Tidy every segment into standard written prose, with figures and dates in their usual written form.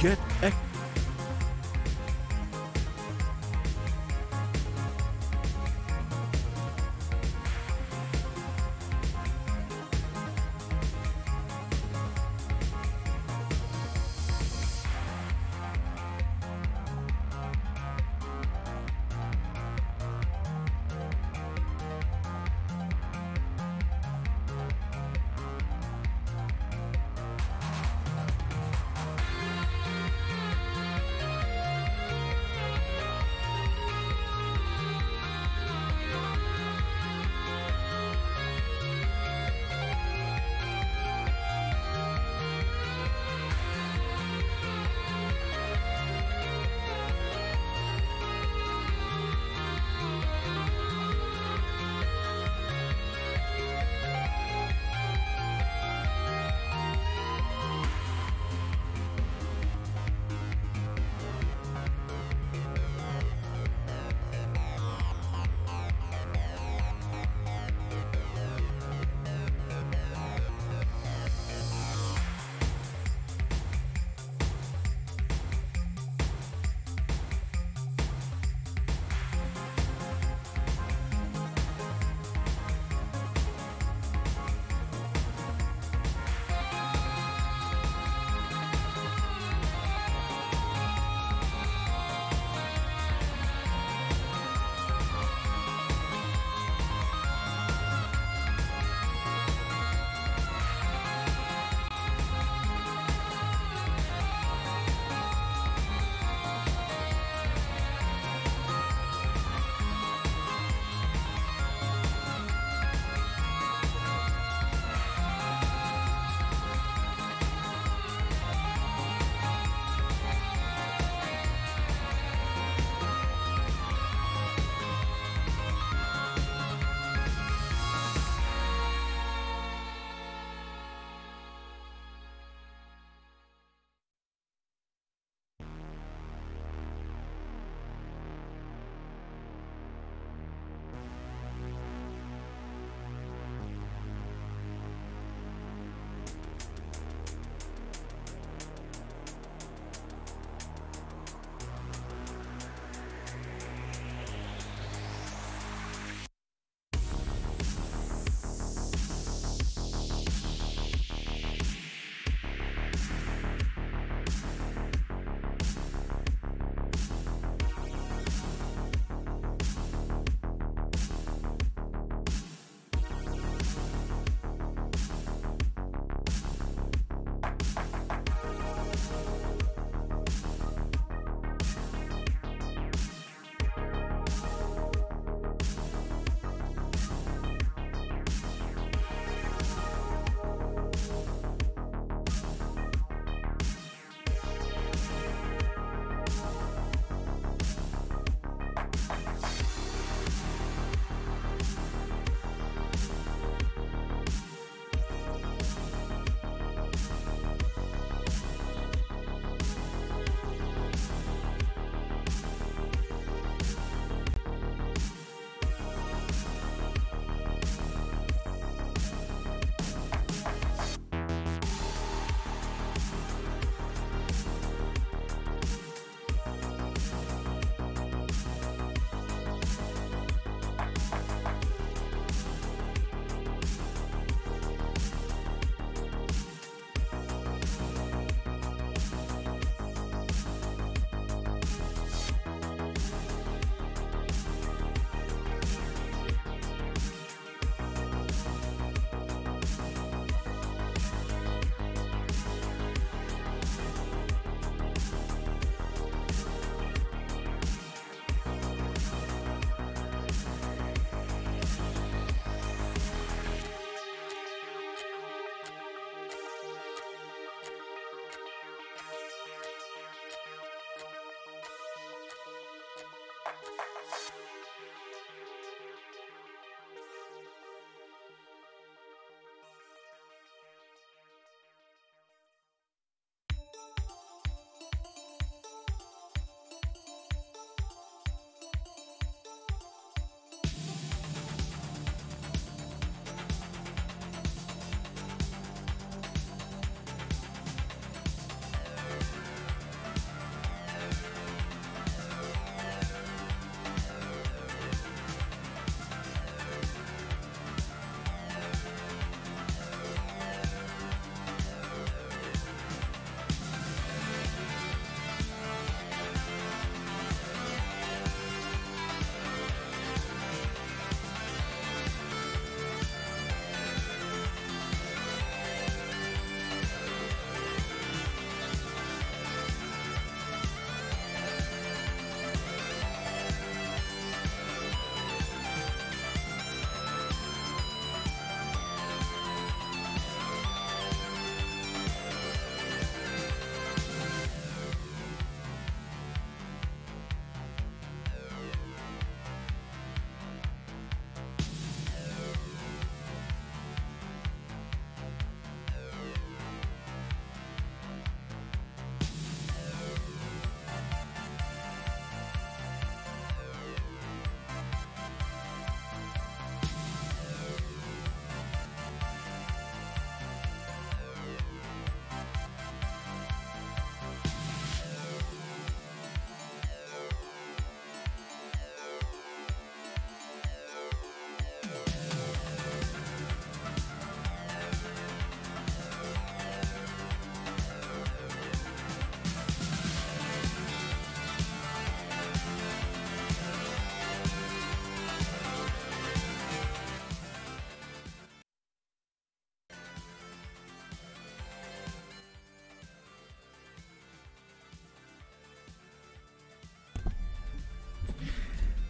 get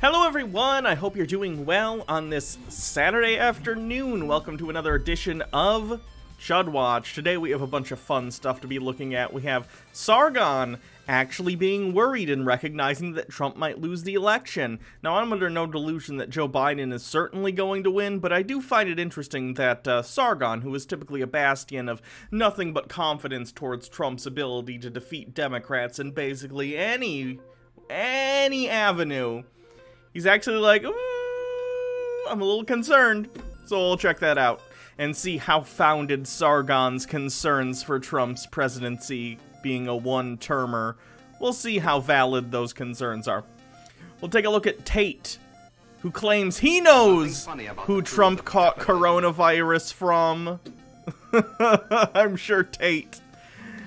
Hello everyone, I hope you're doing well on this Saturday afternoon. Welcome to another edition of Chud Watch. Today we have a bunch of fun stuff to be looking at. We have Sargon actually being worried and recognizing that Trump might lose the election. Now, I'm under no delusion that Joe Biden is certainly going to win, but I do find it interesting that Sargon, who is typically a bastion of nothing but confidence towards Trump's ability to defeat Democrats in basically any avenue, he's actually like, ooh, I'm a little concerned. So we'll check that out and see how founded Sargon's concerns for Trump's presidency being a one-termer. We'll see how valid those concerns are. We'll take a look at Tate, who claims he knows who Trump caught coronavirus from. I'm sure Tate,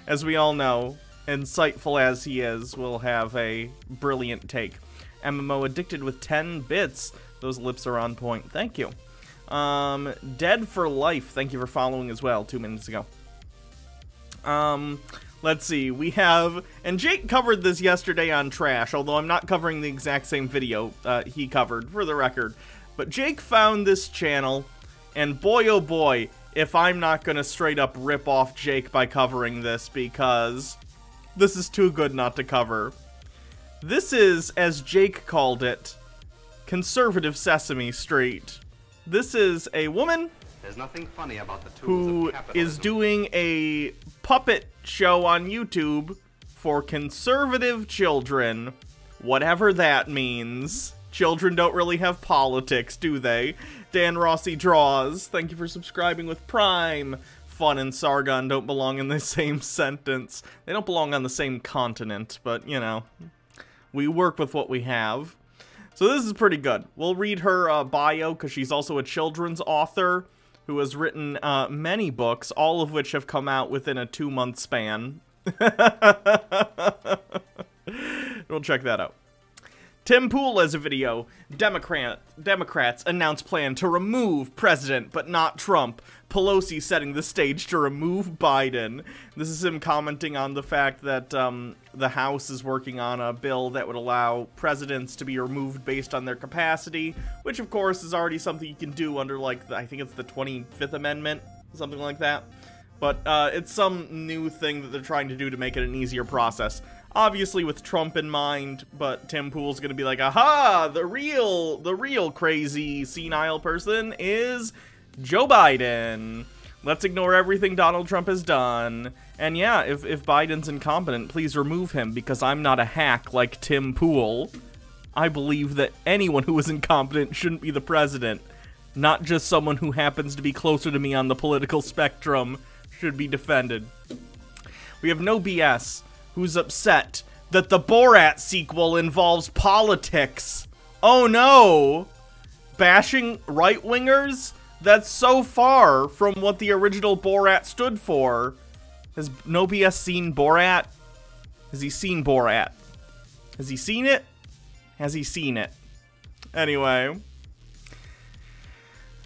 as we all know, insightful as he is, will have a brilliant take. MMO addicted with 10 bits. Those lips are on point. Thank you. Dead for Life. Thank you for following as well 2 minutes ago. Let's see. We have, and Jake covered this yesterday on Trash, although I'm not covering the exact same video he covered, for the record. But Jake found this channel, and boy oh boy, if I'm not gonna straight up rip off Jake by covering this, because this is too good not to cover. This is, as Jake called it, conservative Sesame Street. This is a woman who is doing a puppet show on YouTube for conservative children, whatever that means. Children don't really have politics, do they? Dan Rossi Draws, thank you for subscribing with Prime. Fun and Sargon don't belong in the same sentence. They don't belong on the same continent, but, you know, we work with what we have. So this is pretty good. We'll read her bio, because she's also a children's author who has written many books, all of which have come out within a 2-month span. We'll check that out. Tim Pool has a video. Democrats announce plan to remove president, but not Trump. Pelosi setting the stage to remove Biden. This is him commenting on the fact that the House is working on a bill that would allow presidents to be removed based on their capacity, which of course is already something you can do under, like, I think it's the 25th Amendment, something like that. But it's some new thing that they're trying to do to make it an easier process. Obviously with Trump in mind, but Tim Pool's gonna be like, aha, the real crazy senile person is Joe Biden. Let's ignore everything Donald Trump has done. And yeah, if Biden's incompetent, please remove him, because I'm not a hack like Tim Pool. I believe that anyone who is incompetent shouldn't be the president. Not just someone who happens to be closer to me on the political spectrum should be defended. We have No BS, who's upset that the Borat sequel involves politics. Oh no! Bashing right-wingers? That's so far from what the original Borat stood for. Has No BS seen Borat? Has he seen Borat? Has he seen it? Has he seen it? Anyway.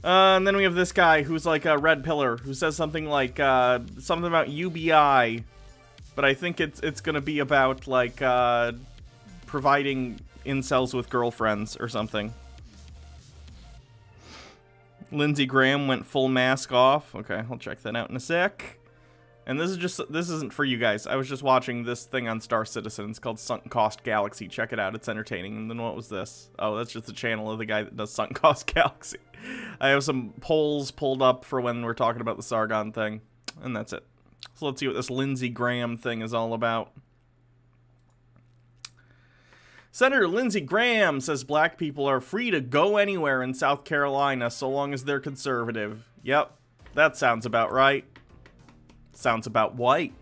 And then we have this guy who's like a red pillar, who says something like, something about UBI. But I think it's gonna be about, like, providing incels with girlfriends or something. Lindsey Graham went full mask off. Okay, I'll check that out in a sec. And this isn't for you guys. I was just watching this thing on Star Citizen. It's called Sunk Cost Galaxy. Check it out. It's entertaining. And then what was this? Oh, that's just the channel of the guy that does Sunk Cost Galaxy. I have some polls pulled up for when we're talking about the Sargon thing. And that's it. So let's see what this Lindsey Graham thing is all about. Senator Lindsey Graham says black people are free to go anywhere in South Carolina so long as they're conservative. Yep, that sounds about right. Sounds about white.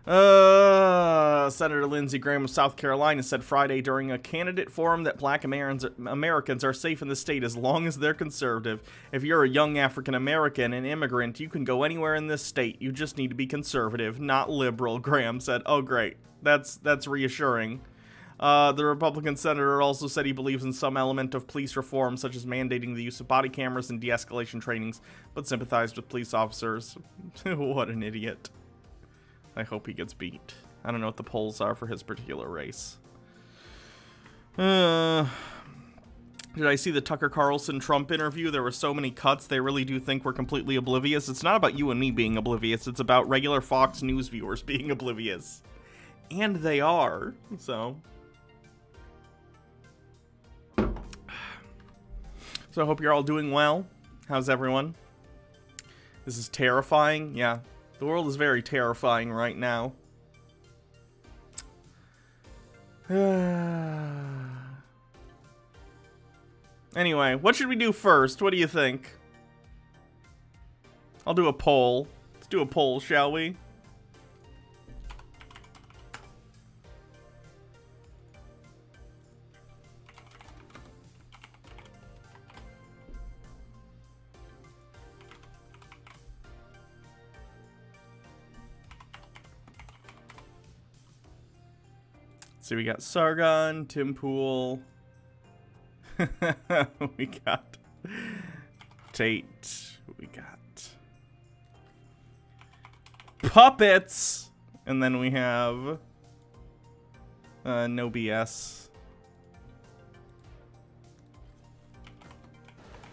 Senator Lindsey Graham of South Carolina said Friday during a candidate forum that black Americans are safe in the state as long as they're conservative. If you're a young African American and immigrant, you can go anywhere in this state. You just need to be conservative, not liberal, Graham said. Oh, great. That's reassuring. The Republican senator also said he believes in some element of police reform, such as mandating the use of body cameras and de-escalation trainings, but sympathized with police officers. What an idiot. I hope he gets beat. I don't know what the polls are for his particular race. Did I see the Tucker Carlson Trump interview? There were so many cuts, they really do think we're completely oblivious. It's not about you and me being oblivious, it's about regular Fox News viewers being oblivious. And they are, so... So I hope you're all doing well. How's everyone? This is terrifying. Yeah, the world is very terrifying right now. Anyway, what should we do first? What do you think? I'll do a poll. Let's do a poll, shall we? So we got Sargon, Tim Pool. We got Tate. We got Puppets. And then we have No BS.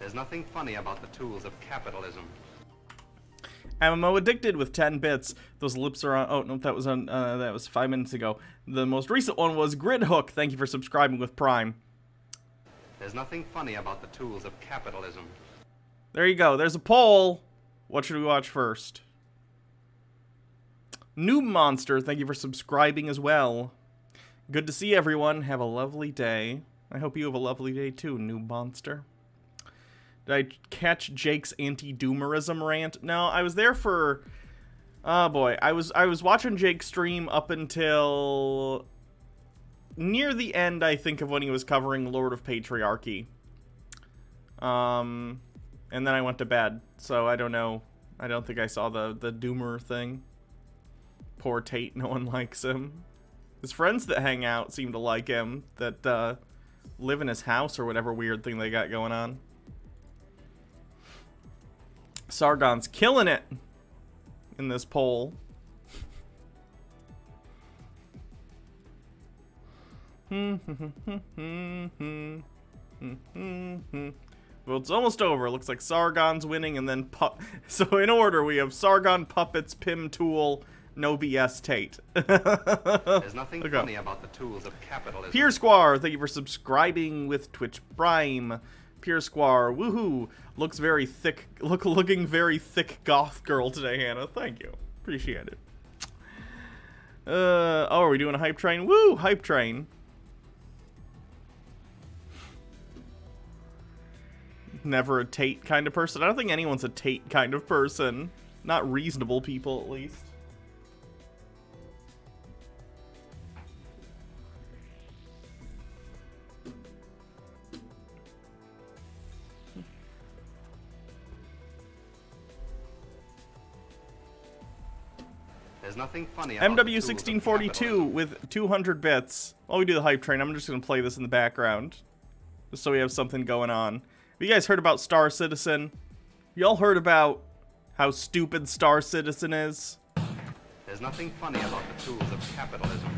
There's nothing funny about the tools of capitalism. MMO Addicted with 10 bits. Those lips are on. Oh no, that was on. That was 5 minutes ago. The most recent one was Grid Hook. Thank you for subscribing with Prime. There's nothing funny about the tools of capitalism. There you go. There's a poll. What should we watch first? Noob Monster. Thank you for subscribing as well. Good to see everyone. Have a lovely day. I hope you have a lovely day too, Noob Monster. Did I catch Jake's anti-doomerism rant? No, I was there for... Oh boy, I was watching Jake stream up until... near the end, I think, of when he was covering Lord of Patriarchy. And then I went to bed, so I don't know. I don't think I saw the doomer thing. Poor Tate, no one likes him. His friends that hang out seem to like him, that live in his house or whatever weird thing they got going on. Sargon's killing it in this poll. Well, it's almost over. It looks like Sargon's winning, and then so in order we have Sargon, Puppets, Pim Tool, No BS, Tate. There's nothing funny about the tools of capitalism. Pier Squire, thank you for subscribing with Twitch Prime. Pier Squire, woohoo! Looks very thick. Looking very thick goth girl today, Hannah. Thank you. Appreciate it. Oh, are we doing a hype train? Woo! Hype train. Never a Tate kind of person. I don't think anyone's a Tate kind of person. Not reasonable people, at least. There's nothing funny about MW1642 with 200 bits. While we do the hype train, I'm just going to play this in the background. Just so we have something going on. Have you guys heard about Star Citizen? Y'all heard about how stupid Star Citizen is? There's nothing funny about the tools of capitalism.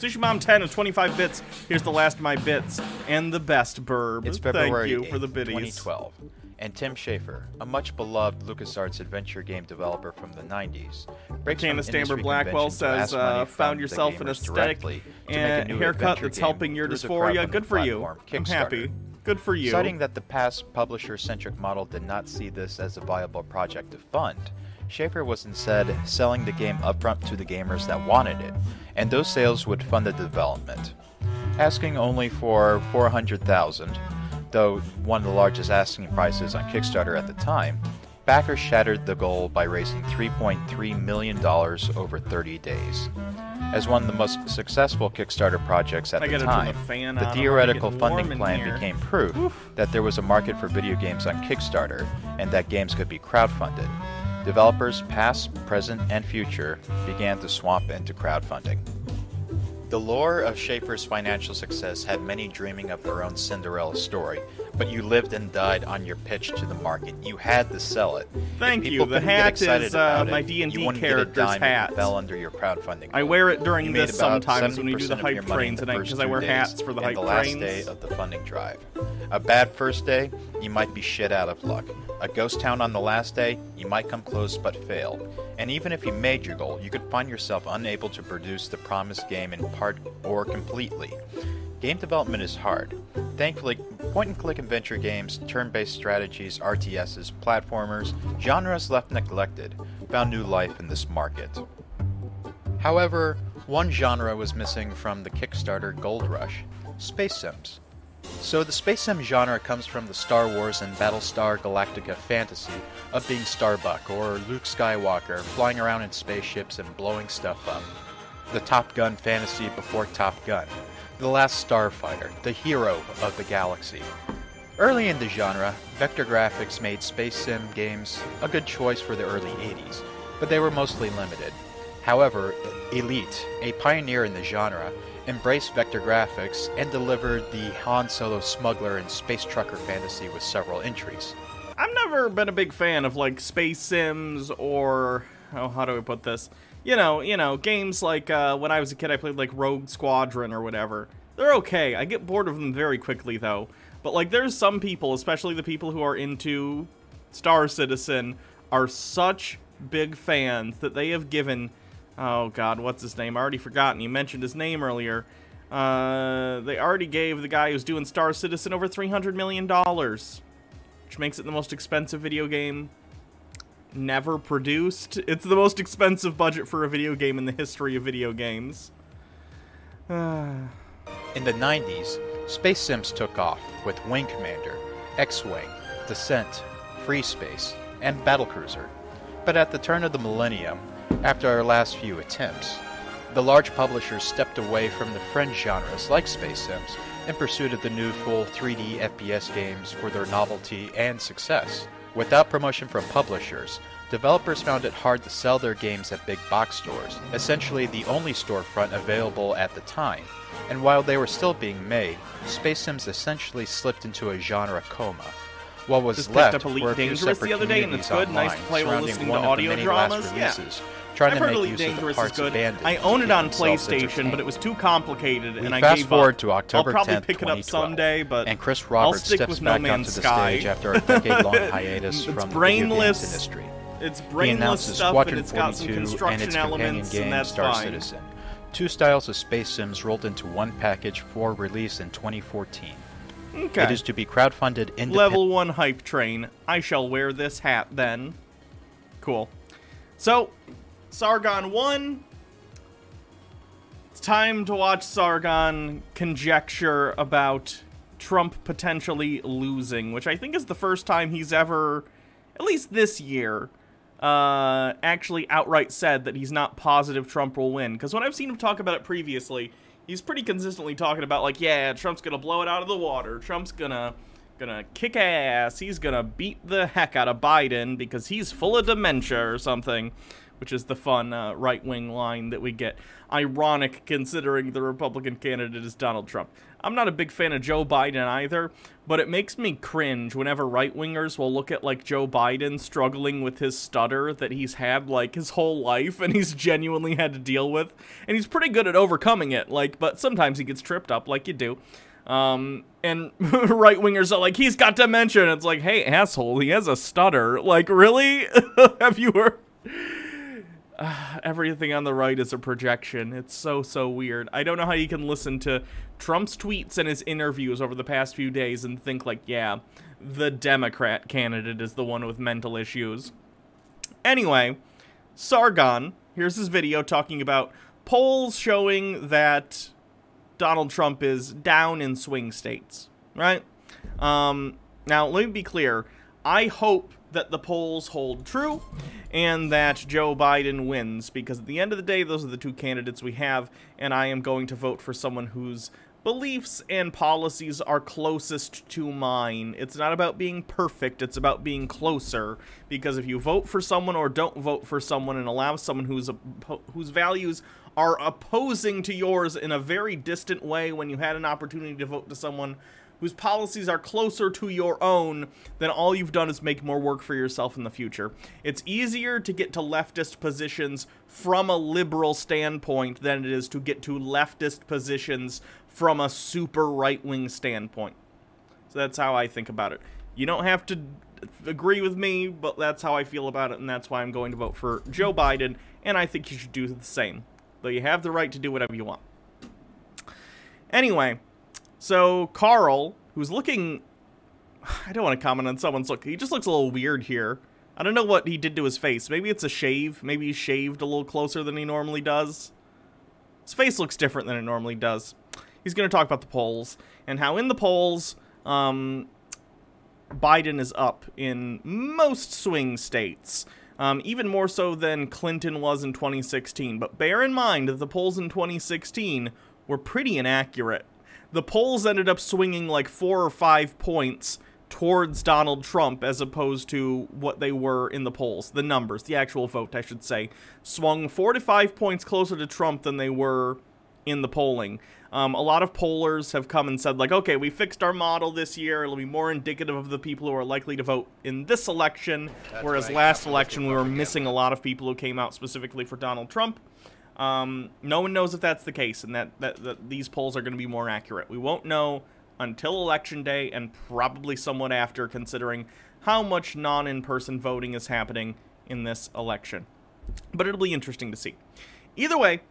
Sushi Mom 10 of 25 bits. Here's the last of my bits. And the best, Burb. It's February Thank you for the biddies. 2012. And Tim Schafer, a much-beloved LucasArts adventure game developer from the 90s, breaks from Candace Amber industry Blackwell convention to says, ask money found from yourself the an gamers aesthetic directly to and make a new haircut adventure that's game helping your through the dysphoria. crowdfunding Good for you. platform I'm Kickstarter. happy. Good for you. Citing that the past publisher-centric model did not see this as a viable project to fund, Schafer was instead selling the game upfront to the gamers that wanted it, and those sales would fund the development. Asking only for $400,000, though one of the largest asking prices on Kickstarter at the time, backers shattered the goal by raising $3.3 million over 30 days. As one of the most successful Kickstarter projects at the time, the theoretical funding plan became proof that there was a market for video games on Kickstarter and that games could be crowdfunded. Developers past, present, and future began to swamp into crowdfunding. The lore of Schafer's financial success had many dreaming of their own Cinderella story, but you lived and died on your pitch to the market. You had to sell it. Thank you. The hat is my D&D character's hat. Fell under your crowdfunding. I wear it during this sometimes when we do the hype train tonight because I wear hats for the hype trains. The last day of the funding drive. A bad first day, you might be shit out of luck. A ghost town on the last day, you might come close but fail. And even if you made your goal, you could find yourself unable to produce the promised game in part or completely. Game development is hard. Thankfully, point-and-click adventure games, turn-based strategies, RTSs, platformers, genres left neglected, found new life in this market. However, one genre was missing from the Kickstarter Gold Rush: Space Sims. So the Space Sim genre comes from the Star Wars and Battlestar Galactica fantasy of being Starbuck or Luke Skywalker flying around in spaceships and blowing stuff up. The Top Gun fantasy before Top Gun. The Last Starfighter, the hero of the galaxy. Early in the genre, vector graphics made Space Sim games a good choice for the early 80s, but they were mostly limited. However, Elite, a pioneer in the genre, embraced vector graphics and delivered the Han Solo smuggler and space trucker fantasy with several entries. I've never been a big fan of like Space Sims or, oh, how do I put this? You know, games like when I was a kid I played like Rogue Squadron or whatever. They're okay. I get bored of them very quickly though. But like there's some people, especially the people who are into Star Citizen, are such big fans that they have given, oh god, what's his name? I already forgotten. You mentioned his name earlier. They already gave the guy who's doing Star Citizen over $300 million, which makes it the most expensive video game never produced. It's the most expensive budget for a video game in the history of video games. In the 90s, Space Sims took off with Wing Commander, X-Wing, Descent, Free Space, and Battlecruiser. But at the turn of the millennium, after our last few attempts, the large publishers stepped away from the fringe genres like Space Sims in pursuit of the new full 3D FPS games for their novelty and success. Without promotion from publishers, developers found it hard to sell their games at big box stores, essentially the only storefront available at the time. And while they were still being made, Space Sims essentially slipped into a genre coma. What was just left picked up Elite were a few Dangerous separate the other day, and it's good. Nice to play while listening to audio dramas. Yeah. Trying I've to heard make Elite use Dangerous of the parts is good. abandoned I to own it keep on themselves PlayStation, entertained. but it was too complicated, and I fast gave forward up. to October I'll probably 10th, pick it up 2012, someday, but and Chris I'll Roberts stick steps with No back Man's onto the Sky. stage after a decade-long hiatus from the video brainless. games industry. It's He brainless announces stuff, Squadron and it's got some 42 and construction its companion elements, game and that's Star fine. Citizen. Two styles of Space Sims rolled into one package for release in 2014. Okay. It is to be crowdfunded independently. Level 1 hype train. I shall wear this hat then. Cool. So, Sargon 1. It's time to watch Sargon conjecture about Trump potentially losing, which I think is the first time he's ever, at least this year, actually outright said that he's not positive Trump will win. Because when I've seen him talk about it previously, he's pretty consistently talking about, like, yeah, Trump's gonna blow it out of the water. Trump's gonna kick ass. He's gonna beat the heck out of Biden because he's full of dementia or something, which is the fun right-wing line that we get. Ironic, considering the Republican candidate is Donald Trump. I'm not a big fan of Joe Biden either, but it makes me cringe whenever right-wingers will look at, like, Joe Biden struggling with his stutter that he's had, like, his whole life and he's genuinely had to deal with. And he's pretty good at overcoming it, like, but sometimes he gets tripped up like you do. And right-wingers are like, he's got dementia, and it's like, hey, asshole, he has a stutter. Like, really? Have you heard? Everything on the right is a projection. It's so weird. I don't know how you can listen to Trump's tweets and his interviews over the past few days and think like, yeah, the Democrat candidate is the one with mental issues. Anyway, Sargon, here's his video talking about polls showing that Donald Trump is down in swing states, right? Now, let me be clear. I hope that the polls hold true and that Joe Biden wins, because at the end of the day, those are the two candidates we have, and I am going to vote for someone whose beliefs and policies are closest to mine. It's not about being perfect, it's about being closer, because if you vote for someone or don't vote for someone and allow someone whose values are opposing to yours in a very distant way when you had an opportunity to vote to someone whose policies are closer to your own, then all you've done is make more work for yourself in the future. It's easier to get to leftist positions from a liberal standpoint than it is to get to leftist positions from a super right-wing standpoint. So that's how I think about it. You don't have to agree with me, but that's how I feel about it, and that's why I'm going to vote for Joe Biden, and I think you should do the same. Though you have the right to do whatever you want. Anyway, so Carl, who's looking... I don't want to comment on someone's look. He just looks a little weird here. I don't know what he did to his face. Maybe it's a shave. Maybe he shaved a little closer than he normally does. His face looks different than it normally does. He's going to talk about the polls, and how in the polls, Biden is up in most swing states. Even more so than Clinton was in 2016. But bear in mind that the polls in 2016 were pretty inaccurate. The polls ended up swinging like 4 or 5 points towards Donald Trump as opposed to what they were in the polls. The numbers, the actual vote, I should say, swung 4 to 5 points closer to Trump than they were in the polling. A lot of pollers have come and said, like, okay, we fixed our model this year. It'll be more indicative of the people who are likely to vote in this election, whereas last election we were missing a lot of people who came out specifically for Donald Trump. No one knows if that's the case, and that these polls are going to be more accurate. We won't know until Election Day, and probably somewhat after, considering how much non-in-person voting is happening in this election. But it'll be interesting to see. Either way,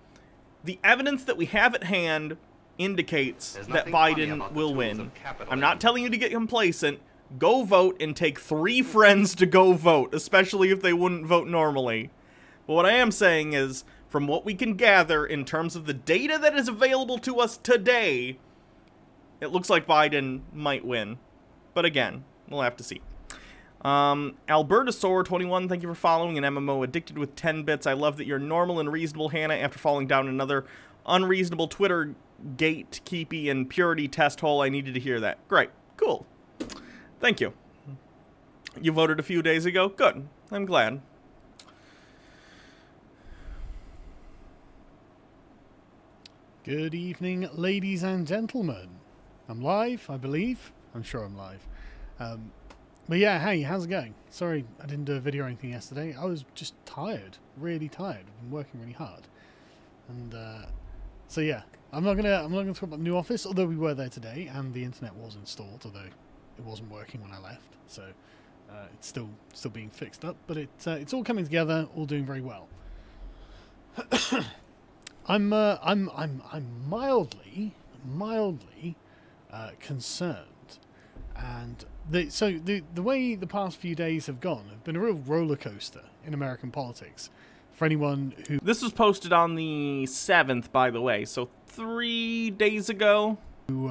the evidence that we have at hand indicates that Biden will win. I'm not telling you to get complacent. Go vote and take 3 friends to go vote, especially if they wouldn't vote normally. But what I am saying is, from what we can gather in terms of the data that is available to us today, it looks like Biden might win. But again, we'll have to see. Albertasaur21, thank you for following an MMO addicted with 10 bits. I love that you're normal and reasonable, Hannah, after falling down another unreasonable Twitter gatekeepy and purity test hole. I needed to hear that. Great. Cool. Thank you. You voted a few days ago? Good. I'm glad. Good evening, ladies and gentlemen. I'm live, I believe. I'm sure I'm live. But yeah, hey, how's it going? Sorry I didn't do a video or anything yesterday. I was just tired, really tired. I've been working really hard. And so yeah, I'm not gonna talk about the new office, although we were there today and the internet was installed, although it wasn't working when I left. So it's still being fixed up, but it's all coming together, all doing very well. I'm mildly concerned, and the way the past few days have gone have been a real roller coaster in American politics. For anyone who... This was posted on the 7th, by the way, so 3 days ago. Who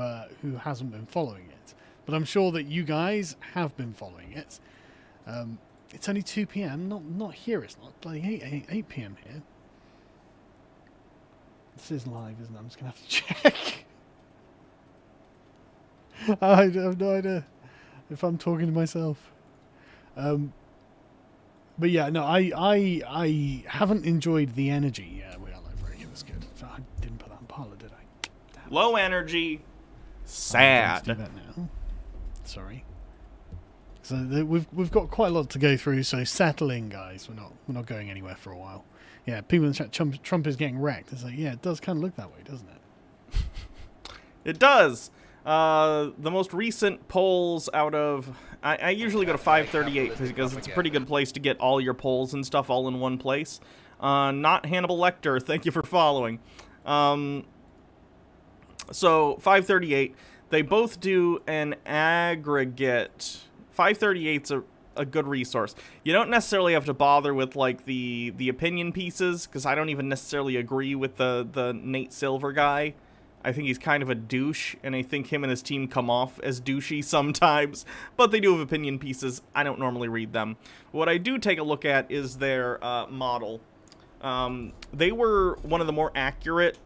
hasn't been following it. But I'm sure that you guys have been following it. It's only 2 p.m, not here, it's not bloody 8 p.m. here. This is live, isn't it? I'm just going to have to check. I have no idea if I'm talking to myself. But yeah, no, I haven't enjoyed the energy. Yeah, we are live. Very good. That's good. So I didn't put that in parlor, did I? Damn. Low energy. Sad. Do that now. Sorry. So we've got quite a lot to go through. So settle in, guys. We're not going anywhere for a while. Yeah, people in the chat. Trump is getting wrecked. It's like, yeah, it does kind of look that way, doesn't it? It does. The most recent polls out of... I usually go to 538 because it's a pretty good place to get all your polls and stuff all in one place. Not Hannibal Lecter, thank you for following. So, 538, they both do an aggregate. 538's a good resource. You don't necessarily have to bother with, like, the opinion pieces, because I don't even necessarily agree with the Nate Silver guy. I think he's kind of a douche, and I think him and his team come off as douchey sometimes, but they do have opinion pieces. I don't normally read them. What I do take a look at is their model. They were one of the more accurate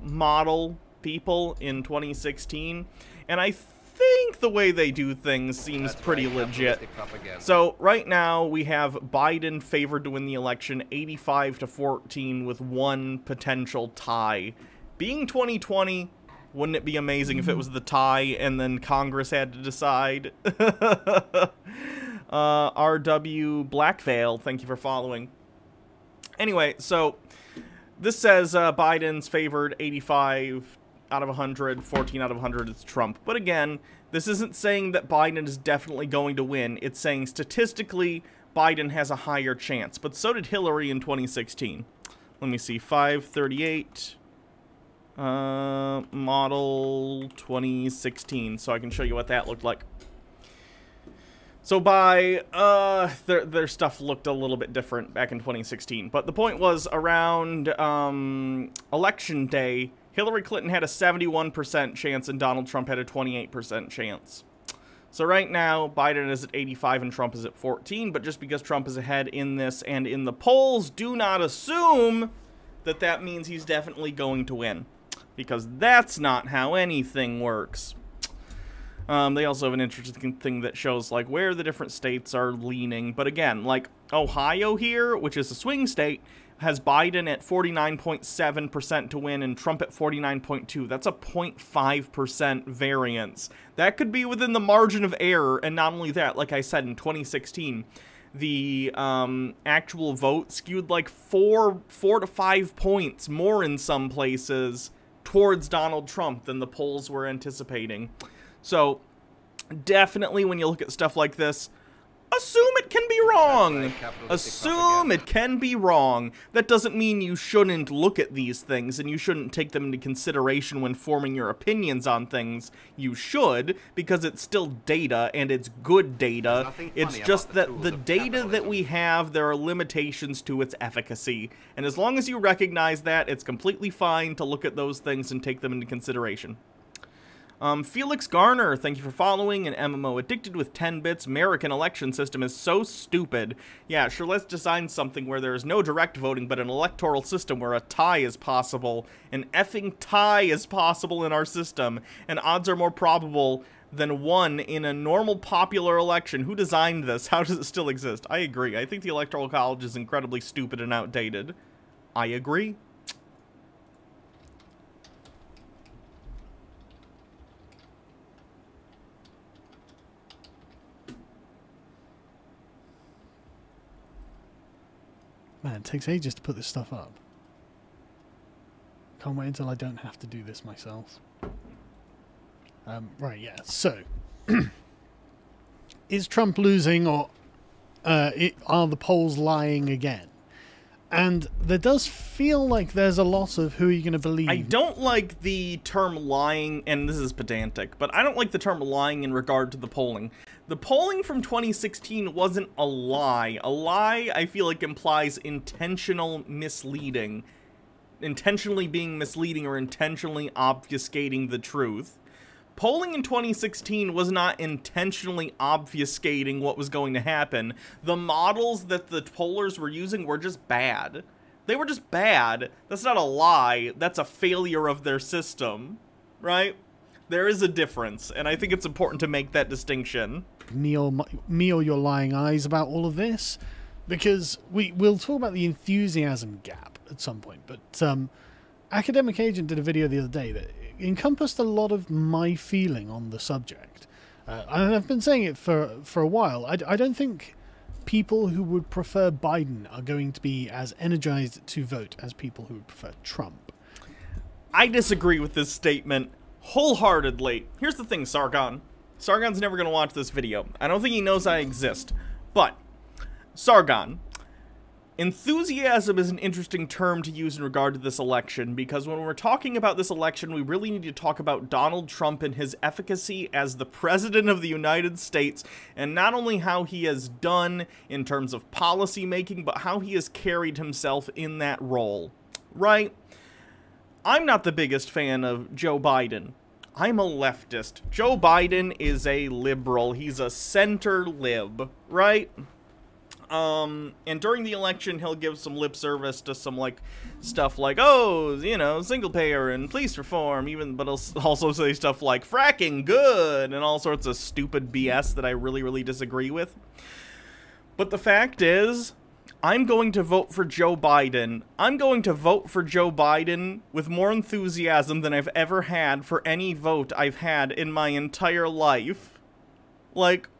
model people in 2016, and I think the way they do things seems pretty legit. So right now we have Biden favored to win the election 85-14 with one potential tie. Being 2020, Wouldn't it be amazing if it was the tie and then Congress had to decide? RW Blackveil, thank you for following. Anyway, so this says Biden's favored 85 out of 100, 14 out of 100 is Trump. But again, this isn't saying that Biden is definitely going to win. It's saying statistically Biden has a higher chance. But so did Hillary in 2016. Let me see, 538, model 2016, so I can show you what that looked like. So by, their stuff looked a little bit different back in 2016. But the point was, around election day, Hillary Clinton had a 71% chance and Donald Trump had a 28% chance. So right now, Biden is at 85 and Trump is at 14, but just because Trump is ahead in this and in the polls, do not assume that that means he's definitely going to win, because that's not how anything works. They also have an interesting thing that shows, like, where the different states are leaning, but again, like, Ohio here, which is a swing state, has Biden at 49.7% to win and Trump at 49.2%. That's a 0.5% variance. That could be within the margin of error, and not only that, like I said, in 2016, the actual vote skewed like 4 to 5 points more in some places towards Donald Trump than the polls were anticipating. So, definitely when you look at stuff like this, assume it can be wrong. Assume it can be wrong. That doesn't mean you shouldn't look at these things and you shouldn't take them into consideration when forming your opinions on things. You should, because it's still data and it's good data. It's just that the data that we have, there are limitations to its efficacy. And as long as you recognize that, it's completely fine to look at those things and take them into consideration. Felix Garner, thank you for following. An MMO addicted with 10 bits. American election system is so stupid. Yeah, sure, let's design something where there is no direct voting, but an electoral system where a tie is possible. An effing tie is possible in our system, and odds are more probable than 1 in a normal popular election. Who designed this? How does it still exist? I agree. I think the Electoral College is incredibly stupid and outdated. I agree. Man, it takes ages to put this stuff up. Can't wait until I don't have to do this myself. Right, yeah, so... is Trump losing, or are the polls lying again? And there does feel like there's a lot of who are you going to believe. I don't like the term lying, and this is pedantic, but I don't like the term lying in regard to the polling. The polling from 2016 wasn't a lie. A lie, I feel like, implies intentional misleading. Intentionally being misleading or intentionally obfuscating the truth. Polling in 2016 was not intentionally obfuscating what was going to happen. The models that the pollers were using were just bad. They were just bad. That's not a lie. That's a failure of their system, right? There is a difference, and I think it's important to make that distinction. Me or your lying eyes about all of this, because we'll talk about the enthusiasm gap at some point, but Academic Agent did a video the other day that encompassed a lot of my feeling on the subject. And I've been saying it for a while. I don't think people who would prefer Biden are going to be as energized to vote as people who would prefer Trump. I disagree with this statement wholeheartedly. Here's the thing, Sargon. Sargon's never going to watch this video. I don't think he knows I exist. But, Sargon, enthusiasm is an interesting term to use in regard to this election, because when we're talking about this election, we really need to talk about Donald Trump and his efficacy as the President of the United States, and not only how he has done in terms of policy making, but how he has carried himself in that role, right? I'm not the biggest fan of Joe Biden. I'm a leftist. Joe Biden is a liberal. He's a center lib, right? And during the election, he'll give some lip service to some, like, stuff like, oh, you know, single payer and police reform, but he'll also say stuff like fracking good and all sorts of stupid BS that I really, really disagree with. But the fact is, I'm going to vote for Joe Biden. I'm going to vote for Joe Biden with more enthusiasm than I've ever had for any vote I've had in my entire life. Like,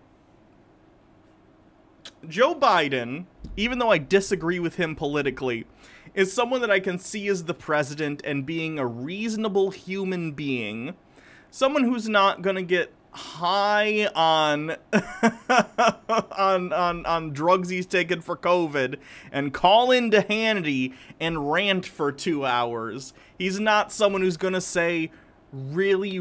Joe Biden, even though I disagree with him politically, is someone that I can see as the president and being a reasonable human being. Someone who's not gonna get high on on drugs he's taken for COVID and call into Hannity and rant for 2 hours. He's not someone who's gonna say really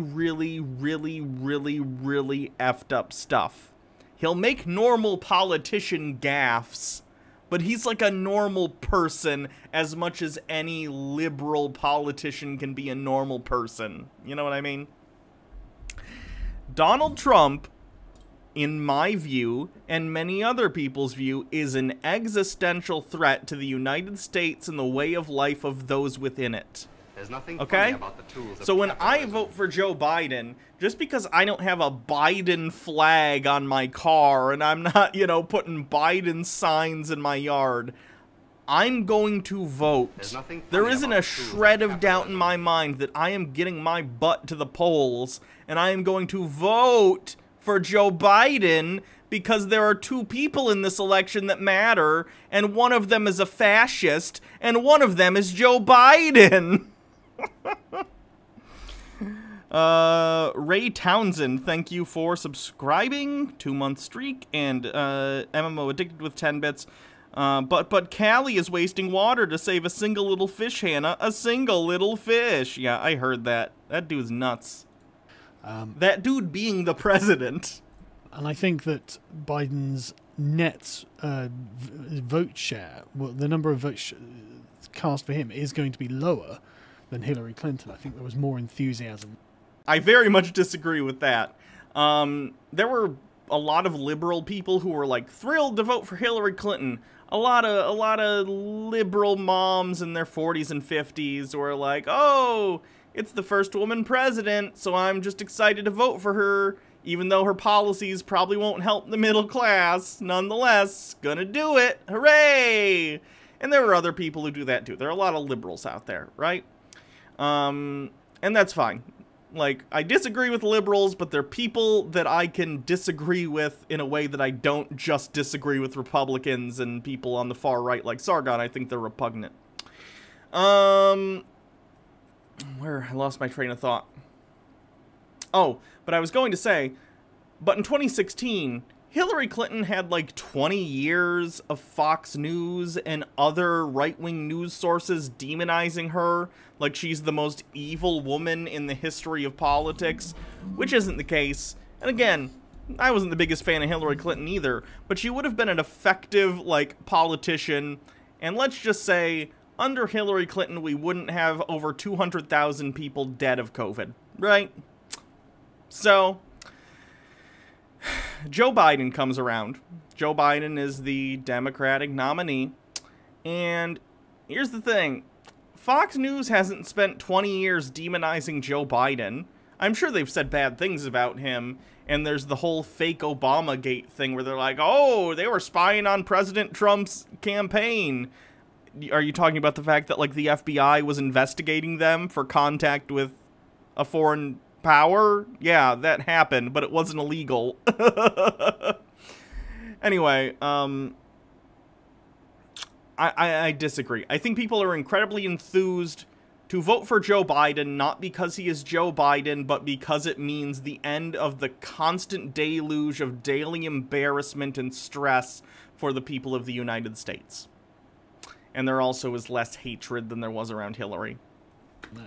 effed up stuff. He'll make normal politician gaffes, but he's like a normal person as much as any liberal politician can be a normal person. You know what I mean? Donald Trump, in my view, and many other people's view, is an existential threat to the United States and the way of life of those within it. There's nothing Okay? funny about the tools of So when I capitalism. vote for Joe Biden, just because I don't have a Biden flag on my car and I'm not, you know, putting Biden signs in my yard, I'm going to vote. There's nothing There funny isn't about a the tools of shred of doubt in capitalism. my mind that I am getting my butt to the polls and I am going to vote for Joe Biden because there are two people in this election that matter, and one of them is a fascist and one of them is Joe Biden. Ray Townsend, thank you for subscribing. 2-month streak. And MMO Addicted with 10 bits. But Callie is wasting water to save a single little fish, Hannah. A single little fish. Yeah, I heard that. That dude's nuts. That dude being the president. And I think that Biden's net vote share, well, the number of votes cast for him is going to be lower than Hillary Clinton. I think there was more enthusiasm. I very much disagree with that. There were a lot of liberal people who were like thrilled to vote for Hillary Clinton. A lot of liberal moms in their 40s and 50s were like, "Oh, it's the first woman president, so I'm just excited to vote for her, even though her policies probably won't help the middle class. Nonetheless, gonna do it. Hooray!" And there were other people who do that too. There are a lot of liberals out there, right? And that's fine. Like, I disagree with liberals, but they're people that I can disagree with in a way that I don't just disagree with Republicans and people on the far right like Sargon. I think they're repugnant. Where? I lost my train of thought. Oh, but I was going to say, but in 2016, Hillary Clinton had like 20 years of Fox News and other right-wing news sources demonizing her like she's the most evil woman in the history of politics, which isn't the case. And again, I wasn't the biggest fan of Hillary Clinton either, but she would have been an effective, like, politician. And let's just say, under Hillary Clinton, we wouldn't have over 200,000 people dead of COVID, right? So Joe Biden comes around. Joe Biden is the Democratic nominee. And here's the thing. Fox News hasn't spent 20 years demonizing Joe Biden. I'm sure they've said bad things about him. And there's the whole fake Obamagate thing where they're like, "Oh, they were spying on President Trump's campaign." Are you talking about the fact that, like, the FBI was investigating them for contact with a foreign power? Yeah, that happened, but it wasn't illegal. Anyway, I disagree. I think people are incredibly enthused to vote for Joe Biden, not because he is Joe Biden, but because it means the end of the constant deluge of daily embarrassment and stress for the people of the United States. And there also is less hatred than there was around Hillary. Nah.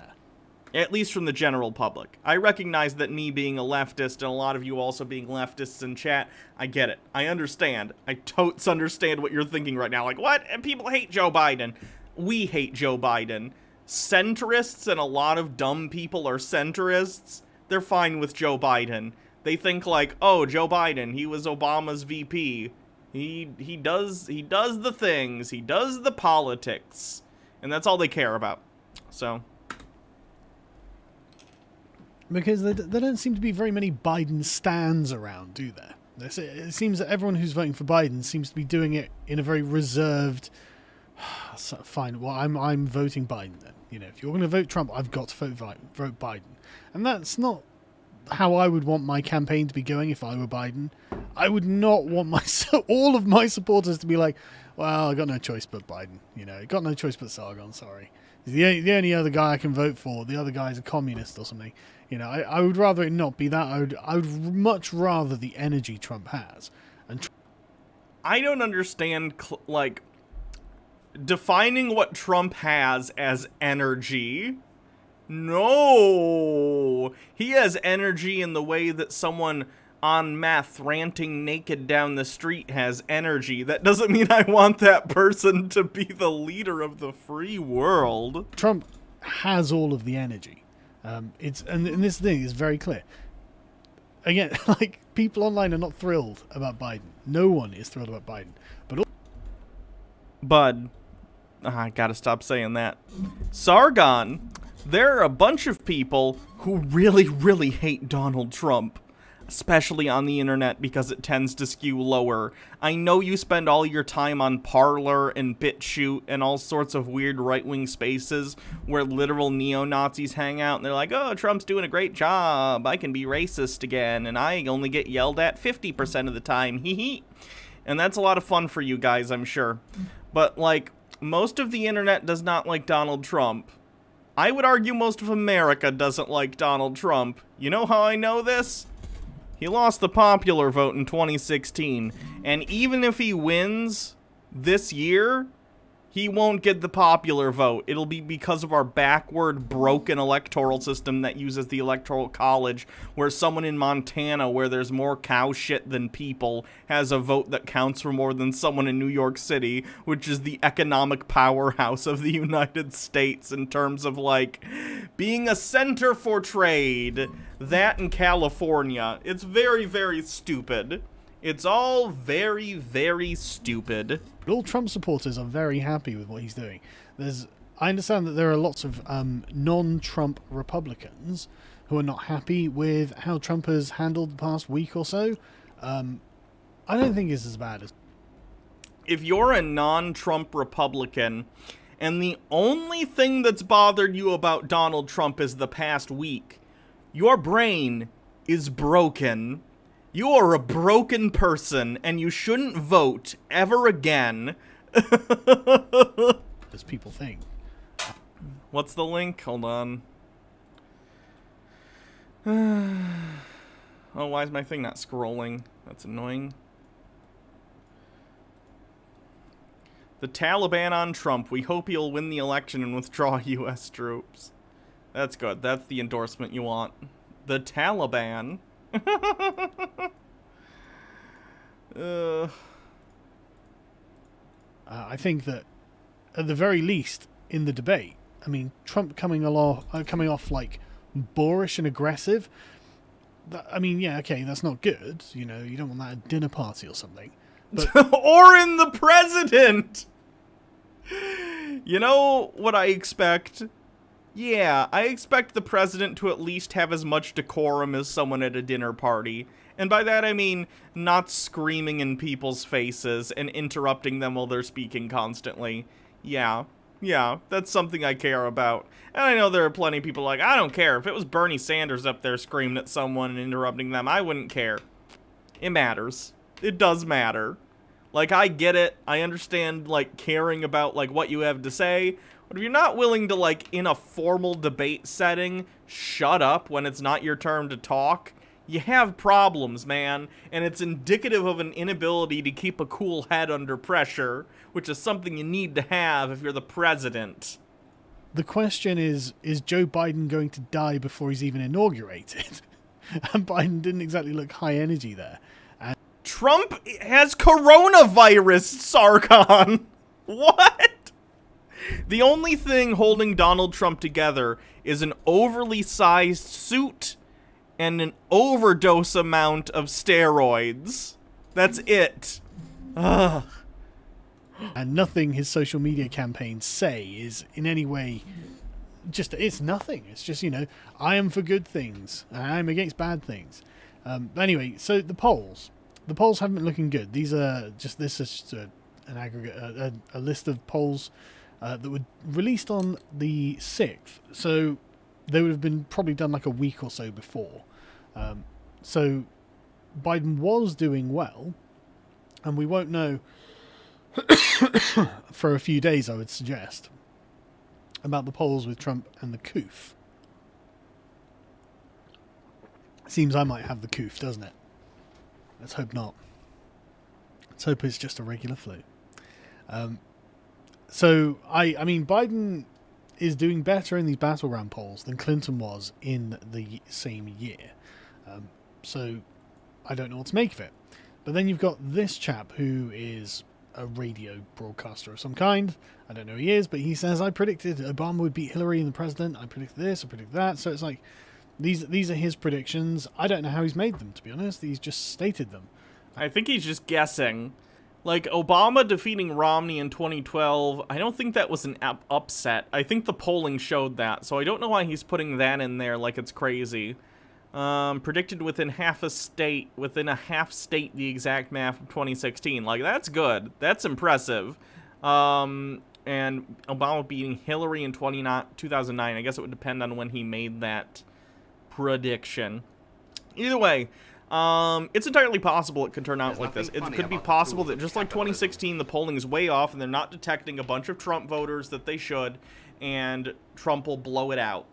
At least from the general public. I recognize that me being a leftist and a lot of you also being leftists in chat, I get it. I understand. I totes understand what you're thinking right now. Like, what? And people hate Joe Biden. We hate Joe Biden. Centrists and a lot of dumb people are centrists. They're fine with Joe Biden. They think like, "Oh, Joe Biden, he was Obama's VP. He does the things. He does the politics." And that's all they care about. So Because there don't seem to be very many Biden stands around, do there? It seems that everyone who's voting for Biden seems to be doing it in a very reserved. Fine, well, I'm voting Biden then. You know, if you're going to vote Trump, I've got to vote Biden, and that's not how I would want my campaign to be going if I were Biden. I would not want all of my supporters to be like, well, I got no choice but Biden. You know, got no choice but Sargon. Sorry, the only other guy I can vote for. The other guy's a communist or something. You know, I would rather it not be that. I would much rather the energy Trump has. And I don't understand, like, defining what Trump has as energy. No! He has energy in the way that someone on meth ranting naked down the street has energy. That doesn't mean I want that person to be the leader of the free world. Trump has all of the energy. And this thing is very clear. Again, like, people online are not thrilled about Biden. No one is thrilled about Biden. Bud, I gotta stop saying that. Sargon, there are a bunch of people who really, really hate Donald Trump. Especially on the internet, because it tends to skew lower. I know you spend all your time on Parler and BitChute and all sorts of weird right-wing spaces where literal neo-Nazis hang out, and they're like, oh, Trump's doing a great job, I can be racist again, and I only get yelled at 50% of the time, hee hee. And that's a lot of fun for you guys, I'm sure. But, like, most of the internet does not like Donald Trump. I would argue most of America doesn't like Donald Trump. You know how I know this? He lost the popular vote in 2016, and even if he wins this year, he won't get the popular vote. It'll be because of our backward, broken electoral system that uses the Electoral College, where someone in Montana, where there's more cow shit than people, has a vote that counts for more than someone in New York City, which is the economic powerhouse of the United States in terms of, like, being a center for trade. That in California. It's very, very stupid. It's all very, very stupid. All Trump supporters are very happy with what he's doing. I understand that there are lots of non-Trump Republicans who are not happy with how Trump has handled the past week or so. I don't think it's as bad as... If you're a non-Trump Republican, and the only thing that's bothered you about Donald Trump is the past week, your brain is broken. You are a broken person, and you shouldn't vote ever again. As people think. What's the link? Hold on. Oh, why is my thing not scrolling? That's annoying. The Taliban on Trump. We hope he'll win the election and withdraw U.S. troops. That's good. That's the endorsement you want. The Taliban. I think that, at the very least, in the debate, I mean, Trump coming off like boorish and aggressive. I mean, yeah, okay, that's not good. You know, you don't want that at a dinner party or something. But or in the president. You know what I expect? Yeah, I expect the president to at least have as much decorum as someone at a dinner party. And by that I mean not screaming in people's faces and interrupting them while they're speaking constantly. Yeah, that's something I care about. And I know there are plenty of people like, I don't care. If it was Bernie Sanders up there screaming at someone and interrupting them, I wouldn't care. It matters. It does matter. Like, I get it. I understand, like, caring about, like, what you have to say. But if you're not willing to, like, in a formal debate setting, shut up when it's not your turn to talk, you have problems, man. And it's indicative of an inability to keep a cool head under pressure, which is something you need to have if you're the president. The question is Joe Biden going to die before he's even inaugurated? And Biden didn't exactly look high energy there. And Trump has coronavirus, Sargon. What? The only thing holding Donald Trump together is an overly sized suit and an overdose amount of steroids. That's it. Ugh. And nothing his social media campaigns say is in any way just, it's nothing. It's just, you know, I am for good things and I am against bad things. But anyway, so the polls. the polls haven't been looking good. This is just an aggregate, a list of polls that were released on the 6th. So they would have been probably done like a week or so before. So Biden was doing well, and we won't know for a few days, I would suggest, about the polls with Trump and the coof. Seems I might have the coof, doesn't it? Let's hope not. Let's hope it's just a regular flu. So, I mean, Biden is doing better in these battleground polls than Clinton was in the same year. So, I don't know what to make of it. But then you've got this chap who is a radio broadcaster of some kind. I don't know who he is, but he says, I predicted Obama would beat Hillary in the president. I predicted this, I predicted that. So it's like, these are his predictions. I don't know how he's made them, to be honest. He's just stated them. I think he's just guessing. Like, Obama defeating Romney in 2012, I don't think that was an upset. I think the polling showed that, so I don't know why he's putting that in there like it's crazy. Predicted within a half state the exact map of 2016. Like, that's good. That's impressive. And Obama beating Hillary in 2009. I guess it would depend on when he made that prediction. Either way, it's entirely possible it could turn out like this. It could be possible that just like 2016, the polling is way off and they're not detecting a bunch of Trump voters that they should, and Trump will blow it out.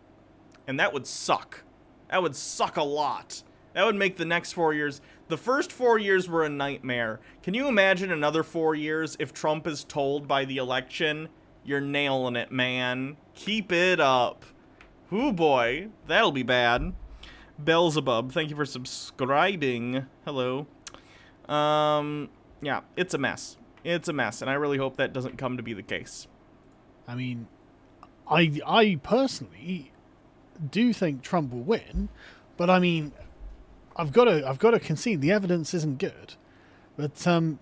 And that would suck. That would suck a lot. That would make the next 4 years... The first 4 years were a nightmare. Can you imagine another 4 years if Trump is told by the election, you're nailing it, man. Keep it up. Ooh, boy. That'll be bad. Beelzebub, thank you for subscribing. Hello. Yeah, it's a mess. It's a mess, and I really hope that doesn't come to be the case. I mean, I personally do think Trump will win, but I mean, I've got to concede the evidence isn't good. But I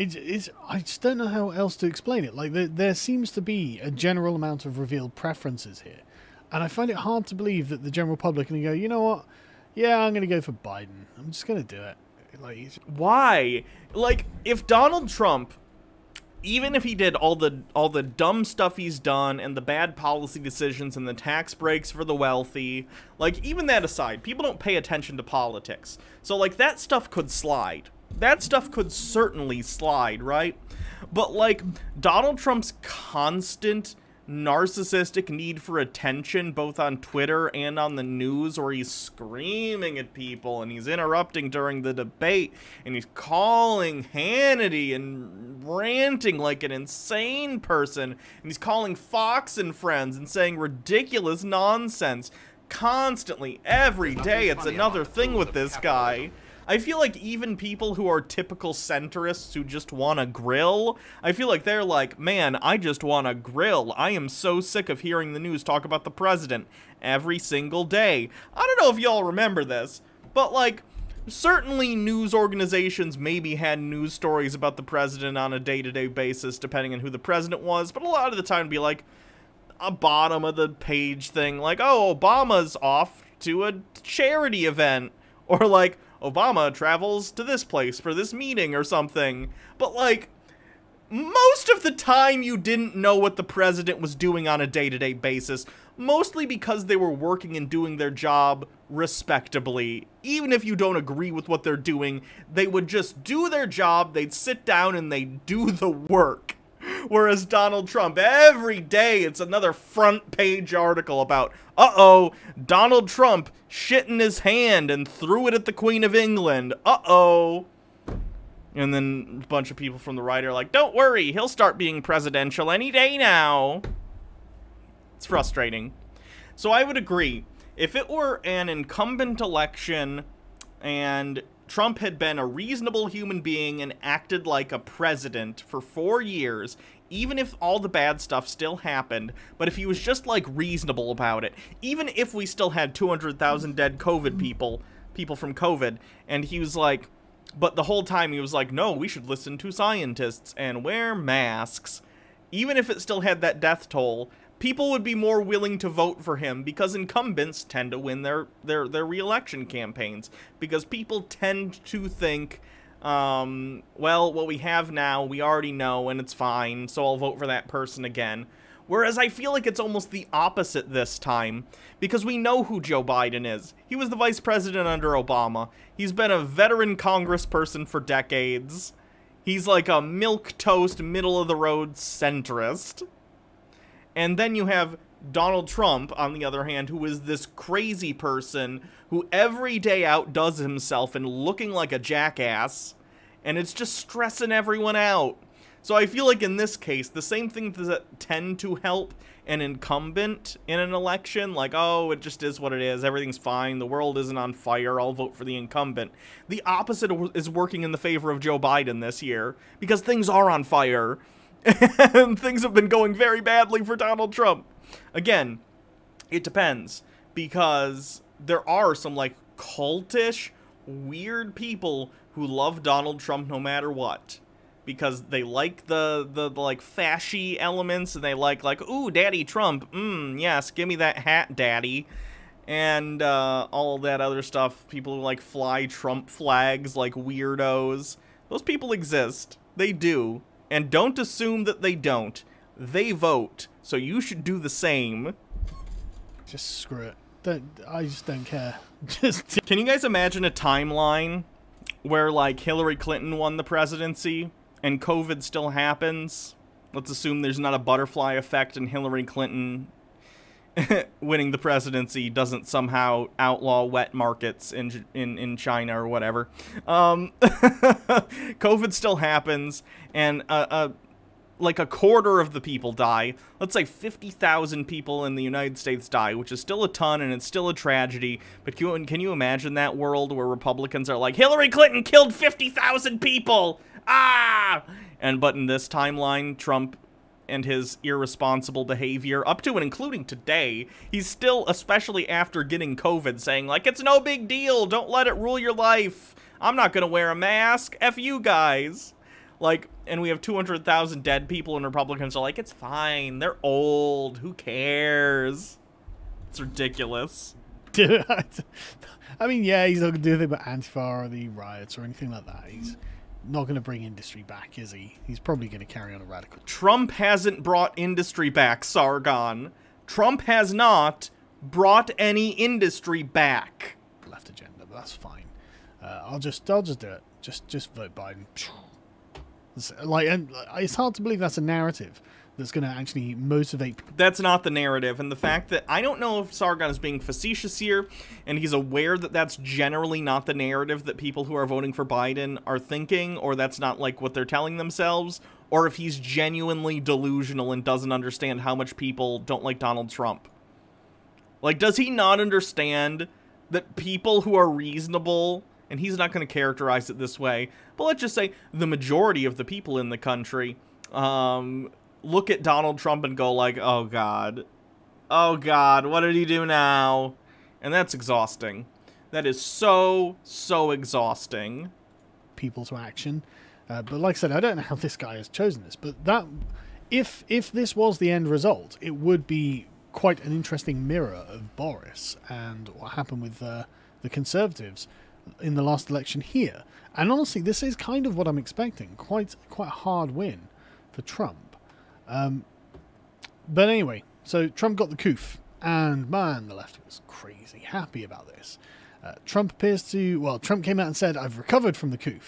just don't know how else to explain it. Like there seems to be a general amount of revealed preferences here, and I find it hard to believe that the general public can go, you know what? Yeah, I'm going to go for Biden. I'm just going to do it. Like, why? Like, if Donald Trump, even if he did all the dumb stuff he's done and the bad policy decisions and the tax breaks for the wealthy, like, even that aside, people don't pay attention to politics. So, like, that stuff could slide. That stuff could certainly slide, right? But, like, Donald Trump's constant narcissistic need for attention, both on Twitter and on the news, where he's screaming at people and he's interrupting during the debate and he's calling Hannity and ranting like an insane person, and he's calling Fox and Friends and saying ridiculous nonsense constantly, every day. It's another thing with this guy. I feel like even people who are typical centrists who just want to grill, I feel like they're like, man, I just want to grill. I am so sick of hearing the news talk about the president every single day. I don't know if y'all remember this, but like, certainly news organizations maybe had news stories about the president on a day-to-day basis, depending on who the president was, but a lot of the time it'd be like a bottom of the page thing, like, oh, Obama's off to a charity event, or like, Obama travels to this place for this meeting or something. But, like, most of the time you didn't know what the president was doing on a day-to-day basis, mostly because they were working and doing their job respectably. Even if you don't agree with what they're doing, they would just do their job, they'd sit down and they'd do the work. Whereas Donald Trump, every day it's another front page article about, uh-oh, Donald Trump shit in his hand and threw it at the Queen of England. Uh-oh. And then a bunch of people from the right are like, don't worry, he'll start being presidential any day now. It's frustrating. So I would agree. If it were an incumbent election and Trump had been a reasonable human being and acted like a president for 4 years, even if all the bad stuff still happened, but if he was just, like, reasonable about it, even if we still had 200,000 dead COVID people from COVID, and he was like, but the whole time he was like, no, we should listen to scientists and wear masks, even if it still had that death toll, people would be more willing to vote for him because incumbents tend to win their re-election campaigns. Because people tend to think, well, what we have now, we already know, and it's fine, so I'll vote for that person again. Whereas I feel like it's almost the opposite this time, because we know who Joe Biden is. He was the vice president under Obama. He's been a veteran congressperson for decades. He's like a milquetoast, middle-of-the-road centrist. And then you have Donald Trump, on the other hand, who is this crazy person who every day outdoes himself and looking like a jackass, and it's just stressing everyone out. So I feel like in this case, the same things that tend to help an incumbent in an election, like, oh, it just is what it is, everything's fine, the world isn't on fire, I'll vote for the incumbent. The opposite is working in the favor of Joe Biden this year, because things are on fire, and things have been going very badly for Donald Trump. Again, it depends, because there are some, like, cultish, weird people who love Donald Trump no matter what. Because they like the like fashy elements, and they like ooh, Daddy Trump, yes, give me that hat, Daddy, and all that other stuff. People who like fly Trump flags like weirdos. Those people exist. They do, and don't assume that they don't. They vote, so you should do the same. Just screw it. I just don't care. Can you guys imagine a timeline where like Hillary Clinton won the presidency? And COVID still happens? Let's assume there's not a butterfly effect and Hillary Clinton winning the presidency doesn't somehow outlaw wet markets in China or whatever. COVID still happens, and like a quarter of the people die. Let's say 50,000 people in the United States die, which is still a ton, and it's still a tragedy. But can you imagine that world where Republicans are like, Hillary Clinton killed 50,000 people? Ah! But in this timeline, Trump and his irresponsible behavior, up to and including today, he's still, especially after getting COVID, saying, like, it's no big deal, don't let it rule your life, I'm not gonna wear a mask, F you guys. Like, and we have 200,000 dead people, and Republicans are like, it's fine, they're old, who cares? It's ridiculous. I mean, yeah, he's not gonna do anything about Antifa or the riots or anything like that. He's not going to bring industry back, is he? He's probably going to carry on a radical. Trump hasn't brought industry back, Sargon. Trump has not brought any industry back. Left agenda, but that's fine. I'll just do it. Just vote Biden. It's hard to believe that's a narrative that's going to actually motivate people. That's not the narrative, and the fact that I don't know if Sargon is being facetious here, and he's aware that that's generally not the narrative that people who are voting for Biden are thinking, or that's not like what they're telling themselves, or if he's genuinely delusional and doesn't understand how much people don't like Donald Trump. Like, does he not understand that people who are reasonable, and he's not going to characterize it this way, but let's just say the majority of the people in the country, look at Donald Trump and go like, oh God, what did he do now? And that's exhausting. That is so exhausting. People to action. But like I said, I don't know how this guy has chosen this, but that, if this was the end result, it would be quite an interesting mirror of Boris and what happened with the Conservatives in the last election here. And honestly, this is kind of what I'm expecting. Quite a hard win for Trump. But anyway, so Trump got the coup, and man, the left was crazy happy about this. Trump came out and said, I've recovered from the coup,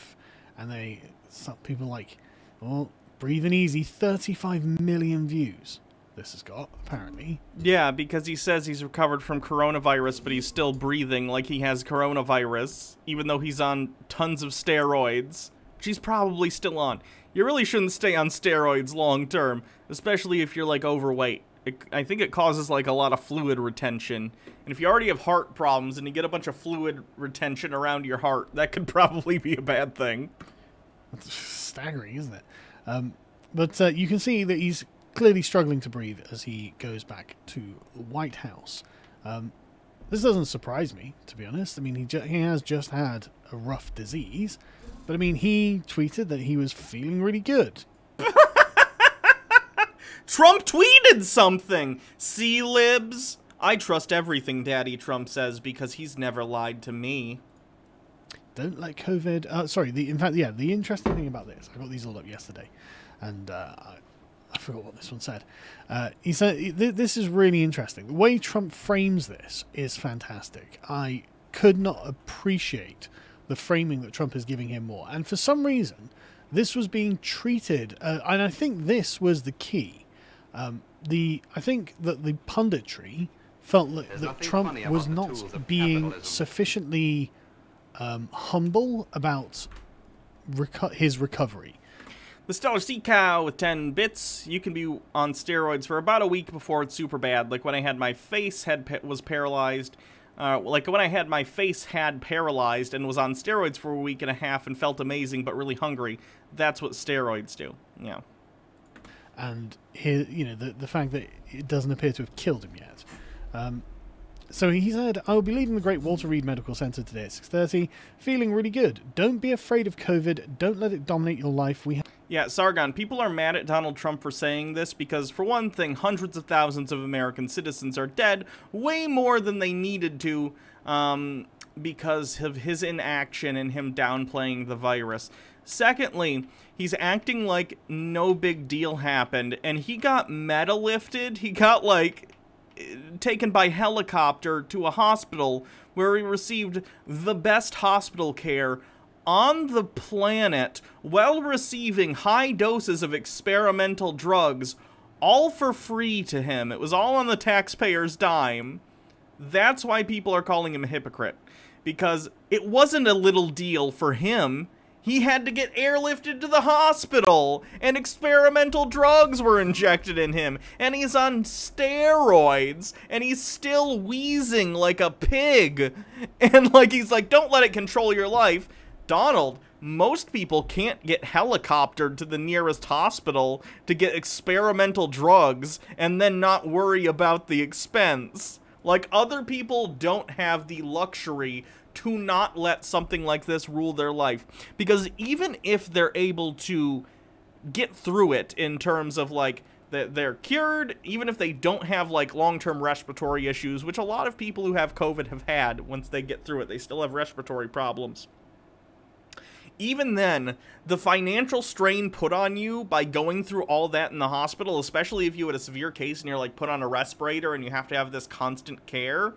and some people like, well, breathing easy, 35 million views this has got, apparently. Yeah, because he says he's recovered from coronavirus, but he's still breathing like he has coronavirus, even though he's on tons of steroids, which he's probably still on. You really shouldn't stay on steroids long term, especially if you're like overweight. I think it causes like a lot of fluid retention. And if you already have heart problems and you get a bunch of fluid retention around your heart, that could probably be a bad thing. That's staggering, isn't it? But you can see that he's clearly struggling to breathe as he goes back to the White House. This doesn't surprise me, to be honest. I mean, he has just had a rough disease. But, I mean, he tweeted that he was feeling really good. Trump tweeted something! See, libs? I trust everything Daddy Trump says because he's never lied to me. Don't let COVID... sorry, in fact, yeah, the interesting thing about this, I got these all up yesterday, and I forgot what this one said. He said, this is really interesting. The way Trump frames this is fantastic. I could not appreciate the framing that Trump is giving him more. And for some reason, this was being treated, and I think this was the key. I think that the punditry felt that Trump was not being sufficiently humble about his recovery. The Stellar Sea Cow with 10 bits. You can be on steroids for about a week before it's super bad. Like when I had my face was paralyzed. Like when I had my face paralyzed and was on steroids for a week and a half and felt amazing but really hungry. That's what steroids do. Yeah. And here, you know, the fact that it doesn't appear to have killed him yet. So he said, I will be leaving the Great Walter Reed Medical Center today at 6:30, feeling really good. Don't be afraid of COVID. Don't let it dominate your life. Yeah, Sargon, people are mad at Donald Trump for saying this because, for one thing, hundreds of thousands of American citizens are dead, way more than they needed to, because of his inaction and him downplaying the virus. Secondly, he's acting like no big deal happened, and he got meta-lifted. He got, like, taken by helicopter to a hospital where he received the best hospital care on the planet while receiving high doses of experimental drugs, all for free to him. It was all on the taxpayer's dime. That's why people are calling him a hypocrite, because it wasn't a little deal for him. He had to get airlifted to the hospital, and experimental drugs were injected in him, and he's on steroids, and he's still wheezing like a pig. And like he's like, don't let it control your life. Donald, most people can't get helicoptered to the nearest hospital to get experimental drugs and then not worry about the expense. Like, other people don't have the luxury to not let something like this rule their life. Because even if they're able to get through it in terms of, like, they're cured, even if they don't have, like, long-term respiratory issues, which a lot of people who have COVID have had, once they get through it, they still have respiratory problems. Even then, the financial strain put on you by going through all that in the hospital, especially if you had a severe case and you're, like, put on a respirator and you have to have this constant care,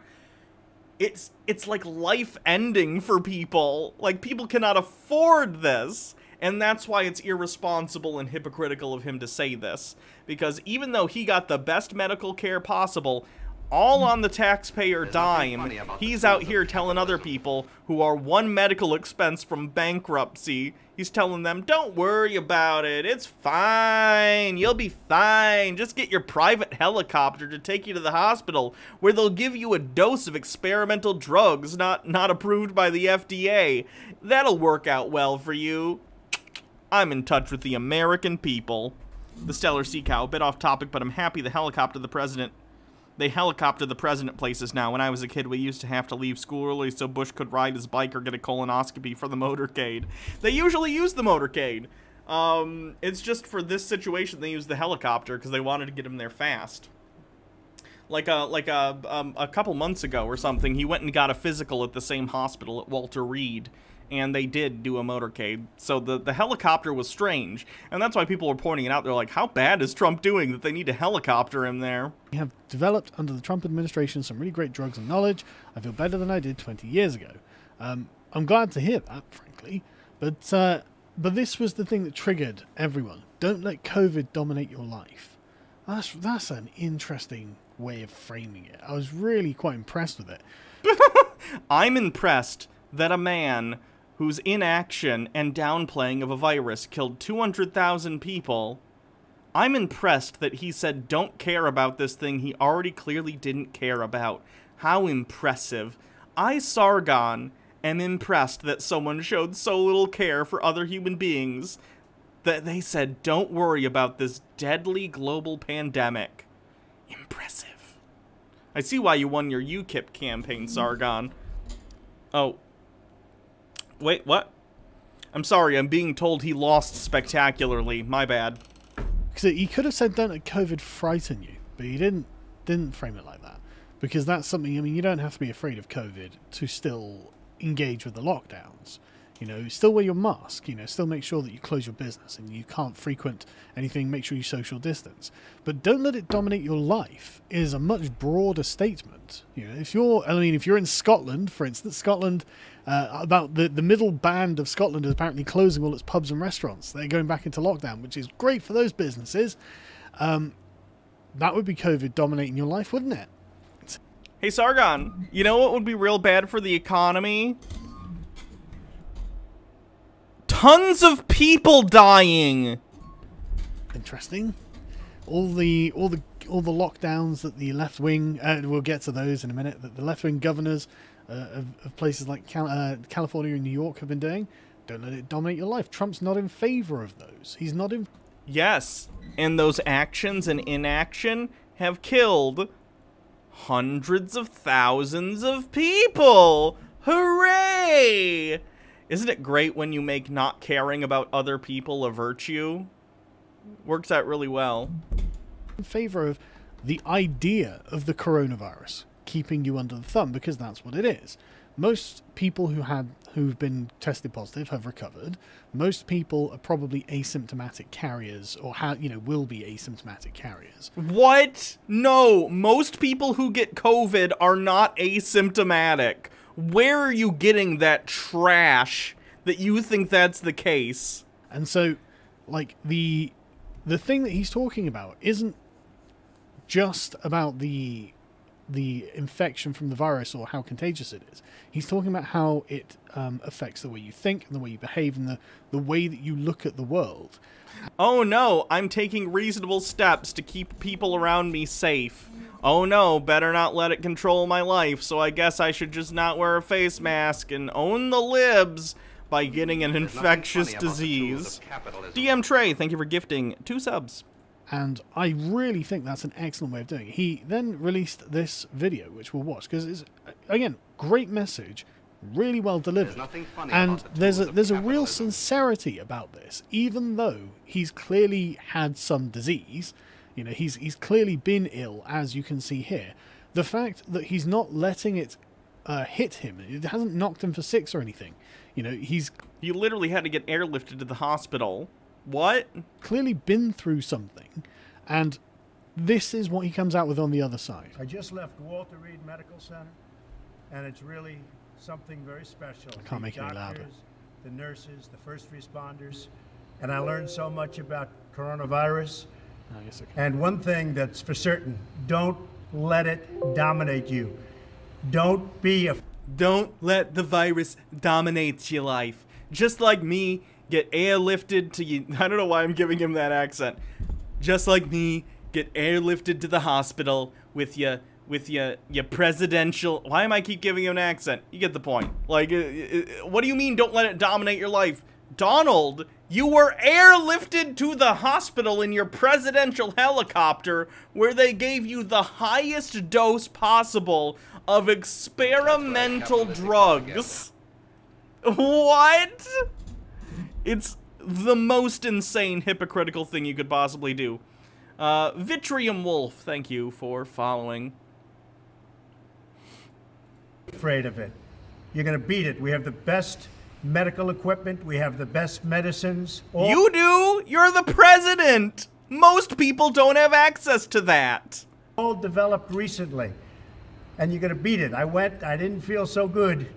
it's like life-ending for people. Like, people cannot afford this, and that's why it's irresponsible and hypocritical of him to say this. Because even though he got the best medical care possible, all on the taxpayer dime, he's out here telling other people who are one medical expense from bankruptcy, he's telling them, don't worry about it, it's fine, you'll be fine, just get your private helicopter to take you to the hospital, where they'll give you a dose of experimental drugs not approved by the FDA. That'll work out well for you. I'm in touch with the American people. The Stellar Sea Cow, a bit off topic, but I'm happy they helicopter the president places now. When I was a kid, we used to have to leave school early so Bush could ride his bike or get a colonoscopy for the motorcade. They usually use the motorcade. It's just for this situation they use the helicopter because they wanted to get him there fast. Like a couple months ago or something, he went and got a physical at the same hospital at Walter Reed, and they did do a motorcade. So the helicopter was strange, and that's why people were pointing it out. They're like, how bad is Trump doing that they need to helicopter him there? We have developed under the Trump administration some really great drugs and knowledge. I feel better than I did 20 years ago. I'm glad to hear that, frankly. But this was the thing that triggered everyone. Don't let COVID dominate your life. That's an interesting way of framing it. I was really quite impressed with it. I'm impressed that a man whose inaction and downplaying of a virus killed 200,000 people, I'm impressed that he said don't care about this thing he already clearly didn't care about. How impressive. I, Sargon, am impressed that someone showed so little care for other human beings that they said don't worry about this deadly global pandemic. Impressive. I see why you won your UKIP campaign, Sargon. Oh. Wait, what? I'm sorry, I'm being told he lost spectacularly. My bad. Because he could have said, "Don't let COVID frighten you," but he didn't frame it like that. Because that's something. I mean, you don't have to be afraid of COVID to still engage with the lockdowns. You know, still wear your mask, you know, still make sure that you close your business and you can't frequent anything, make sure you social distance. But don't let it dominate your life is a much broader statement. You know, if you're in Scotland, for instance, Scotland, about the middle band of Scotland is apparently closing all its pubs and restaurants. They're going back into lockdown, which is great for those businesses. That would be COVID dominating your life, wouldn't it? Hey, Sargon, you know what would be real bad for the economy? Tons of people dying. Interesting. All the lockdowns that the left wing, we'll get to those in a minute, that the left wing governors of places like California and New York have been doing. Don't let it dominate your life. Trump's not in favor of those. He's not in. Yes, and those actions and inaction have killed hundreds of thousands of people. Hooray! Isn't it great when you make not caring about other people a virtue? Works out really well. In favor of the idea of the coronavirus keeping you under the thumb, because that's what it is. Most people who've been tested positive have recovered. Most people are probably asymptomatic carriers, or will be asymptomatic carriers. What? No, most people who get COVID are not asymptomatic. Where are you getting that trash that you think that's the case? And so, like, the thing that he's talking about isn't just about the infection from the virus or how contagious it is. He's talking about how it affects the way you think and the way you behave and the way that you look at the world. Oh no, I'm taking reasonable steps to keep people around me safe. Oh no, better not let it control my life, so I guess I should just not wear a face mask and own the libs by getting an infectious disease. DM Trey, thank you for gifting 2 subs. And I really think that's an excellent way of doing it. He then released this video, which we'll watch, because it's, again, great message, really well delivered. And there's a real sincerity about this, even though he's clearly had some disease. You know, he's clearly been ill, as you can see here. The fact that he's not letting it hit him, it hasn't knocked him for 6 or anything. You know, He literally had to get airlifted to the hospital. What? Clearly been through something, and this is what he comes out with on the other side. I just left Walter Reed Medical Center, and it's really something very special. I can't make it any louder. The nurses, the first responders, and I learned so much about coronavirus. I guess I can. And one thing that's for certain, don't let it dominate you. Don't let the virus dominate your life. Just like me, get airlifted to you. I don't know why I'm giving him that accent. Just like me, get airlifted to the hospital with your presidential. Why am I keep giving him an accent? You get the point. Like, what do you mean? Don't let it dominate your life, Donald. You were airlifted to the hospital in your presidential helicopter, where they gave you the highest dose possible of experimental drugs. What? It's the most insane, hypocritical thing you could possibly do. Vitrium Wolf, thank you for following. Afraid of it. You're going to beat it. We have the best medical equipment. We have the best medicines. You do? You're the president. Most people don't have access to that. All developed recently. And you're going to beat it. I didn't feel so good.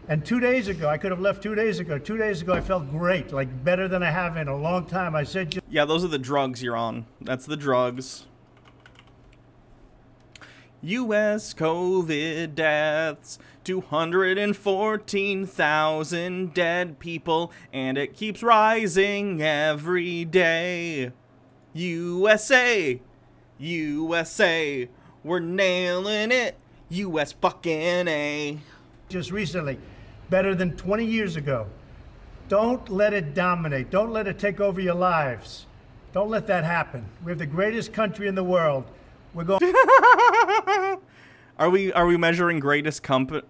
And 2 days ago, I could have left 2 days ago. 2 days ago, I felt great, like better than I have in a long time. I said, yeah, those are the drugs you're on. That's the drugs. U.S. COVID deaths, 214,000 dead people, and it keeps rising every day. USA, USA, we're nailing it. U.S. fucking A. Just recently, better than 20 years ago. Don't let it dominate. Don't let it take over your lives. Don't let that happen. We have the greatest country in the world. We're going. Are we measuring greatest country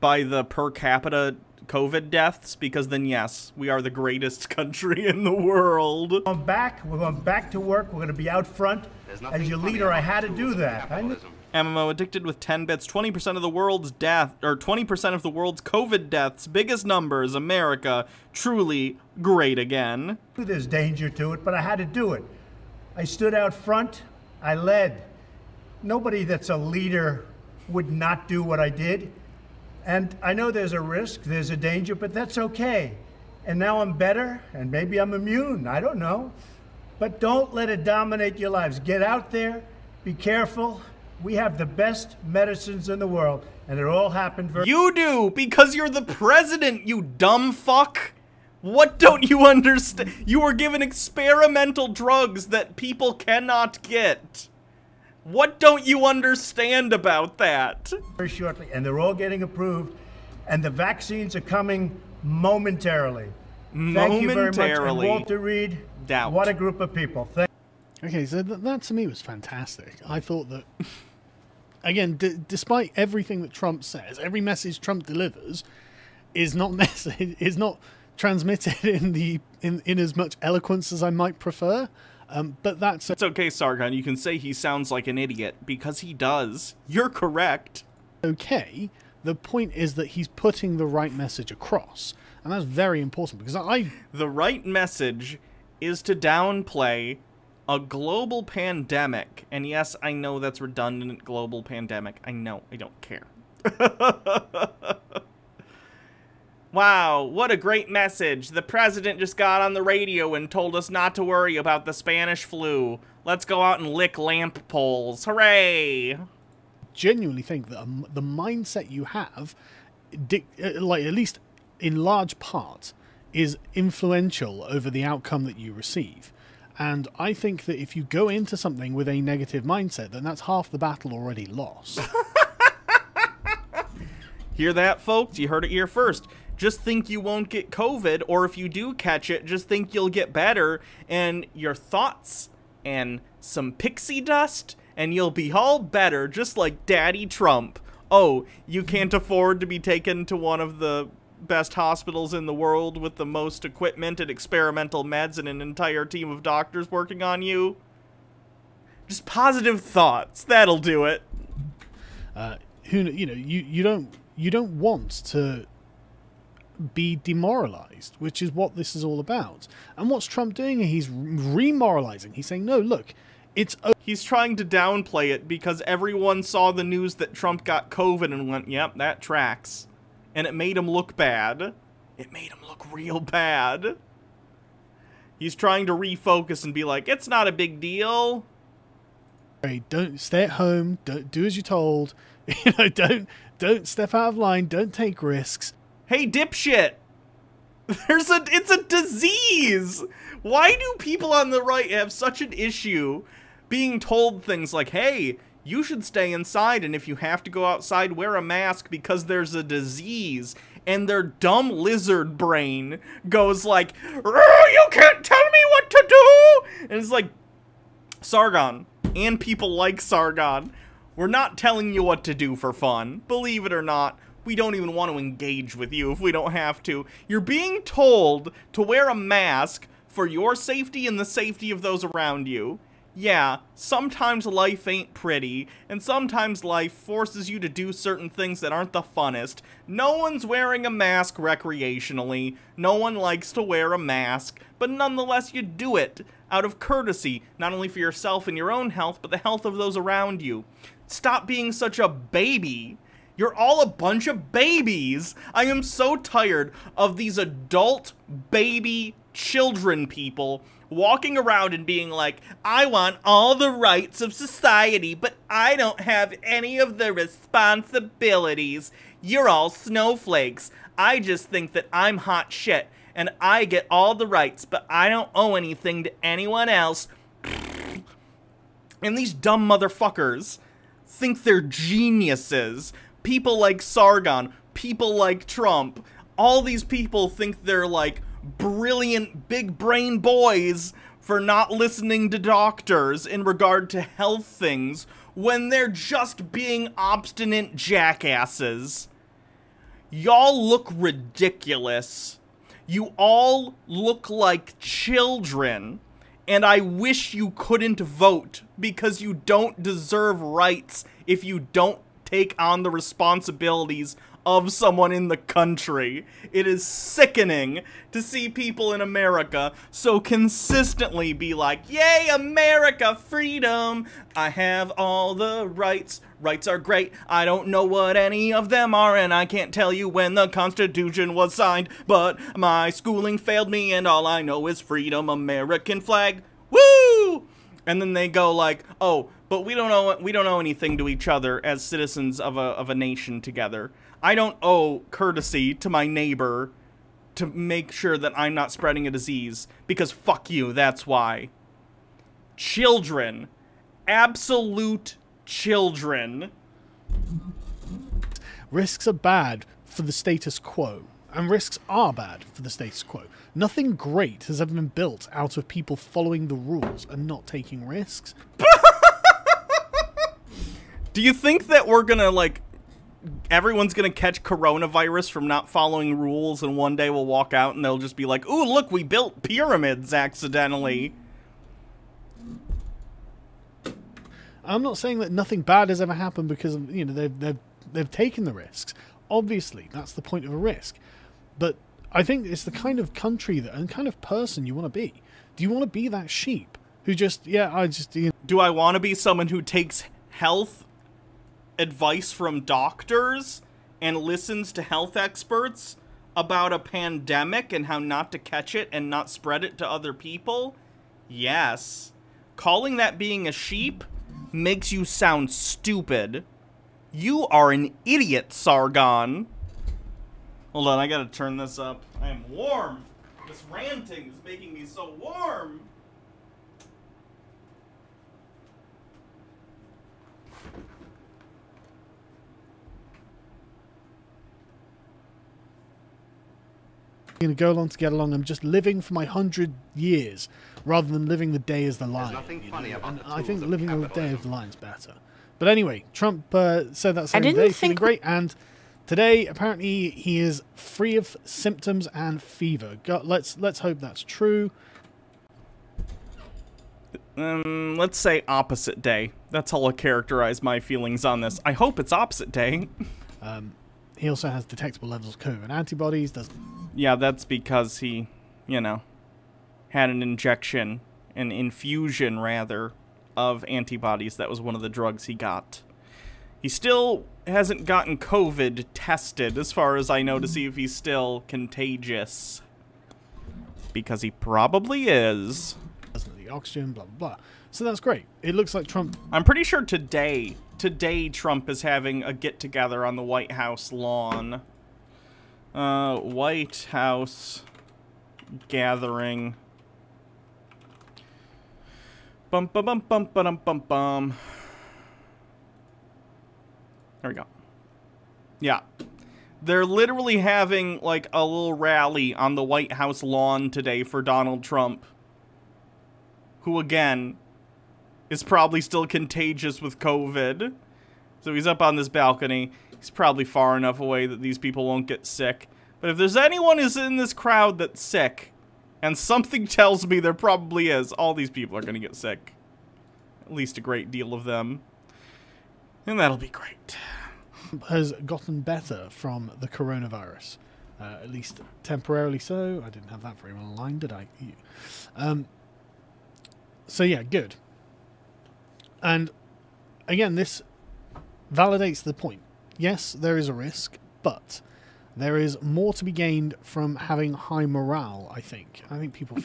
by the per capita COVID deaths, because then yes, we are the greatest country in the world. We're going back to work. We're going to be out front. As your leader, I had to do that. MMO addicted with 10 bits, 20% of the world's 20% of the world's COVID deaths, biggest numbers, America, truly great again. There's danger to it, but I had to do it. I stood out front, I led. Nobody that's a leader would not do what I did. And I know there's a risk, there's a danger, but that's okay. And now I'm better, and maybe I'm immune, I don't know. But don't let it dominate your lives. Get out there, be careful. We have the best medicines in the world, and it all happened very— You do, because you're the president, you dumb fuck. What don't you understand? You were given experimental drugs that people cannot get. What don't you understand about that? Very shortly, and they're all getting approved, and the vaccines are coming momentarily. Thank you very much. And Walter Reed, Doubt. What a group of people. Okay, so that to me was fantastic. I thought that, again, despite everything that Trump says, every message Trump delivers is not transmitted in as much eloquence as I might prefer. But that's it's okay, Sargon. You can say he sounds like an idiot, because he does. You're correct. Okay. The point is that he's putting the right message across, and that's very important, because the right message is to downplay a global pandemic. And yes, I know that's redundant, global pandemic. I know. I don't care. Wow, what a great message. The president just got on the radio and told us not to worry about the Spanish flu. Let's go out and lick lamp poles. Hooray! Genuinely think that the mindset you have, like at least in large part, is influential over the outcome that you receive. And I think that if you go into something with a negative mindset, then that's half the battle already lost. Hear that, folks? You heard it here first. Just think you won't get COVID, or if you do catch it, just think you'll get better, and your thoughts and some pixie dust, and you'll be all better, just like Daddy Trump. Oh, you can't afford to be taken to one of the best hospitals in the world with the most equipment and experimental meds and an entire team of doctors working on you? Just positive thoughts. That'll do it. You don't want to be demoralized, which is what this is all about. And what's Trump doing? He's remoralizing. He's saying, no, look, it's okay. He's trying to downplay it because everyone saw the news that Trump got COVID and went, yep, that tracks. And it made him look bad. It made him look real bad. He's trying to refocus and be like, it's not a big deal. Don't stay at home. Don't do as you're told. Don't step out of line. Don't take risks. Hey, dipshit! It's a disease! Why do people on the right have such an issue being told things like, hey, you should stay inside, and if you have to go outside, wear a mask because there's a disease? And their dumb lizard brain goes like, you can't tell me what to do! And it's like, Sargon, and people like Sargon, we're not telling you what to do for fun. Believe it or not. We don't even want to engage with you if we don't have to. You're being told to wear a mask for your safety and the safety of those around you. Yeah, sometimes life ain't pretty, and sometimes life forces you to do certain things that aren't the funnest. No one's wearing a mask recreationally. No one likes to wear a mask, but nonetheless you do it out of courtesy, not only for yourself and your own health, but the health of those around you. Stop being such a baby. You're all a bunch of babies. I am so tired of these adult baby children people walking around and being like, I want all the rights of society, but I don't have any of the responsibilities. You're all snowflakes. I just think that I'm hot shit, and I get all the rights, but I don't owe anything to anyone else. And these dumb motherfuckers think they're geniuses. People like Sargon, people like Trump, all these people think they're like brilliant big brain boys for not listening to doctors in regard to health things when they're just being obstinate jackasses. Y'all look ridiculous. You all look like children. And I wish you couldn't vote because you don't deserve rights if you don't take on the responsibilities of someone in the country. It is sickening to see people in America so consistently be like, yay, America, freedom. I have all the rights. Rights are great. I don't know what any of them are, and I can't tell you when the Constitution was signed, but my schooling failed me, and all I know is freedom, American flag. Woo! And then they go like, oh, but we don't owe anything to each other as citizens of a nation together. I don't owe courtesy to my neighbor to make sure that I'm not spreading a disease, because fuck you, that's why. Children. Absolute children. Risks are bad for the status quo, and risks are bad for the status quo. Nothing great has ever been built out of people following the rules and not taking risks. Do you think that we're gonna, like, everyone's gonna catch coronavirus from not following rules, and one day we'll walk out and they'll just be like, ooh, look, we built pyramids accidentally? I'm not saying that nothing bad has ever happened because, you know, they've taken the risks. Obviously, that's the point of a risk. But I think it's the kind of country that, and kind of person you want to be. Do you want to be that sheep who just, you know, Do I want to be someone who takes health advice from doctors and listens to health experts about a pandemic and how not to catch it and not spread it to other people? Yes. Calling that being a sheep makes you sound stupid. You are an idiot, Sargon. Hold on, I gotta turn this up. I am warm. This ranting is making me so warm. going to go along to get along. I'm just living for my 100 years rather than living the day as the lion. nothing funny about And the I think tools that of living the day capitalism. as the lion's better. But anyway, Trump said that same didn't day, think feeling great, and today apparently he is free of symptoms and fever. Let's hope that's true. Let's say opposite day. That's how I'll characterize my feelings on this. I hope it's opposite day. He also has detectable levels of COVID antibodies. Yeah, that's because he, you know, had an infusion rather, of antibodies. That was one of the drugs he got. He still hasn't gotten COVID tested, as far as I know, to see if he's still contagious. Because he probably is. The oxygen, blah, blah, blah. So that's great. It looks like Trump... I'm pretty sure today Trump is having a get-together on the White House lawn. White House gathering. Bum bum bum bum bum bum bum. There we go. Yeah. They're literally having, like, a little rally on the White House lawn today for Donald Trump. Who, again, is probably still contagious with COVID. So he's up on this balcony. He's probably far enough away that these people won't get sick. But if there's anyone who's in this crowd that's sick, and something tells me there probably is, all these people are going to get sick. At least a great deal of them. And that'll be great. Has gotten better from the coronavirus. At least temporarily so. I didn't have that very well aligned, did I? So yeah, good. And again, this validates the point. Yes, there is a risk, but there is more to be gained from having high morale, I think. I think people...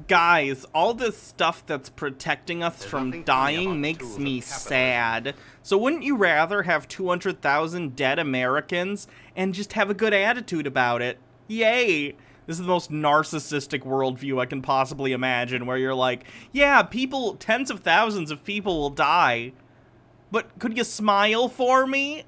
Guys, all this stuff that's protecting us There's from nothing funny about dying the makes tools me of capitalism. sad. So wouldn't you rather have 200,000 dead Americans and just have a good attitude about it? Yay! This is the most narcissistic worldview I can possibly imagine, where you're like, yeah, people, tens of thousands of people will die, but could you smile for me?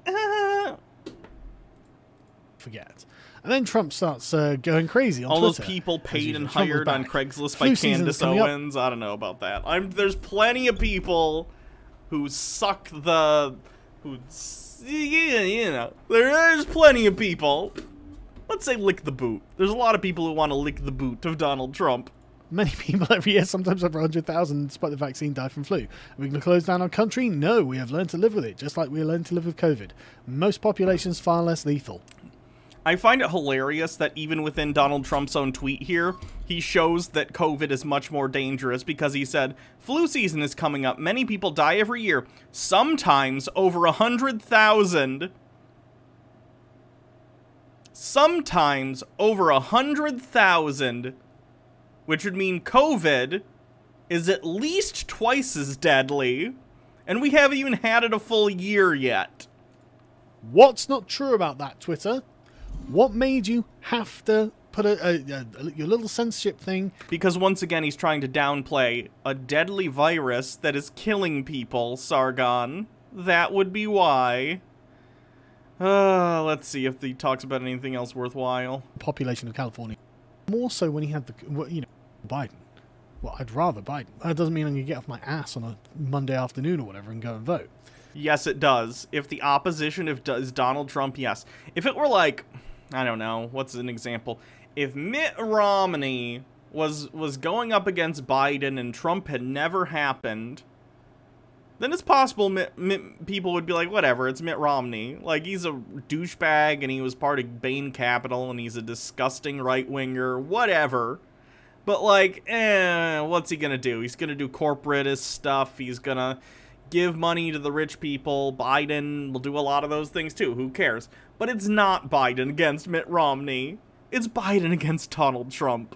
Forget. And then Trump starts going crazy on All Twitter. those people as paid usual. and Trump was hired on back. Craigslist Flu by season's Candace coming up. Owens. I don't know about that. There's plenty of people who suck the... you know, there's plenty of people. Let's say lick the boot. There's a lot of people who want to lick the boot of Donald Trump. Many people every year, sometimes over 100,000, despite the vaccine, die from flu. Are we going to close down our country? No, we have learned to live with it, just like we learned to live with COVID. Most populations far less lethal. I find it hilarious that even within Donald Trump's own tweet here, he shows that COVID is much more dangerous because he said, flu season is coming up. Many people die every year. Sometimes over 100,000. Sometimes over 100,000. Which would mean COVID is at least twice as deadly. And we haven't even had it a full year yet. What's not true about that, Twitter? What made you have to put your little censorship thing? Because once again, he's trying to downplay a deadly virus that is killing people, Sargon. That would be why. Let's see if he talks about anything else worthwhile. Population of California. More so when he had the, you know, Biden. Well, I'd rather Biden. That doesn't mean I'm going to get off my ass on a Monday afternoon or whatever and go and vote. Yes, it does. If the opposition is Donald Trump, yes. If it were like, I don't know, what's an example? If Mitt Romney was going up against Biden and Trump had never happened, then it's possible people would be like, whatever, it's Mitt Romney. Like, he's a douchebag and he was part of Bain Capital and he's a disgusting right-winger, whatever. But, like, what's he gonna do? He's gonna do corporatist stuff. He's gonna give money to the rich people. Biden will do a lot of those things, too. Who cares? But it's not Biden against Mitt Romney. It's Biden against Donald Trump.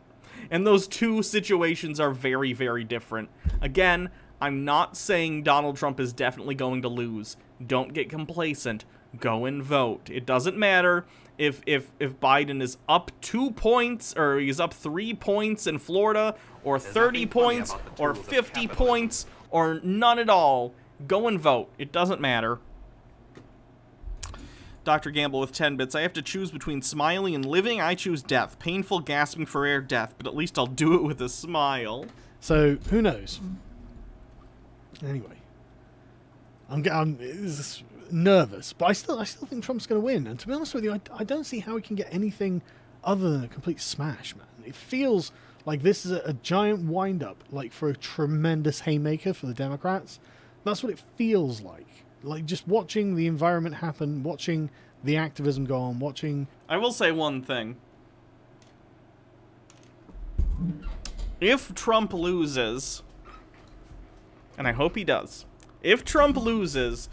And those two situations are very, very different. Again, I'm not saying Donald Trump is definitely going to lose. Don't get complacent. Go and vote. It doesn't matter if Biden is up 2 points or he's up 3 points in Florida or 30 points or 50 points or none at all. Go and vote. It doesn't matter. Dr. Gamble with 10 bits. I have to choose between smiling and living. I choose death. Painful, gasping for air, death. But at least I'll do it with a smile. So, who knows? Anyway, I'm nervous, but I still think Trump's going to win. And to be honest with you, I don't see how he can get anything other than a complete smash, man. It feels like this is a giant wind-up, like for a tremendous haymaker for the Democrats. That's what it feels like. Like just watching the environment happen, watching the activism go on, watching. I will say one thing. If Trump loses, and I hope he does, if Trump loses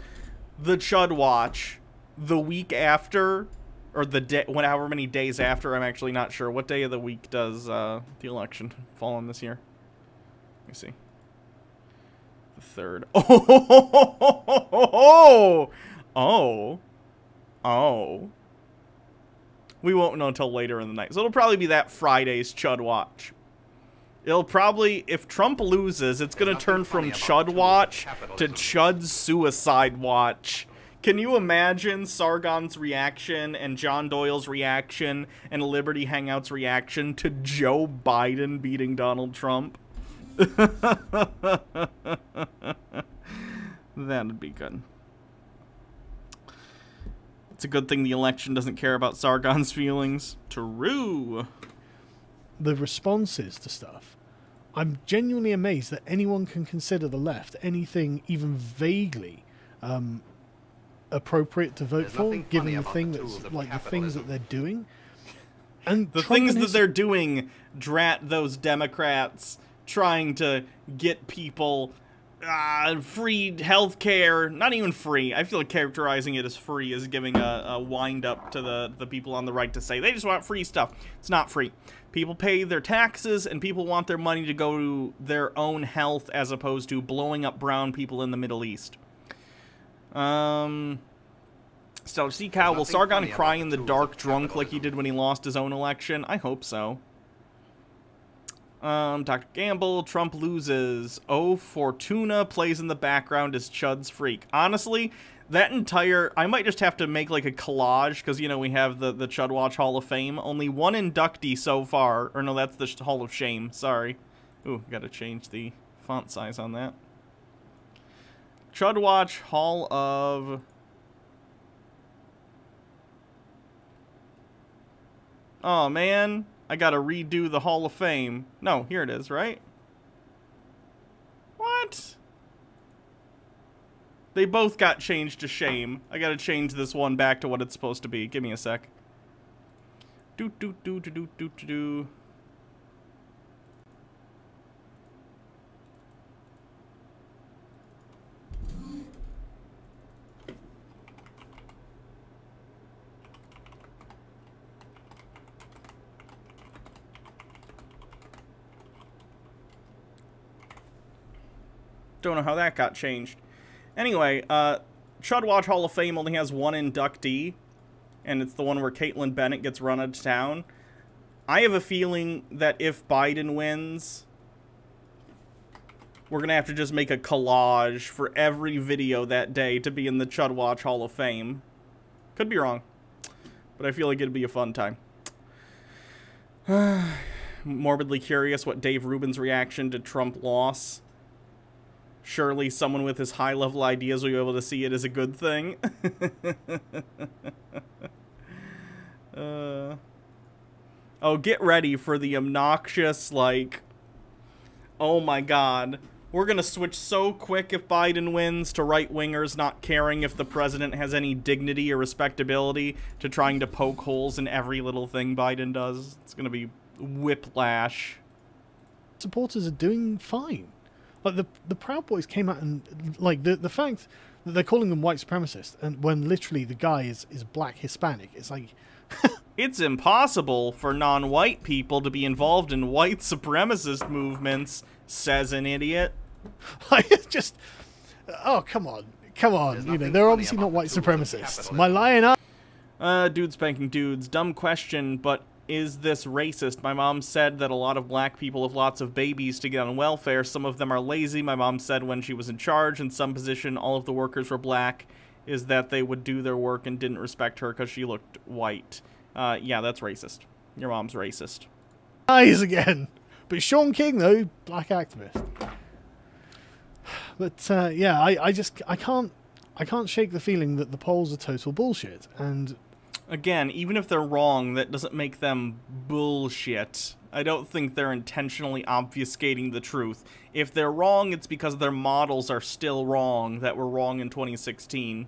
the Chud Watch the week after, or the day, however many days after, I'm actually not sure. What day of the week does the election fall on this year? Let me see. The 3rd. Oh. We won't know until later in the night. So it'll probably be that Friday's Chud Watch. It'll probably, if Trump loses, it's going to turn from Chud Watch to Chud's Suicide Watch. Can you imagine Sargon's reaction and John Doyle's reaction and Liberty Hangout's reaction to Joe Biden beating Donald Trump? That'd be good. It's a good thing the election doesn't care about Sargon's feelings. True. The responses to stuff. I'm genuinely amazed that anyone can consider the left anything even vaguely appropriate to vote for, given the thing that's like the things that they're doing. And the things that they're doing, drat those Democrats trying to get people free health care. Not even free. I feel like characterizing it as free is giving a wind up to the people on the right to say they just want free stuff. It's not free. People pay their taxes and people want their money to go to their own health as opposed to blowing up brown people in the Middle East. Stellar Sea Cow, will Sargon cry in the dark drunk like he did when he lost his own election? I hope so. Dr. Gamble, Trump loses. Oh, Fortuna plays in the background as Chud's freak. Honestly, that entire... I might just have to make like a collage, because, you know, we have the Chud Watch Hall of Fame. Only one inductee so far. Or no, that's the Hall of Shame. Sorry. Ooh, gotta change the font size on that. Chud Watch Hall of Oh, man. I gotta redo the Hall of Fame. No, here it is, right? What? They both got changed to shame. I gotta change this one back to what it's supposed to be. Give me a sec. Do. Don't know how that got changed. Anyway, Chud Watch Hall of Fame only has one inductee, and it's the one where Caitlin Bennett gets run out of town. I have a feeling that if Biden wins, we're going to have to just make a collage for every video that day to be in the Chud Watch Hall of Fame. Could be wrong, but I feel like it'd be a fun time. Morbidly curious what Dave Rubin's reaction to Trump loss. Surely someone with his high-level ideas will be able to see it as a good thing. Oh, get ready for the obnoxious, like, oh my god. We're gonna switch so quick if Biden wins to right-wingers not caring if the president has any dignity or respectability to trying to poke holes in every little thing Biden does. It's gonna be whiplash. Supporters are doing fine. Like, the Proud Boys came out and, like, the fact that they're calling them white supremacists, and when literally the guy is black Hispanic, it's like... It's impossible for non-white people to be involved in white supremacist movements, says an idiot. Like, it's just... Oh, come on. Come on. You know, they're obviously not white supremacists. Am I lying up? Dudes spanking dudes. Dumb question, but is this racist? My mom said that a lot of black people have lots of babies to get on welfare. Some of them are lazy. My mom said when she was in charge in some position, all of the workers were black, is that they would do their work and didn't respect her because she looked white. Yeah, that's racist. Your mom's racist. Eyes again. But Sean King, though, black activist. But, yeah, I can't shake the feeling that the polls are total bullshit. And again, even if they're wrong, that doesn't make them bullshit. I don't think they're intentionally obfuscating the truth. If they're wrong, it's because their models are still wrong, that were wrong in 2016.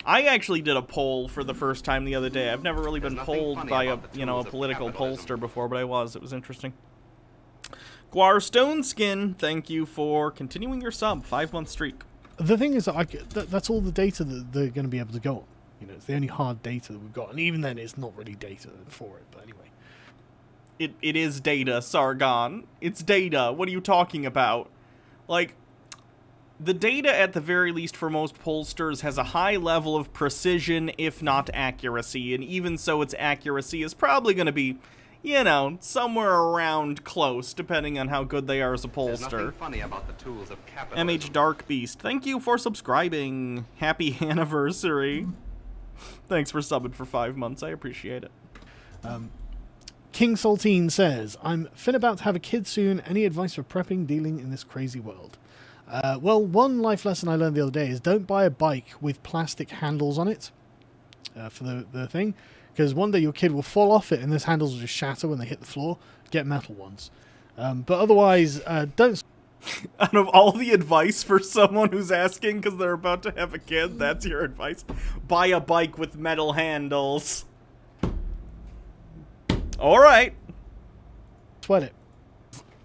I actually did a poll for the first time the other day. I've never really been polled by a, you know, a political pollster before, but I was. It was interesting. Guar Stoneskin, thank you for continuing your sub. 5-month streak. The thing is that that's all the data that they're going to be able to go on. You know, it's the only hard data that we've got, and even then, it's not really data for it. But anyway, it is data, Sargon. It's data. What are you talking about? Like, the data, at the very least, for most pollsters, has a high level of precision, if not accuracy, and even so, its accuracy is probably going to be, you know, somewhere around close, depending on how good they are as a pollster. There's nothing funny about the tools of capitalism. MH Dark Beast, thank you for subscribing. Happy anniversary. Thanks for subbing for 5 months. I appreciate it. King Saltine says, I'm about to have a kid soon. Any advice for prepping, dealing in this crazy world? Well, one life lesson I learned the other day is don't buy a bike with plastic handles on it for the thing, because one day your kid will fall off it and those handles will just shatter when they hit the floor. Get metal ones. But otherwise, don't... Out of all the advice for someone who's asking because they're about to have a kid, that's your advice? Buy a bike with metal handles. Alright. Sweat it.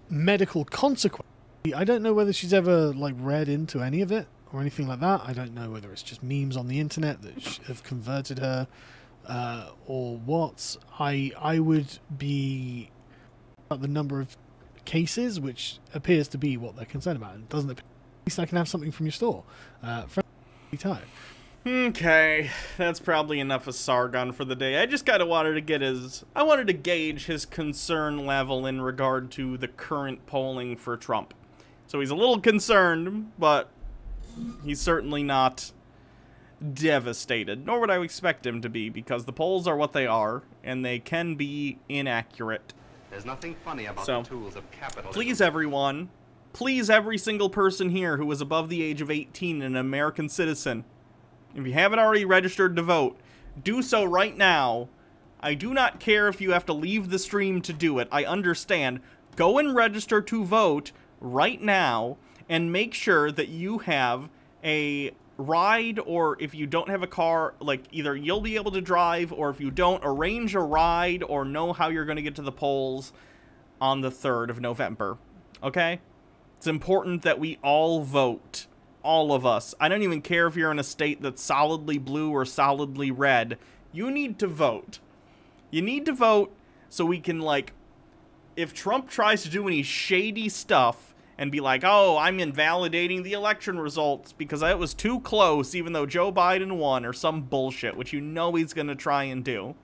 Medical consequence. I don't know whether she's ever, like, read into any of it or anything like that. I don't know whether it's just memes on the internet that have converted her or what. I would be at the number of cases, which appears to be what they're concerned about. It doesn't appear. At least I can have something from your store. Time. Okay, that's probably enough of Sargon for the day. I just kind of wanted to get I wanted to gauge his concern level in regard to the current polling for Trump. So he's a little concerned, but he's certainly not devastated, nor would I expect him to be, because the polls are what they are, and they can be inaccurate. There's nothing funny about the tools of capitalism. Please, everyone, please, every single person here who is above the age of 18 and an American citizen, if you haven't already registered to vote, do so right now. I do not care if you have to leave the stream to do it. I understand. Go and register to vote right now and make sure that you have a ride, or if you don't have a car, like either you'll be able to drive, or if you don't, arrange a ride or know how you're going to get to the polls on the 3rd of November. Okay? It's important that we all vote. All of us. I don't even care if you're in a state that's solidly blue or solidly red. You need to vote. You need to vote so we can, like, if Trump tries to do any shady stuff and be like, oh, I'm invalidating the election results because it was too close even though Joe Biden won, or some bullshit, which you know he's going to try and do.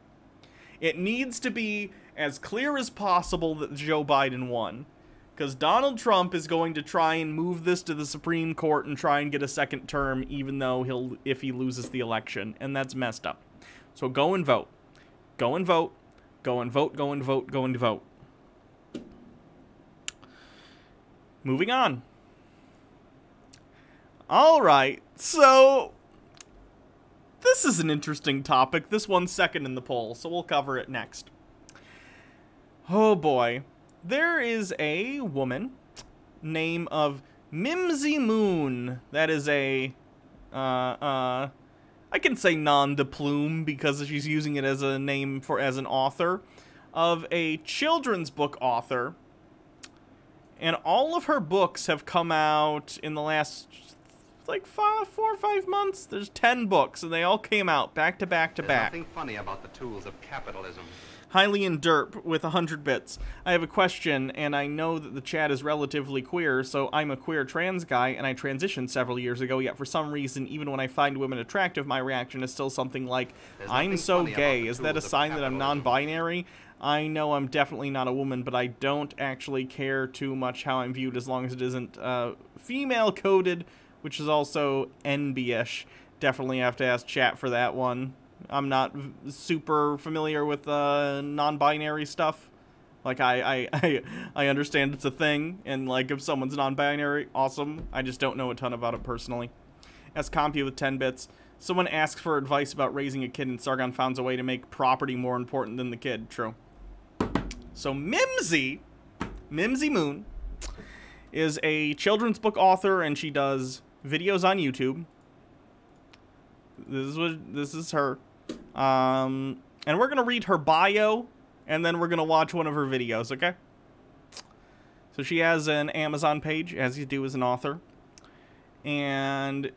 It needs to be as clear as possible that Joe Biden won. Because Donald Trump is going to try and move this to the Supreme Court and try and get a second term, even though if he loses the election. And that's messed up. So go and vote. Go and vote. Go and vote, go and vote, go and vote. Moving on. Alright, so this is an interesting topic. This one's second in the poll, so we'll cover it next. Oh boy. There is a woman name of Mimsy Moon. That is a, I can say nom de plume because she's using it as a name as an author of a children's book author. And all of her books have come out in the last, like, 4 or 5 months. There's 10 books, and they all came out back to back to back. There's nothing funny about the tools of capitalism. Highly in derp with 100 bits. I have a question, and I know that the chat is relatively queer, so I'm a queer trans guy, and I transitioned several years ago, yet for some reason, even when I find women attractive, my reaction is still something like, I'm so gay. Is that a sign that I'm non-binary? I know I'm definitely not a woman, but I don't actually care too much how I'm viewed as long as it isn't female-coded, which is also NB-ish. Definitely have to ask chat for that one. I'm not super familiar with non-binary stuff. Like, I understand it's a thing, and, like, if someone's non-binary, awesome. I just don't know a ton about it personally. S-Compy with 10 bits. Someone asks for advice about raising a kid, and Sargon found a way to make property more important than the kid. True. So Mimsy Moon, is a children's book author, and she does videos on YouTube. This is her. And we're going to read her bio, and then we're going to watch one of her videos, okay? So she has an Amazon page, as you do as an author. And...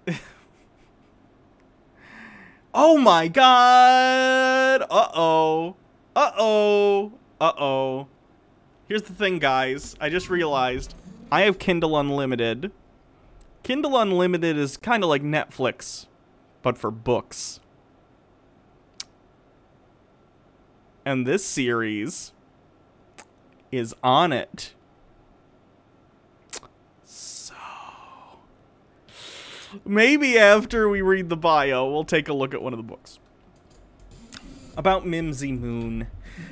oh my god! Uh-oh. Uh-oh. Uh-oh. Here's the thing, guys. I just realized I have Kindle Unlimited. Kindle Unlimited is kind of like Netflix, but for books. And this series is on it. So maybe after we read the bio, we'll take a look at one of the books. About Mimsy Moon.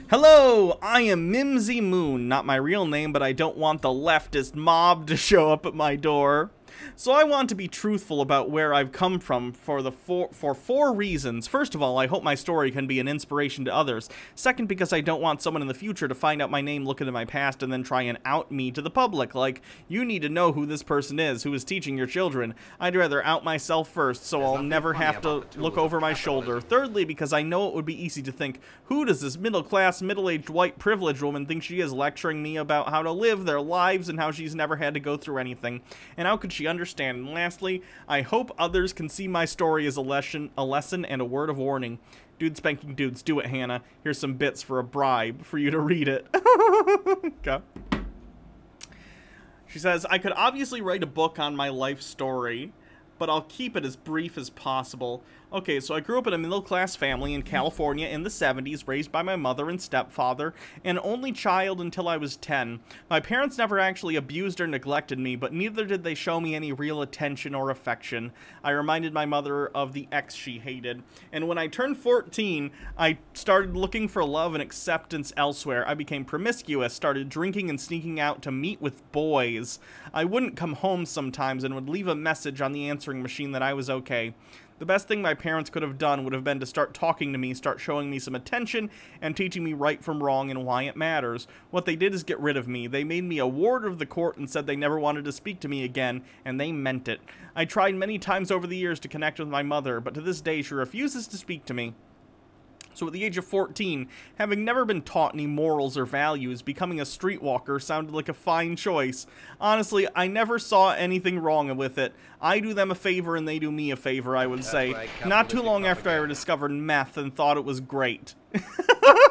Hello, I am Mimsy Moon. Not my real name, but I don't want the leftist mob to show up at my door. So I want to be truthful about where I've come from for 4 reasons. First of all, I hope my story can be an inspiration to others. Second, because I don't want someone in the future to find out my name, look into my past, and then try and out me to the public. Like, you need to know who this person is, who is teaching your children. I'd rather out myself first, so I'll never have to look over my shoulder. Thirdly, because I know it would be easy to think, who does this middle-class, middle-aged, white privileged woman think she is, lecturing me about how to live their lives and how she's never had to go through anything? And how could she understand? And lastly, I hope others can see my story as a lesson and a word of warning. Dude spanking dudes, do it, Hannah. Here's some bits for a bribe for you to read it. Okay. She says, I could obviously write a book on my life story, but I'll keep it as brief as possible. Okay, so I grew up in a middle-class family in California in the 70s, raised by my mother and stepfather, an only child until I was 10. My parents never actually abused or neglected me, but neither did they show me any real attention or affection. I reminded my mother of the ex she hated. And when I turned 14, I started looking for love and acceptance elsewhere. I became promiscuous, started drinking and sneaking out to meet with boys. I wouldn't come home sometimes and would leave a message on the answering machine that I was okay. The best thing my parents could have done would have been to start talking to me, start showing me some attention, and teaching me right from wrong and why it matters. What they did is get rid of me. They made me a ward of the court and said they never wanted to speak to me again, and they meant it. I tried many times over the years to connect with my mother, but to this day she refuses to speak to me. So at the age of 14, having never been taught any morals or values, becoming a streetwalker sounded like a fine choice. Honestly, I never saw anything wrong with it. I do them a favor and they do me a favor, I would say. right, Not too long after I discovered meth and thought it was great. I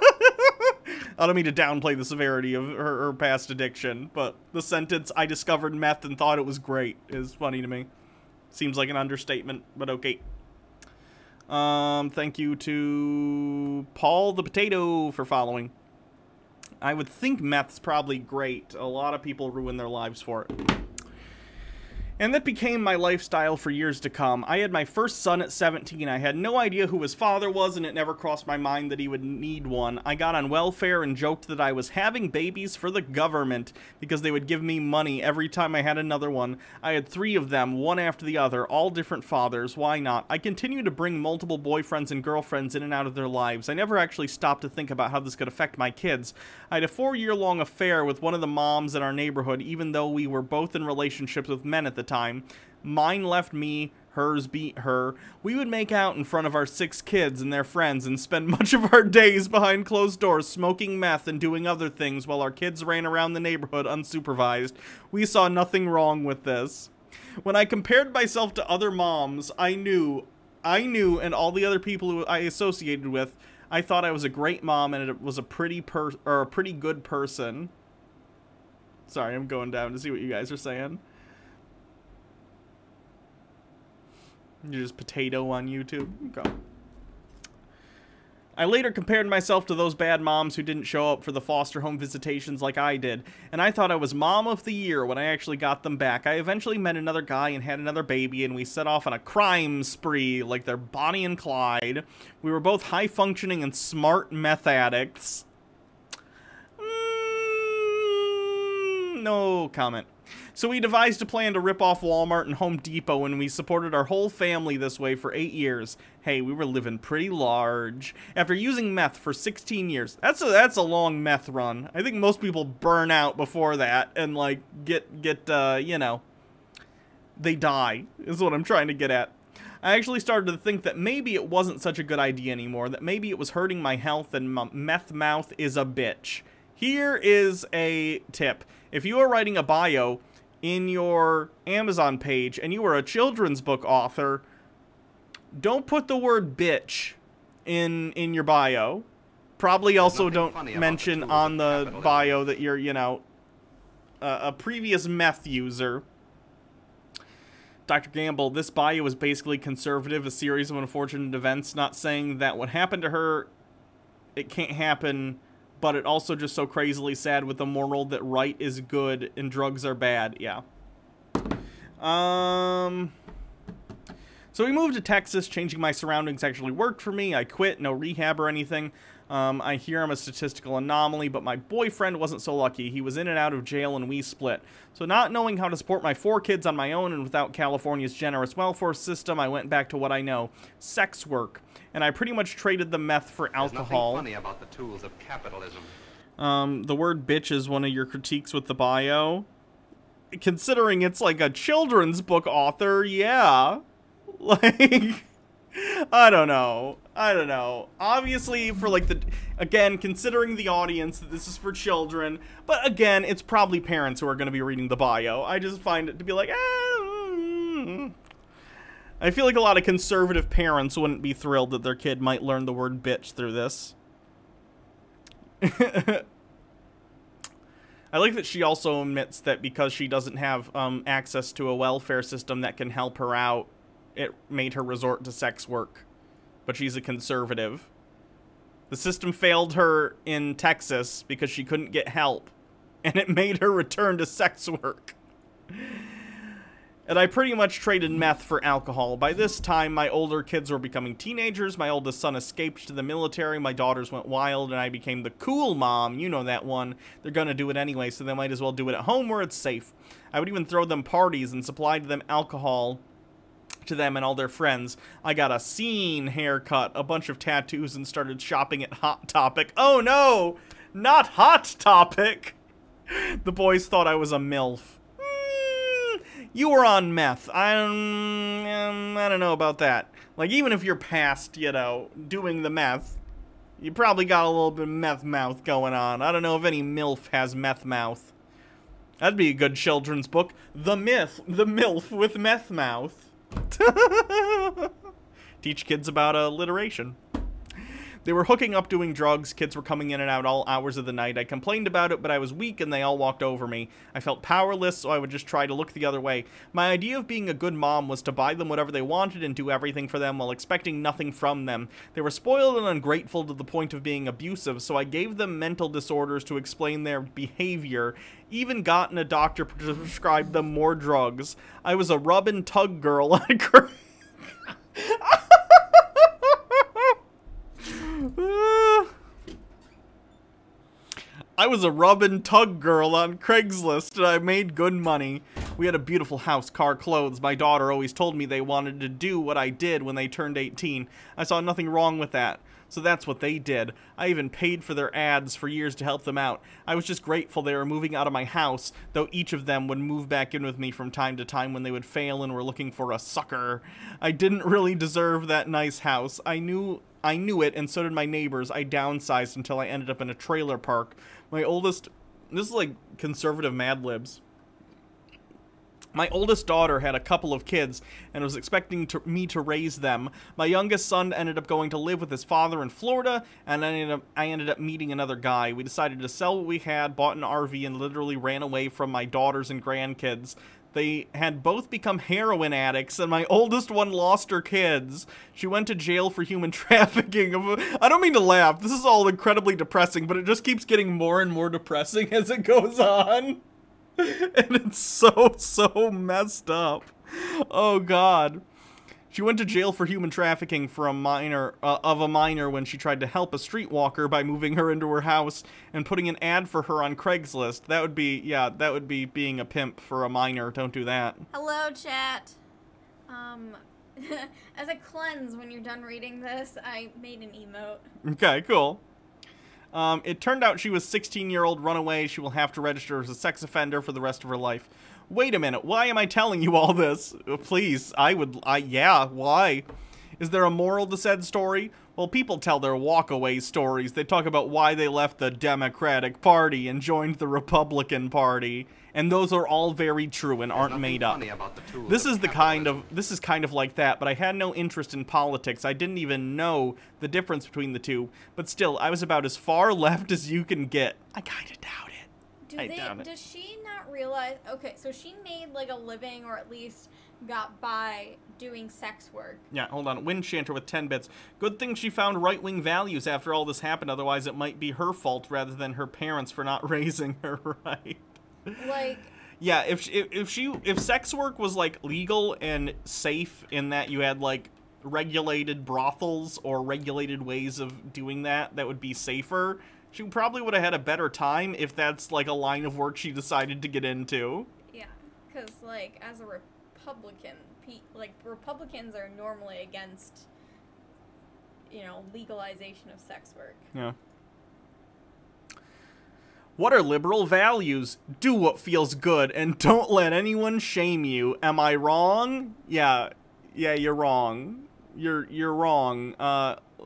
don't mean to downplay the severity of her past addiction, but the sentence, I discovered meth and thought it was great, is funny to me. Seems like an understatement, but okay. Thank you to Paul the Potato for following. I would think meth's probably great. A lot of people ruin their lives for it. And that became my lifestyle for years to come. I had my first son at 17. I had no idea who his father was, and it never crossed my mind that he would need one. I got on welfare and joked that I was having babies for the government because they would give me money every time I had another one. I had 3 of them, one after the other, all different fathers. Why not? I continued to bring multiple boyfriends and girlfriends in and out of their lives. I never actually stopped to think about how this could affect my kids. I had a 4-year-long affair with one of the moms in our neighborhood, even though we were both in relationships with men at the time. Mine left me, hers beat her. We would make out in front of our 6 kids and their friends and spend much of our days behind closed doors smoking meth and doing other things while our kids ran around the neighborhood unsupervised. We saw nothing wrong with this. When I compared myself to other moms, I knew, and all the other people who I associated with, I thought I was a great mom and it was a pretty good person. Sorry, I'm going down to see what you guys are saying. You're just potato on YouTube. Okay. I later compared myself to those bad moms who didn't show up for the foster home visitations like I did, and I thought I was Mom of the Year when I actually got them back. I eventually met another guy and had another baby, and we set off on a crime spree like they're Bonnie and Clyde. We were both high-functioning and smart meth addicts. No comment. So we devised a plan to rip off Walmart and Home Depot, and we supported our whole family this way for 8 years. Hey, we were living pretty large. After using meth for 16 years, that's a long meth run. I think most people burn out before that and like get you know, they die is what I'm trying to get at. I actually started to think that maybe it wasn't such a good idea anymore, that maybe it was hurting my health, and meth mouth is a bitch. Here is a tip. If you are writing a bio in your Amazon page and you are a children's book author, don't put the word bitch in your bio. Probably also don't mention on the bio that you're, you know, a previous meth user. Dr. Gamble, this bio is basically conservative, a series of unfortunate events, not saying that what happened to her, it can't happen, but it also just so crazily sad with the moral that right is good and drugs are bad. Yeah. So we moved to Texas. Changing my surroundings actually worked for me. I quit. No rehab or anything. I hear I'm a statistical anomaly, but my boyfriend wasn't so lucky. He was in and out of jail and we split. So not knowing how to support my 4 kids on my own and without California's generous welfare system, I went back to what I know. Sex work. And I pretty much traded the meth for alcohol. There's nothing funny about the tools of capitalism. The word bitch is one of your critiques with the bio. Considering it's like a children's book author, yeah. Like, I don't know. Obviously, for like again, considering the audience that this is for children, but again, it's probably parents who are going to be reading the bio. I just find it to be like, I feel like a lot of conservative parents wouldn't be thrilled that their kid might learn the word bitch through this. I like that she also admits that because she doesn't have access to a welfare system that can help her out, it made her resort to sex work. But she's a conservative. The system failed her in Texas because she couldn't get help, and it made her return to sex work. And I pretty much traded meth for alcohol. By this time, my older kids were becoming teenagers. My oldest son escaped to the military. My daughters went wild, and I became the cool mom. You know that one. They're gonna do it anyway, so they might as well do it at home where it's safe. I would even throw them parties and supply to them alcohol to them and all their friends. I got a scene haircut, a bunch of tattoos, and started shopping at Hot Topic. Oh no! Not Hot Topic! The boys thought I was a MILF. You were on meth. I don't know about that. Like, even if you're past, you know, doing the meth, you probably got a little bit of meth mouth going on. I don't know if any MILF has meth mouth. That'd be a good children's book. The MILF with meth mouth. Teach kids about alliteration. They were hooking up doing drugs, kids were coming in and out all hours of the night. I complained about it, but I was weak and they all walked over me. I felt powerless, so I would just try to look the other way. My idea of being a good mom was to buy them whatever they wanted and do everything for them while expecting nothing from them. They were spoiled and ungrateful to the point of being abusive, so I gave them mental disorders to explain their behavior. Even gotten a doctor to prescribe them more drugs. I was a rub and tug girl on a I was a rub and tug girl on Craigslist, and I made good money. We had a beautiful house, car, clothes. My daughter always told me they wanted to do what I did when they turned 18. I saw nothing wrong with that. So that's what they did. I even paid for their ads for years to help them out. I was just grateful they were moving out of my house, though each of them would move back in with me from time to time when they would fail and were looking for a sucker. I didn't really deserve that nice house. I knew it, and so did my neighbors. I downsized until I ended up in a trailer park. My oldest... This is like conservative Mad Libs. My oldest daughter had a couple of kids and was expecting me to raise them. My youngest son ended up going to live with his father in Florida, and I ended up meeting another guy. We decided to sell what we had, bought an RV, and literally ran away from my daughters and grandkids. They had both become heroin addicts, and my oldest one lost her kids. She went to jail for human trafficking. I don't mean to laugh. This is all incredibly depressing, but it just keeps getting more and more depressing as it goes on. And it's so messed up. Oh, God. She went to jail for human trafficking for a minor, when she tried to help a streetwalker by moving her into her house and putting an ad for her on Craigslist. That would be, yeah, that would be being a pimp for a minor. Don't do that. Hello, chat. As a cleanse when you're done reading this, I made an emote. Okay, cool. It turned out she was 16-year-old runaway. She will have to register as a sex offender for the rest of her life. Wait a minute, why am I telling you all this? Please, yeah, why? Is there a moral to said story? Well, people tell their walkaway stories. They talk about why they left the Democratic Party and joined the Republican Party. And those are all very true and aren't made up. This is kind of like that, but I had no interest in politics. I didn't even know the difference between the two. But still, I was about as far left as you can get. I kind of doubt it. Does she not realize... Okay, so she made, like, a living, or at least got by doing sex work. Yeah, hold on. Windshanter with 10 bits. Good thing she found right-wing values after all this happened, otherwise it might be her fault rather than her parents for not raising her right. Like... Yeah, if sex work was, like, legal and safe in that you had, like, regulated brothels or regulated ways of doing that would be safer... She probably would have had a better time if that's, like, a line of work she decided to get into. Yeah, because, like, as a Republican, like, Republicans are normally against, you know, legalization of sex work. Yeah. What are liberal values? Do what feels good and don't let anyone shame you. Am I wrong? Yeah, you're wrong. You're wrong.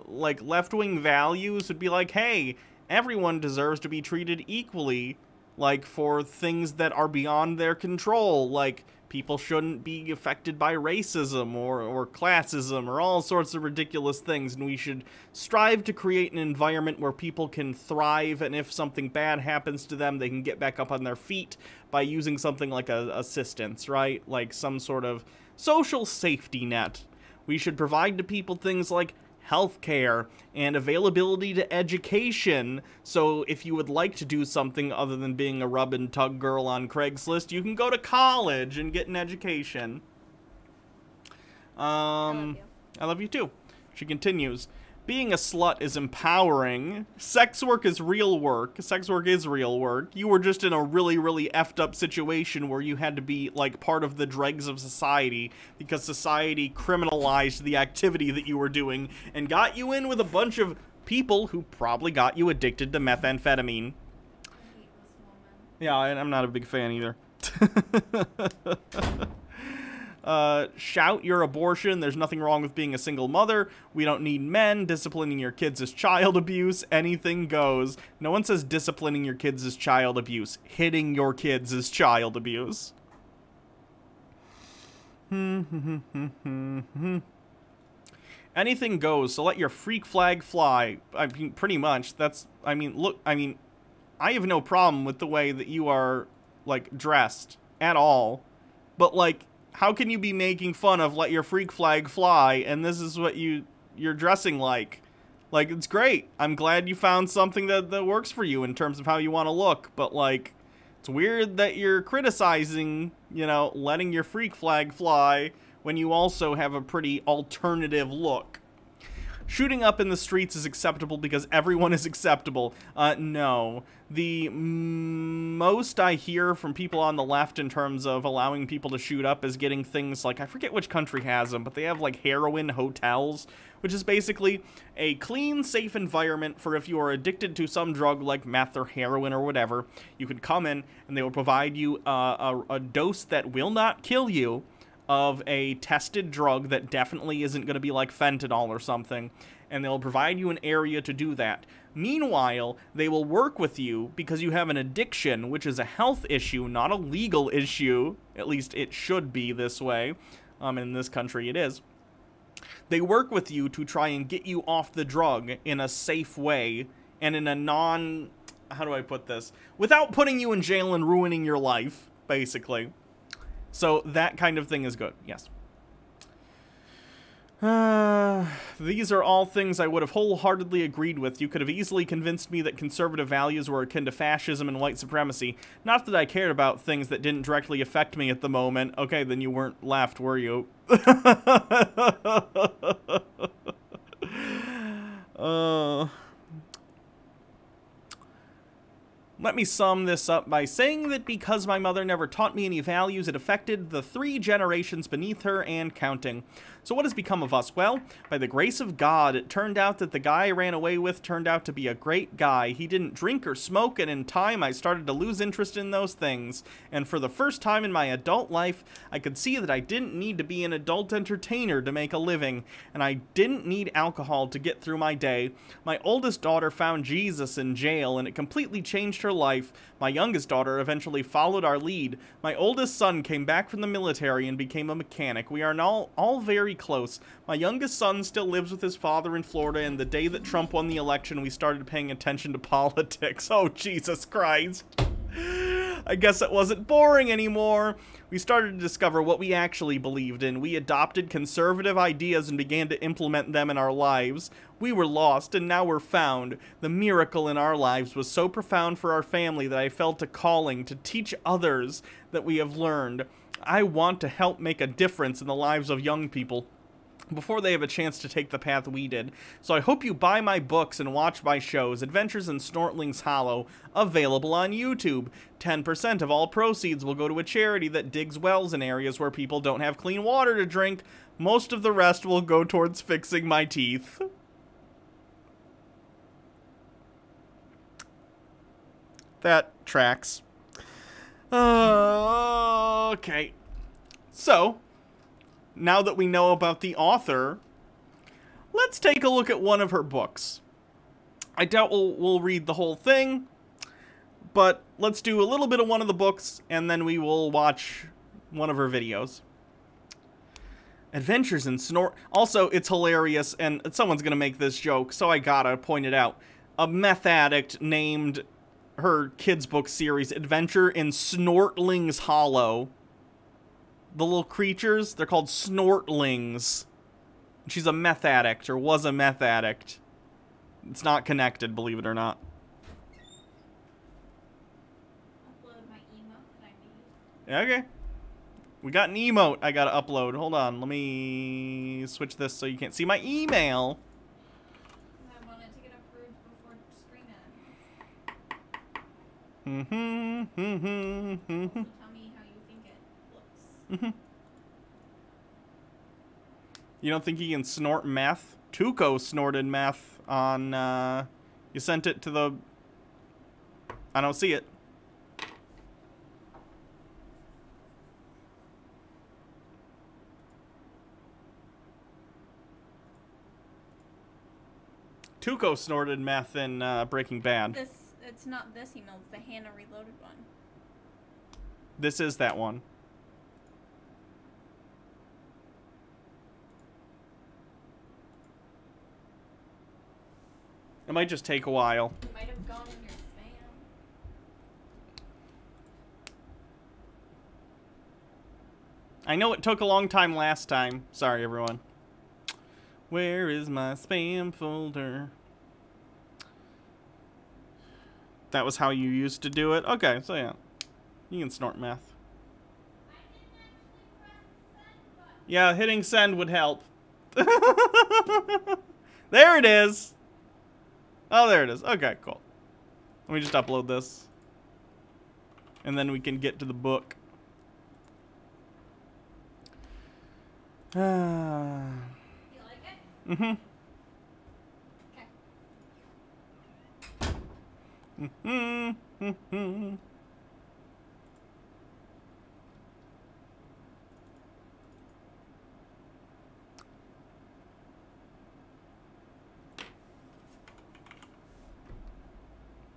Like, left-wing values would be like, hey... Everyone deserves to be treated equally, like, for things that are beyond their control, like, people shouldn't be affected by racism or classism or all sorts of ridiculous things, and we should strive to create an environment where people can thrive, and if something bad happens to them, they can get back up on their feet by using something like assistance, right? Like some sort of social safety net. We should provide to people things like healthcare and availability to education. So if you would like to do something other than being a rub and tug girl on Craigslist, you can go to college and get an education. I love you too. She continues. Being a slut is empowering. Sex work is real work. Sex work is real work. You were just in a really, really effed up situation where you had to be, like, part of the dregs of society because society criminalized the activity that you were doing and got you in with a bunch of people who probably got you addicted to methamphetamine. Yeah, I'm not a big fan either. Shout your abortion. There's nothing wrong with being a single mother. We don't need men. Disciplining your kids is child abuse. Anything goes. No one says disciplining your kids is child abuse. Hitting your kids is child abuse. Anything goes, so let your freak flag fly. I mean, pretty much. That's, I mean, look, I mean, I have no problem with the way that you are, like, dressed at all. But, like, how can you be making fun of let your freak flag fly and this is what you're dressing like? Like, it's great. I'm glad you found something that works for you in terms of how you want to look. But, like, it's weird that you're criticizing, you know, letting your freak flag fly when you also have a pretty alternative look. Shooting up in the streets is acceptable because everyone is acceptable. No. The most I hear from people on the left in terms of allowing people to shoot up is getting things like, I forget which country has them, but they have like heroin hotels, which is basically a clean, safe environment for if you are addicted to some drug like meth or heroin or whatever. You can come in and they will provide you a dose that will not kill you of a tested drug that definitely isn't going to be like fentanyl or something, and they'll provide you an area to do that. Meanwhile, they will work with you because you have an addiction, which is a health issue, not a legal issue. At least it should be this way. In this country it is. They work with you to try and get you off the drug in a safe way and in a non... how do I put this? Without putting you in jail and ruining your life, basically. So that kind of thing is good, yes. These are all things I would have wholeheartedly agreed with. You could have easily convinced me that conservative values were akin to fascism and white supremacy. Not that I cared about things that didn't directly affect me at the moment. Okay, then you weren't left, were you? Let me sum this up by saying that because my mother never taught me any values, it affected the 3 generations beneath her and counting. So what has become of us? Well, by the grace of God, it turned out that the guy I ran away with turned out to be a great guy. He didn't drink or smoke, and in time I started to lose interest in those things. And for the first time in my adult life, I could see that I didn't need to be an adult entertainer to make a living, and I didn't need alcohol to get through my day. My oldest daughter found Jesus in jail, and it completely changed her life. My youngest daughter eventually followed our lead. My oldest son came back from the military and became a mechanic. We are all very close. My youngest son still lives with his father in Florida, and the day that Trump won the election, we started paying attention to politics. Oh, Jesus Christ. I guess it wasn't boring anymore. We started to discover what we actually believed in. We adopted conservative ideas and began to implement them in our lives. We were lost, and now we're found. The miracle in our lives was so profound for our family that I felt a calling to teach others that we have learned. I want to help make a difference in the lives of young people before they have a chance to take the path we did. So I hope you buy my books and watch my shows, Adventures in Snortling's Hollow, available on YouTube. 10% of all proceeds will go to a charity that digs wells in areas where people don't have clean water to drink. Most of the rest will go towards fixing my teeth. That tracks. Okay. So, now that we know about the author, let's take a look at one of her books. I doubt we'll read the whole thing, but let's do a little bit of one of the books, and then we will watch one of her videos. Adventures in Snort... Also, it's hilarious, and someone's gonna make this joke, so I gotta point it out. A meth addict named her kids' book series Adventure in Snortling's Hollow. The little creatures, they're called Snortlings. She's a meth addict, or was a meth addict. It's not connected, believe it or not. Upload my emote that I made. Okay. We got an emote I gotta upload. Hold on, let me switch this so you can't see my email. me how you think it looks. You don't think he can snort meth? Tuco snorted meth on, you sent it to the... I don't see it. Tuco snorted meth in Breaking Bad. It's not this email, it's the Hannah Reloaded one. This is that one. It might just take a while. It might have gone in your spam. I know it took a long time last time. Sorry, everyone. Where is my spam folder? That was how you used to do it? Okay, so yeah. You can snort meth. Yeah, hitting send would help. There it is! Oh, there it is. Okay, cool. Let me just upload this. And then we can get to the book. You like it? Mm-hmm. Okay. Mm-hmm.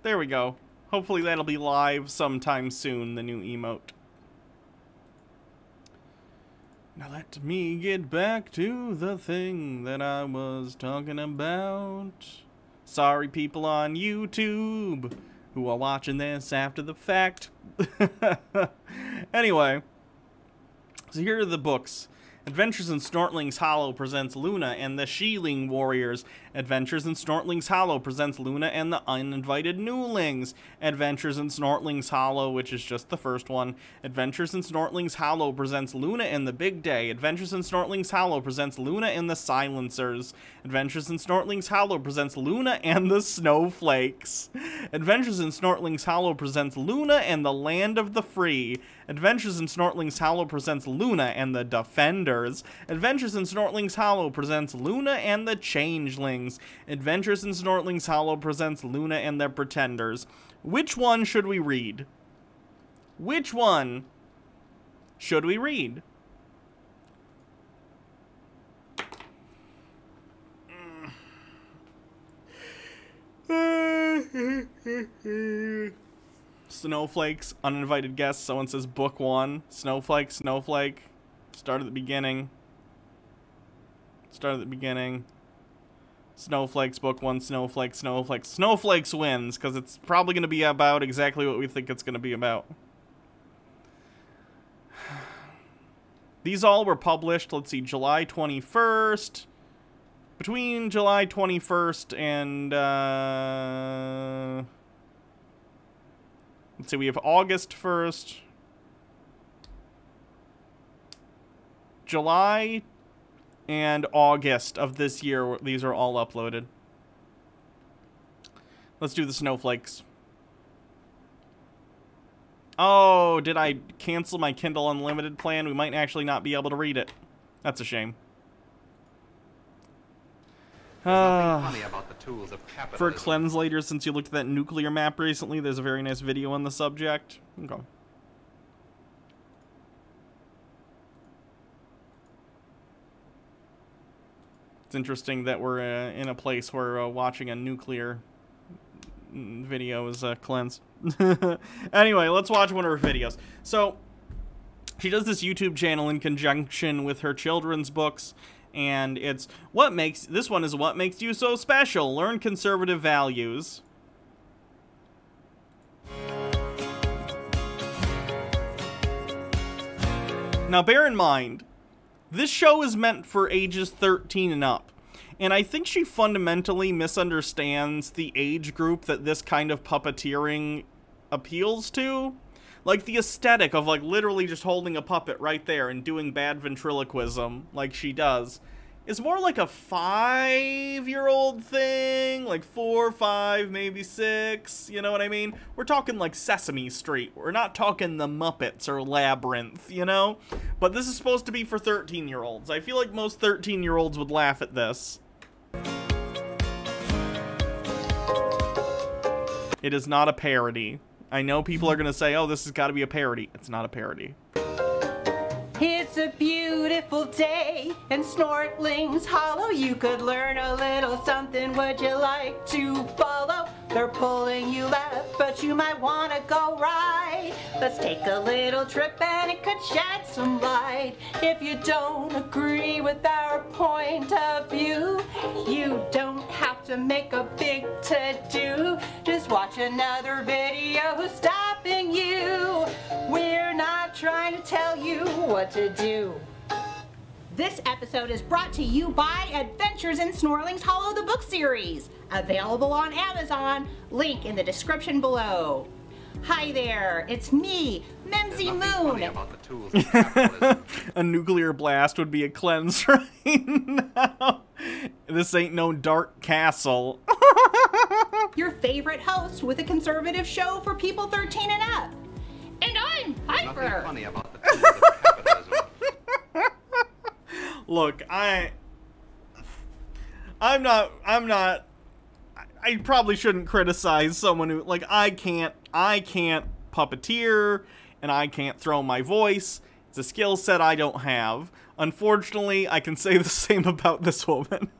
There we go. Hopefully that'll be live sometime soon, the new emote. Now let me get back to the thing that I was talking about. Sorry, people on YouTube who are watching this after the fact. Anyway, so here are the books. Adventures in Snortling's Hollow presents Luna and the Sheeling Warriors. Adventures in Snortling's Hollow presents Luna and the Uninvited Newlings. Adventures in Snortling's Hollow, which is just the first one. Adventures in Snortling's Hollow presents Luna and the Big Day. Adventures in Snortling's Hollow presents Luna and the Silencers. Adventures in Snortling's Hollow presents Luna and the Snowflakes. Adventures in Snortling's Hollow presents Luna and the Land of the Free. Adventures in Snortling's Hollow presents Luna and the Defenders. Adventures in Snortling's Hollow presents Luna and the Changelings. Adventures in Snortling's Hollow presents Luna and the Pretenders. Which one should we read? Which one should we read? Snowflakes, uninvited guests. Someone says book one. Snowflake, snowflake. Start at the beginning. Start at the beginning. Snowflakes, book one. Snowflake, snowflake. Snowflakes wins, because it's probably going to be about exactly what we think it's going to be about. These all were published, let's see, July 21st. Between July 21st and, let's see, we have August 1st. July and August of this year, these are all uploaded. Let's do the snowflakes. Oh, did I cancel my Kindle Unlimited plan? We might actually not be able to read it. That's a shame. Funny about the tools of For capitalism. cleanse later, since you looked at that nuclear map recently, there's a very nice video on the subject. Okay. It's interesting that we're in a place where watching a nuclear video is cleansed. Anyway, let's watch one of her videos. So, she does this YouTube channel in conjunction with her children's books, and it's this one is What Makes You So Special? Learn Conservative Values. Now, bear in mind, this show is meant for ages 13 and up. And I think she fundamentally misunderstands the age group that this kind of puppeteering appeals to. Like, the aesthetic of, like, literally just holding a puppet right there and doing bad ventriloquism like she does is more like a 5-year-old thing, like 4, 5, maybe 6, you know what I mean? We're talking like Sesame Street. We're not talking the Muppets or Labyrinth, you know? But this is supposed to be for 13-year-olds. I feel like most 13-year-olds would laugh at this. It is not a parody. I know people are gonna say, oh, this has got to be a parody. It's not a parody. It's a beautiful day in Snortling's Hollow. You could learn a little something. Would you like to follow? They're pulling you left, but you might want to go right. Let's take a little trip and it could shed some light. If you don't agree with our point of view, you don't have to make a big to-do. Just watch another video stopping you. We're not trying to tell you what to do. This episode is brought to you by Adventures in Snortling's Hollow, the book series. Available on Amazon, link in the description below. Hi there, it's me, Memsy Moon. About the tools of capitalism. A nuclear blast would be a cleanse right now. This ain't no dark castle. Your favorite host with a conservative show for people 13 and up. And I'm Nothing Hyper. funny about the tools of capitalism. Look, I probably shouldn't criticize someone who, like, I can't puppeteer, and I can't throw my voice. It's a skill set I don't have. Unfortunately, I can say the same about this woman.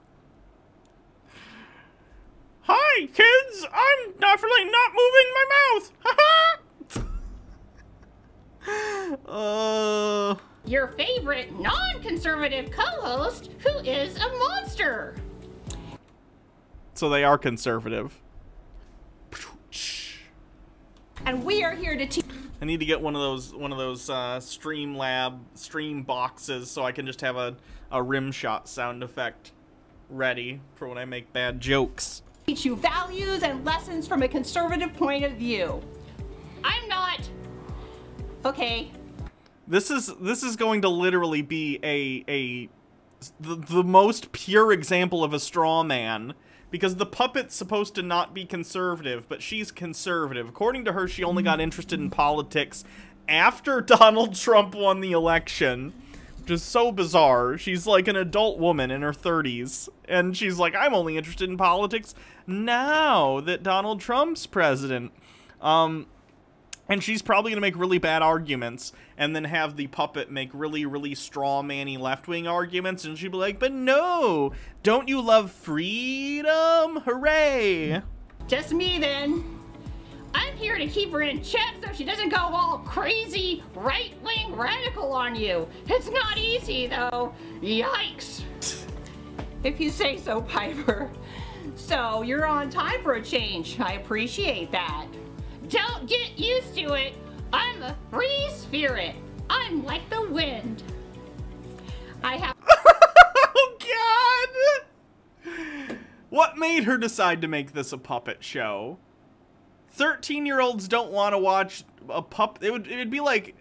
Hi, kids! I'm definitely not moving my mouth! Haha! Your favorite non-conservative co-host who is a monster. So they are conservative. And we are here to teach. I need to get one of those stream boxes so I can just have a rim shot sound effect ready for when I make bad jokes. Teach you values and lessons from a conservative point of view. I'm not. Okay. This is going to literally be the most pure example of a straw man, because the puppet's supposed to not be conservative, but she's conservative. According to her, she only got interested in politics after Donald Trump won the election, which is so bizarre. She's like an adult woman in her 30s, and she's like, I'm only interested in politics now that Donald Trump's president. And she's probably going to make really bad arguments and then have the puppet make really, really straw-man-y left-wing arguments, and she'd be like, but no, don't you love freedom? Hooray! Just me then. I'm here to keep her in check so she doesn't go all crazy right-wing radical on you. It's not easy though. Yikes. If you say so, Piper. So you're on time for a change. I appreciate that. Don't get used to it. I'm a free spirit. I'm like the wind. I have. Oh, God! What made her decide to make this a puppet show? 13-year-olds don't want to watch a puppet. It would be like...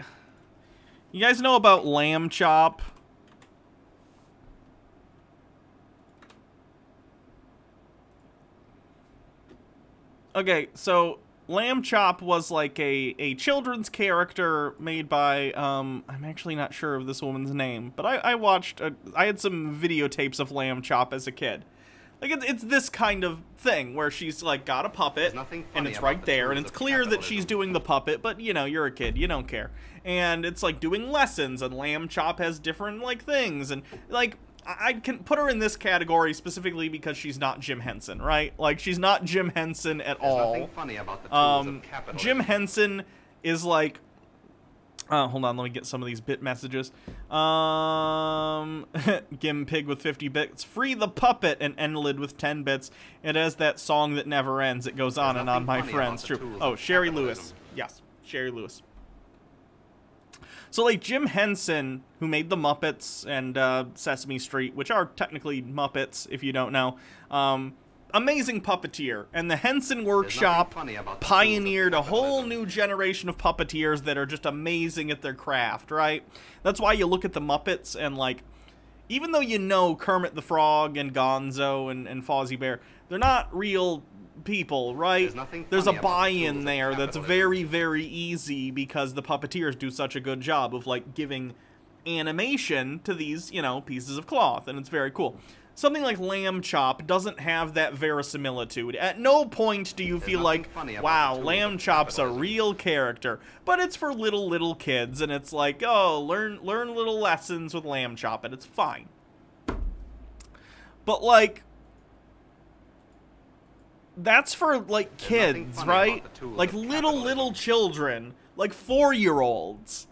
You guys know about Lamb Chop? Okay, so... Lamb Chop was like a children's character made by, I'm actually not sure of this woman's name, but I watched, I had some videotapes of Lamb Chop as a kid. Like, it's this kind of thing where she's, like, got a puppet, and it's right there, and it's clear that she's doing the puppet, but, you know, you're a kid, you don't care. And it's, like, doing lessons, and Lamb Chop has different, like, things, and, like... I can put her in this category specifically because she's not Jim Henson, right? Like, she's not Jim Henson at all. Nothing funny about the tools of capitalism. Jim Henson is like... hold on, let me get some of these bit messages. Gim Pig with 50 bits. Free the puppet, and Enlid with 10 bits. It has that song that never ends. It goes on and on, my friends. True. Oh, Sherry Lewis. Yes, Sherry Lewis. So, like, Jim Henson, who made the Muppets and Sesame Street, which are technically Muppets, if you don't know, amazing puppeteer. And the Henson Workshop pioneered a whole new generation of puppeteers that are just amazing at their craft, right? That's why you look at the Muppets and, like, even though you know Kermit the Frog and Gonzo and Fozzie Bear, they're not real people, right? There's a buy-in there that's very, very easy because the puppeteers do such a good job of, like, giving animation to these, you know, pieces of cloth, and it's very cool. Something like Lamb Chop doesn't have that verisimilitude. At no point do you feel like, wow, Lamb Chop's a real character. But it's for little kids, and it's like, oh, learn little lessons with Lamb Chop, and it's fine. But, like, that's for, like, kids, right? Like, little children. Like, 4-year-olds.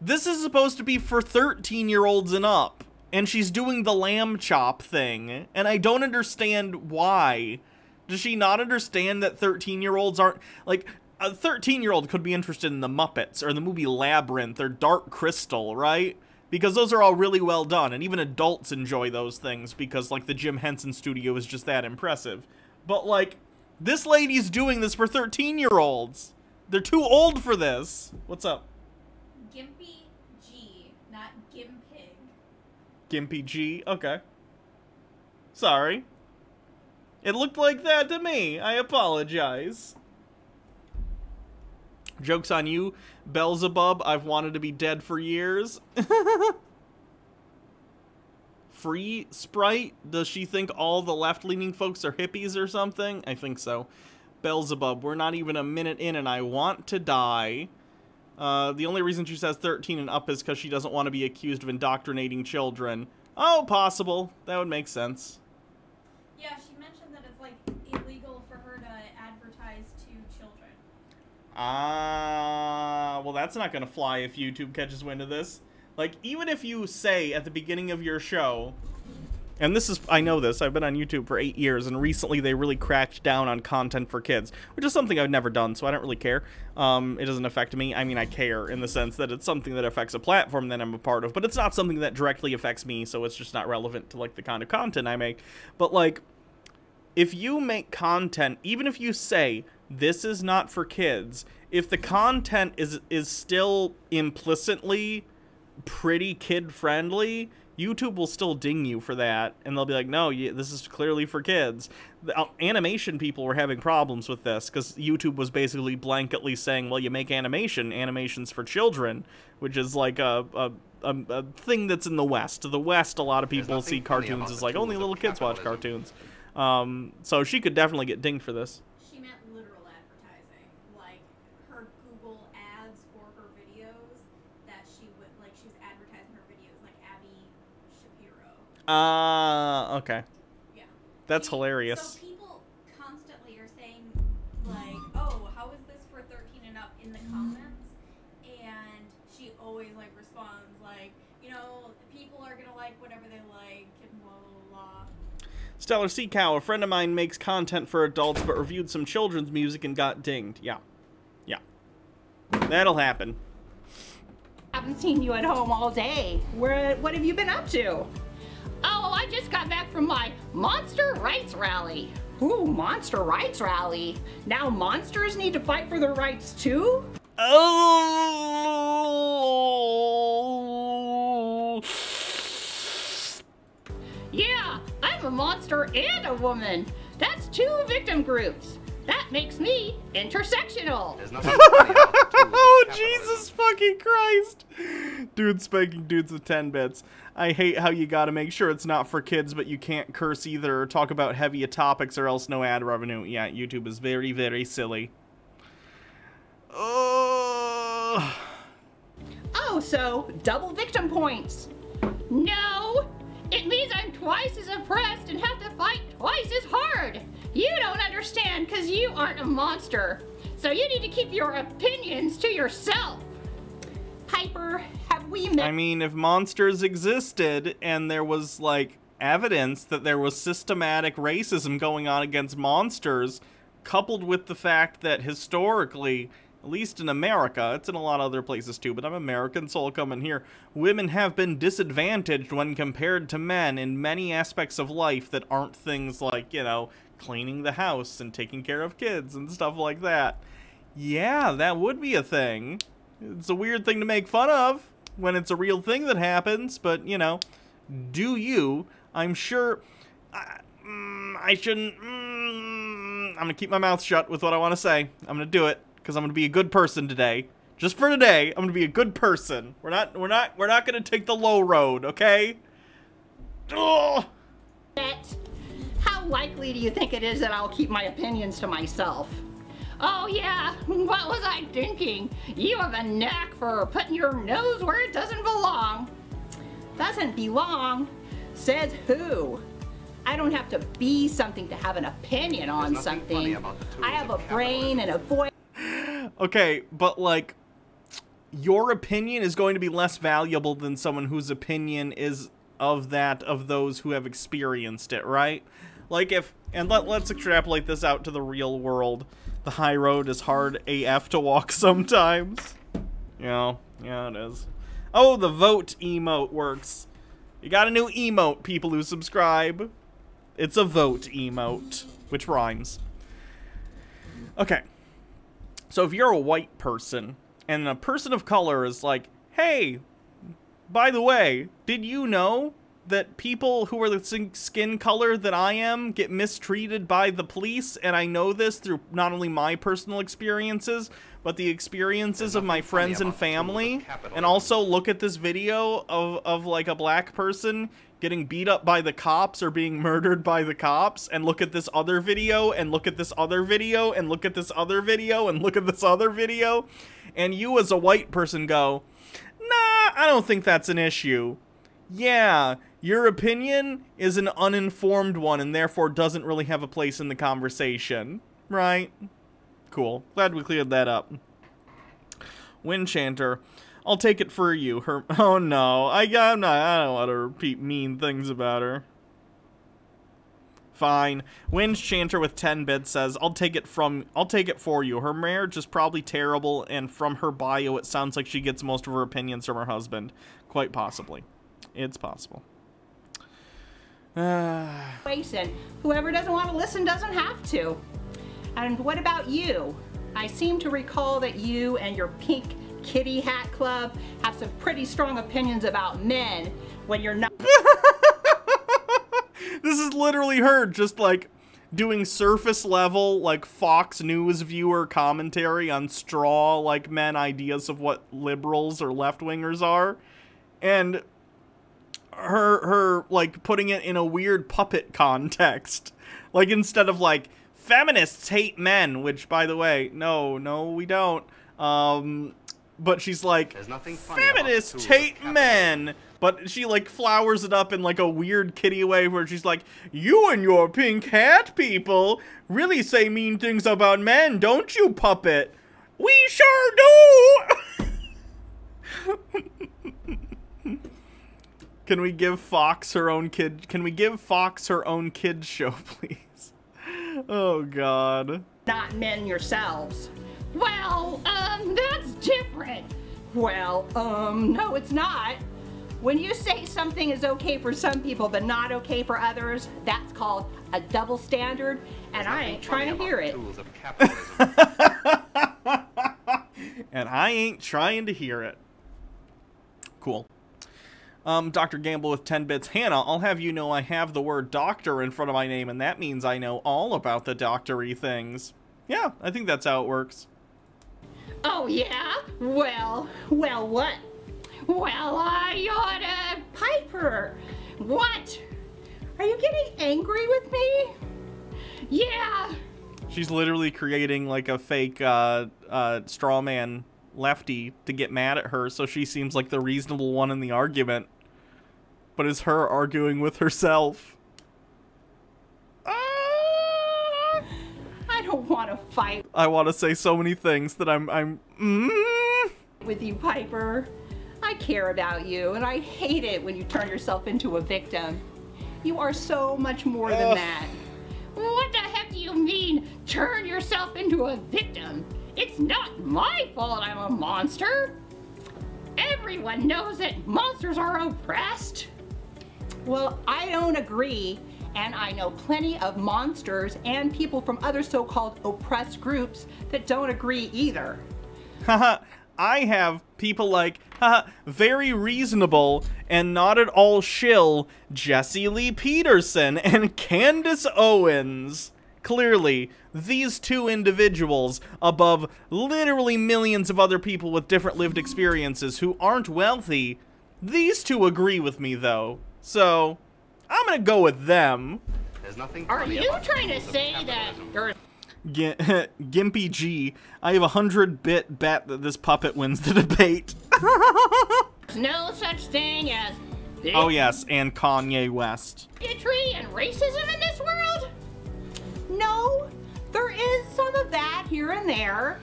This is supposed to be for 13-year-olds and up. And she's doing the Lamb Chop thing. And I don't understand why. Does she not understand that 13-year-olds aren't... Like, a 13-year-old could be interested in the Muppets or the movie Labyrinth or Dark Crystal, right? Because those are all really well done. And even adults enjoy those things because, like, the Jim Henson studio is just that impressive. But, like, this lady's doing this for 13-year-olds. They're too old for this. What's up? Gimpy G, not Gimpig. Gimpy G? Okay. Sorry. It looked like that to me. I apologize. Joke's on you, Beelzebub. I've wanted to be dead for years. Free Sprite? Does she think all the left-leaning folks are hippies or something? I think so. Beelzebub, we're not even a minute in and I want to die. The only reason she says 13 and up is because she doesn't want to be accused of indoctrinating children. Oh, possible. That would make sense. Yeah, she mentioned that it's, like, illegal for her to advertise to children. Well, that's not going to fly if YouTube catches wind of this. Like, even if you say at the beginning of your show... And this is, I know this, I've been on YouTube for 8 years, and recently they really cracked down on content for kids, which is something I've never done, so I don't really care. It doesn't affect me. I mean, I care in the sense that it's something that affects a platform that I'm a part of, but it's not something that directly affects me, so it's just not relevant to, like, the kind of content I make. But, like, if you make content, even if you say, this is not for kids, if the content is still implicitly pretty kid-friendly, YouTube will still ding you for that, and they'll be like, no, this is clearly for kids. The animation people were having problems with this, because YouTube was basically blanketly saying, well, you make animation's for children, which is like a thing that's in the West. The West, a lot of people see cartoons as like, only little kids watch cartoons. So she could definitely get dinged for this. She meant literal advertising, like her Google ads for her videos, that she would, like, she was advertising her videos, like Abby Shapiro. Okay. Yeah. That's hilarious. So people constantly are saying, like, oh, how is this for 13 and up in the comments? And she always, like, responds, like, you know, people are gonna like whatever they like, and blah, blah, blah. Stellar Sea Cow, a friend of mine makes content for adults but reviewed some children's music and got dinged. Yeah. Yeah. That'll happen. Haven't seen you at home all day. What have you been up to? Oh, I just got back from my Monster Rights Rally. Ooh, Monster Rights Rally. Now monsters need to fight for their rights too? Oh. Yeah, I'm a monster and a woman. That's 2 victim groups. That makes me intersectional. There's nothing funny about the tools of Oh, capitalism. Jesus fucking Christ. Dude spanking dudes with 10 bits. I hate how you gotta make sure it's not for kids, but you can't curse either or talk about heavier topics or else no ad revenue. Yeah, YouTube is very, very silly. Oh, so double victim points. No, it means I'm twice as oppressed and have to fight twice as hard. You don't understand because you aren't a monster. So you need to keep your opinions to yourself. Piper, have we met? I mean, if monsters existed and there was, like, evidence that there was systematic racism going on against monsters, coupled with the fact that historically, at least in America, it's in a lot of other places too, but I'm American, so I'll come in here, women have been disadvantaged when compared to men in many aspects of life that aren't things like, you know, cleaning the house and taking care of kids and stuff like that. Yeah, that would be a thing. It's a weird thing to make fun of when it's a real thing that happens, but, you know, Do you? I'm sure... I shouldn't... I'm gonna keep my mouth shut with what I want to say. I'm gonna do it, because I'm gonna be a good person today. Just for today, I'm gonna be a good person. We're not gonna take the low road, okay? Ugh. How likely do you think it is that I'll keep my opinions to myself? Oh yeah, what was I thinking? You have a knack for putting your nose where it doesn't belong. Doesn't belong? Says who? I don't have to be something to have an opinion on something. I have a brain and a voice. Okay, but like, your opinion is going to be less valuable than someone whose opinion is of those who have experienced it, right? Like let's extrapolate this out to the real world. The high road is hard AF to walk sometimes. Yeah, it is. Oh, the vote emote works. You got a new emote, people who subscribe. It's a vote emote, which rhymes. Okay. So if you're a white person, and a person of color is like, hey, by the way, did you know that people who are the skin color that I am get mistreated by the police? And I know this through not only my personal experiences, but the experiences of my friends and family. And also look at this video of like a black person getting beat up by the cops or being murdered by the cops, and look at this other video, and look at this other video, and look at this other video, and look at this other video, and you as a white person go, nah, I don't think that's an issue. Yeah, your opinion is an uninformed one and therefore doesn't really have a place in the conversation, right? Cool. Glad we cleared that up. Windchanter, I'll take it for you. Oh no, I don't want to repeat mean things about her. Fine. Windchanter with 10 bits says, I'll take it for you. Her marriage is probably terrible, and from her bio it sounds like she gets most of her opinions from her husband. Quite possibly. It's possible. And whoever doesn't want to listen doesn't have to. And what about you? I seem to recall that you and your pink kitty hat club have some pretty strong opinions about men when you're not. This is literally her just like doing surface level like Fox News viewer commentary on straw like men ideas of what liberals or left-wingers are, and her like putting it in a weird puppet context, like instead of like feminists hate men, which by the way, no we don't, but she's like, feminists hate men, but she like flowers it up in like a weird kitty way where she's like, you and your pink hat people really say mean things about men, don't you, puppet? We sure do. Can we give Fox her own kid? Can we give Fox her own kids show, please? Oh God. Not men yourselves. Well, that's different. Well, no, it's not. When you say something is okay for some people but not okay for others, that's called a double standard, and I ain't trying to hear it. And I ain't trying to hear it. Cool. Dr. Gamble with 10 bits. Hannah, I'll have you know I have the word doctor in front of my name, and that means I know all about the doctory things. Yeah, I think that's how it works. Oh, yeah? Well, what? Well, I oughta... Piper! What? Are you getting angry with me? Yeah! She's literally creating like a fake straw man lefty to get mad at her, so she seems like the reasonable one in the argument. But it's her arguing with herself. I don't want to fight. I want to say so many things that I'm with you, Piper. I care about you, and I hate it when you turn yourself into a victim. You are so much more than that. What the heck do you mean, turn yourself into a victim? It's not my fault I'm a monster. Everyone knows that monsters are oppressed. Well, I don't agree, and I know plenty of monsters and people from other so-called oppressed groups that don't agree either. Haha, I have people like, haha, very reasonable and not at all shill Jesse Lee Peterson and Candace Owens. Clearly, these two individuals, above literally millions of other people with different lived experiences who aren't wealthy, these two agree with me, though. So, I'm gonna go with them. There's nothing Are funny you about the trying to rules of say that capitalism. you're Gimpy G, I have a 100-bit bet that this puppet wins the debate. no such thing as Oh yes, and Kanye West. bigotry and racism in this world? No, there is some of that here and there.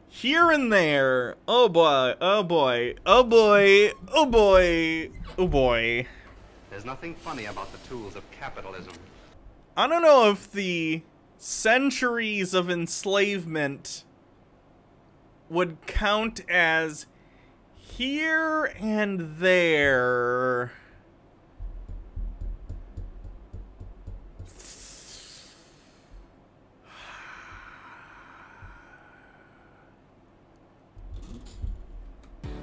Here and there. Oh boy, oh boy, oh boy, oh boy, oh boy. There's nothing funny about the tools of capitalism. I don't know if the centuries of enslavement would count as here and there.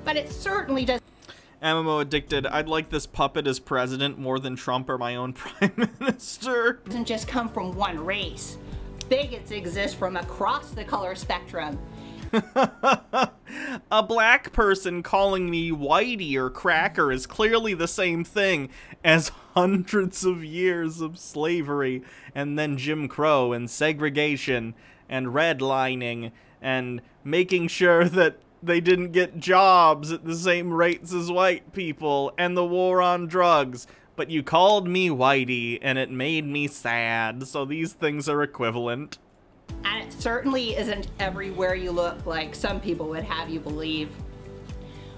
But it certainly does. MMO addicted. I'd like this puppet as president more than Trump or my own prime minister. Doesn't just come from one race. Bigots exist from across the color spectrum. A black person calling me whitey or cracker is clearly the same thing as hundreds of years of slavery and then Jim Crow and segregation and redlining and making sure that they didn't get jobs at the same rates as white people and the war on drugs. But you called me whitey and it made me sad, so these things are equivalent. And it certainly isn't everywhere you look like some people would have you believe.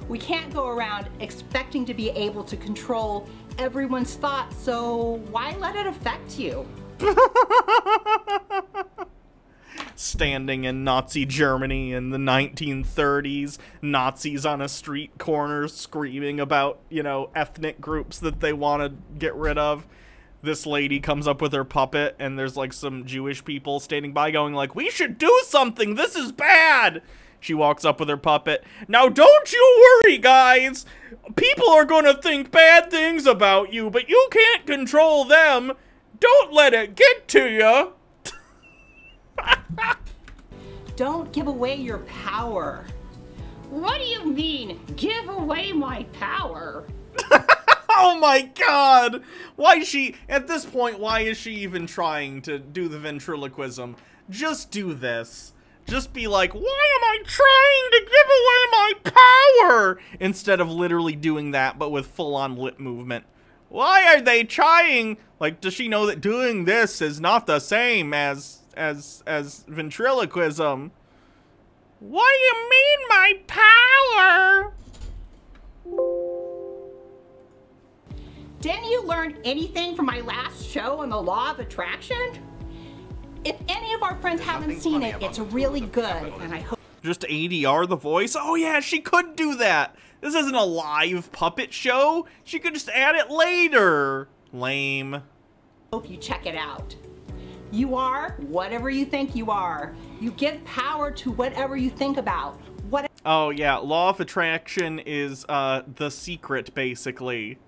We can't go around expecting to be able to control everyone's thoughts, so why let it affect you? Standing in Nazi Germany in the 1930s, Nazis on a street corner screaming about, you know, ethnic groups that they want to get rid of. This lady comes up with her puppet, and there's like some Jewish people standing by going like, we should do something, this is bad! She walks up with her puppet. Now don't you worry, guys! People are gonna think bad things about you, but you can't control them! Don't let it get to you! Don't give away your power. What do you mean, give away my power? Oh my god! Why is she, at this point, why is she even trying to do the ventriloquism? Just do this. Just be like, why am I trying to give away my power? Instead of literally doing that, but with full-on lip movement. Why are they trying? Like, does she know that doing this is not the same as ventriloquism? What do you mean, my power? Didn't you learn anything from my last show on the law of attraction? If any of our friends haven't seen it, it's really good, and I hope. Just ADR the voice? Oh yeah, she could do that. This isn't a live puppet show. She could just add it later. Lame. Hope you check it out. You are whatever you think you are. You give power to whatever you think about. Oh yeah, law of attraction is The Secret, basically.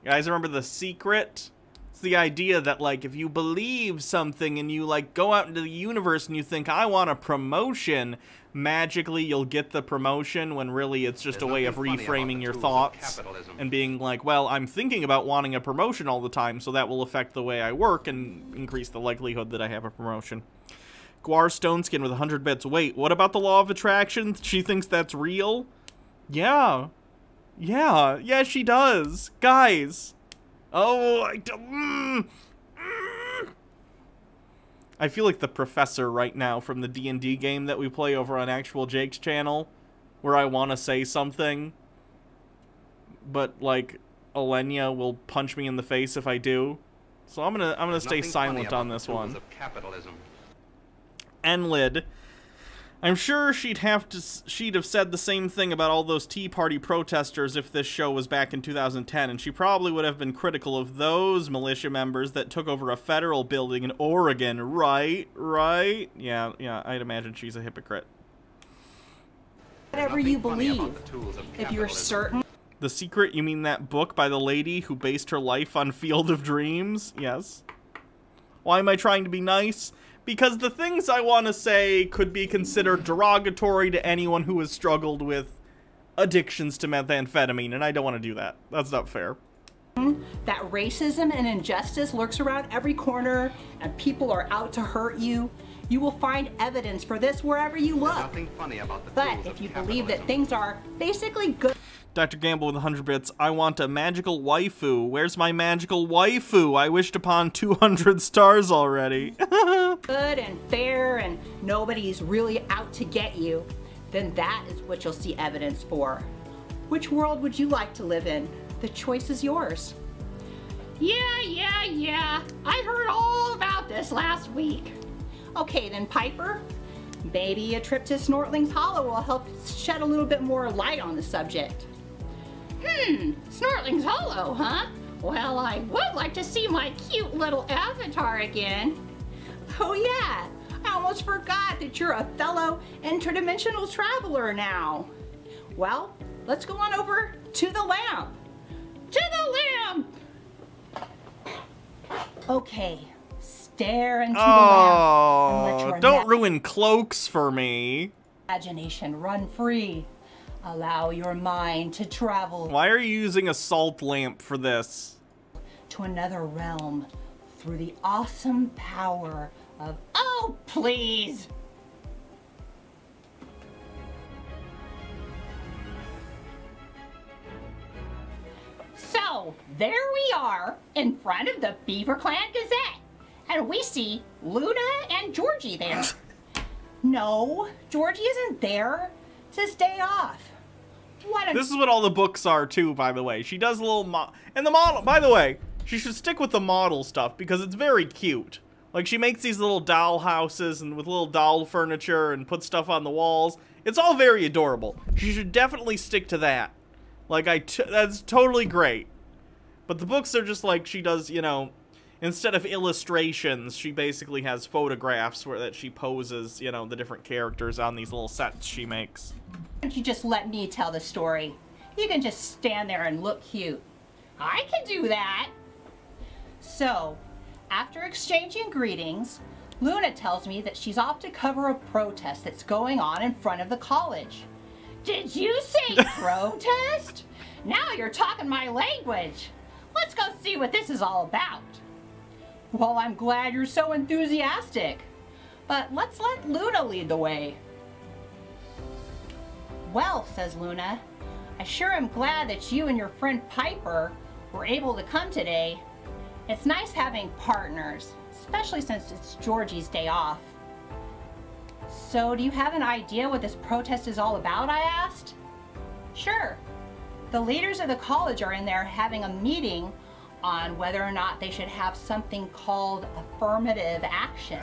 You guys remember The Secret? It's the idea that, like, if you believe something and you, like, go out into the universe and you think, I want a promotion, magically you'll get the promotion, when really it's just a way of reframing your thoughts and being like, well, I'm thinking about wanting a promotion all the time, so that will affect the way I work and increase the likelihood that I have a promotion. Guar Stoneskin with 100 bits. Wait, what about the law of attraction? She thinks that's real? Yeah. Yeah, she does. Guys. Oh, I feel like the professor right now from the D&D game that we play over on Actual Jake's channel, where I want to say something, but, like, Alenia will punch me in the face if I do. So I'm gonna stay silent on this one. Enlid. I'm sure she'd have said the same thing about all those Tea Party protesters if this show was back in 2010, and she probably would have been critical of those militia members that took over a federal building in Oregon, right? Right? Yeah, I'd imagine she's a hypocrite. Whatever you believe, if you're certain. The Secret, you mean that book by the lady who based her life on Field of Dreams? Yes. Why am I trying to be nice? Because the things I want to say could be considered derogatory to anyone who has struggled with addictions to methamphetamine, and I don't want to do that. That's not fair. That racism and injustice lurks around every corner, and people are out to hurt you. You will find evidence for this wherever you look. Nothing funny about the But tools if of you believe that capitalism. things are basically good. Dr. Gamble with 100 bits. I want a magical waifu. Where's my magical waifu? I wished upon 200 stars already. Good and fair and nobody's really out to get you, then that is what you'll see evidence for. Which world would you like to live in? The choice is yours. Yeah. I heard all about this last week. Okay then, Piper, maybe a trip to Snortling's Hollow will help shed a little bit more light on the subject. Snortling's Hollow, huh? Well, I would like to see my cute little avatar again. Oh yeah, I almost forgot that you're a fellow interdimensional traveler now. Well, let's go on over to the lamp. To the lamp! Okay, stare into the lamp and let your Don't ruin cloaks for me. imagination run free. Allow your mind to travel Why are you using a salt lamp for this? to another realm through the awesome power of... Oh, please! So, there we are in front of the Beaver Clan Gazette, and we see Luna and Georgie there. No, Georgie isn't there. It's his day off. What a... This is what all the books are too, by the way. She does a little and the model, by the way, she should stick with the model stuff because it's very cute. Like, she makes these little doll houses and with little doll furniture and puts stuff on the walls. It's all very adorable. She should definitely stick to that. Like, that's totally great. But the books are just like, she does, you know, instead of illustrations, she basically has photographs that she poses, you know, the different characters on these little sets she makes. Why don't you just let me tell the story? You can just stand there and look cute. I can do that. So, after exchanging greetings, Luna tells me that she's off to cover a protest that's going on in front of the college. Did you say protest? Now you're talking my language. Let's go see what this is all about. Well, I'm glad you're so enthusiastic. But let's let Luna lead the way. Well, says Luna, I sure am glad that you and your friend Piper were able to come today. It's nice having partners, especially since it's Georgie's day off. So, do you have an idea what this protest is all about, I asked? Sure. The leaders of the college are in there having a meeting on whether or not they should have something called affirmative action,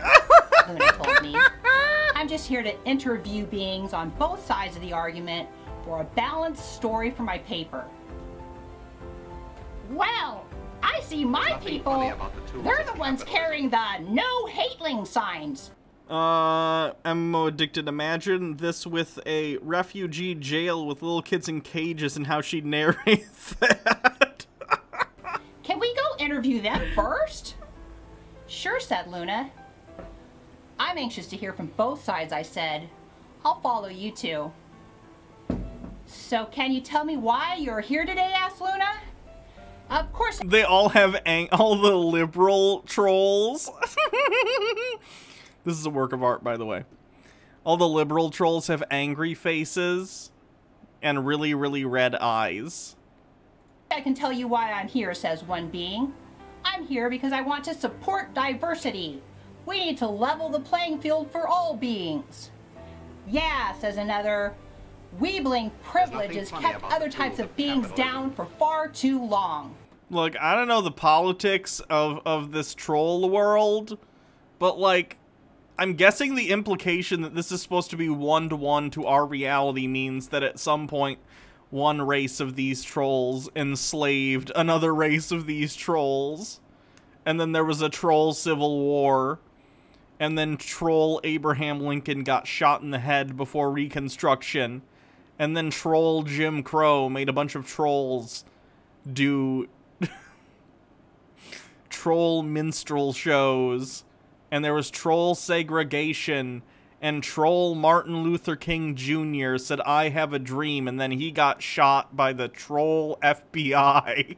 Luna told me. I'm just here to interview beings on both sides of the argument for a balanced story for my paper. Well, I see my Nothing people. funny about the tools They're of the ones capitalism. carrying the no hateling signs. MMO Addicted, imagine this with a refugee jail with little kids in cages and how she'd narrate that. Can we go interview them first? Sure, said Luna. I'm anxious to hear from both sides, I said. I'll follow you two. So can you tell me why you're here today, asked Luna. Of course. They all have all the liberal trolls. This is a work of art, by the way. All the liberal trolls have angry faces and really, really red eyes. I can tell you why I'm here, says one being. I'm here because I want to support diversity. We need to level the playing field for all beings. Yeah, says another. Weebling privilege has funny kept about other the types tools of of beings capitalism. down for far too long. Look, I don't know the politics of this troll world, but, like, I'm guessing the implication that this is supposed to be one-to-one to our reality means that at some point one race of these trolls enslaved another race of these trolls. And then there was a troll civil war. And then troll Abraham Lincoln got shot in the head before Reconstruction. And then troll Jim Crow made a bunch of trolls do troll minstrel shows. And there was troll segregation. And troll Martin Luther King Jr. said, "I have a dream," and then he got shot by the troll FBI.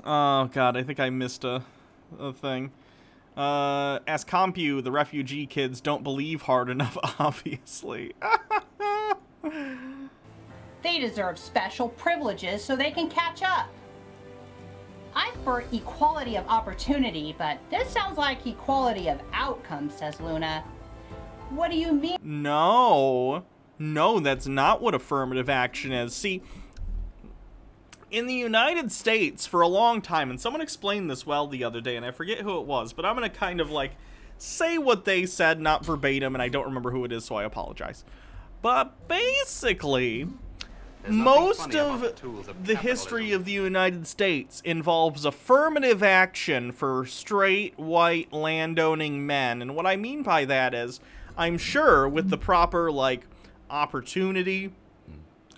Oh, God, I think I missed a thing. As Compu, the refugee kids don't believe hard enough, obviously. They deserve special privileges so they can catch up. I'm for equality of opportunity, but this sounds like equality of outcome, says Luna. What do you mean? No. No, that's not what affirmative action is. See, in the United States, for a long time, and someone explained this well the other day, and I forget who it was, but I'm going to kind of, like, say what they said, not verbatim, and I don't remember who it is, so I apologize. But basically, most of the history of the United States involves affirmative action for straight, white, landowning men. And what I mean by that is, I'm sure with the proper, like, opportunity,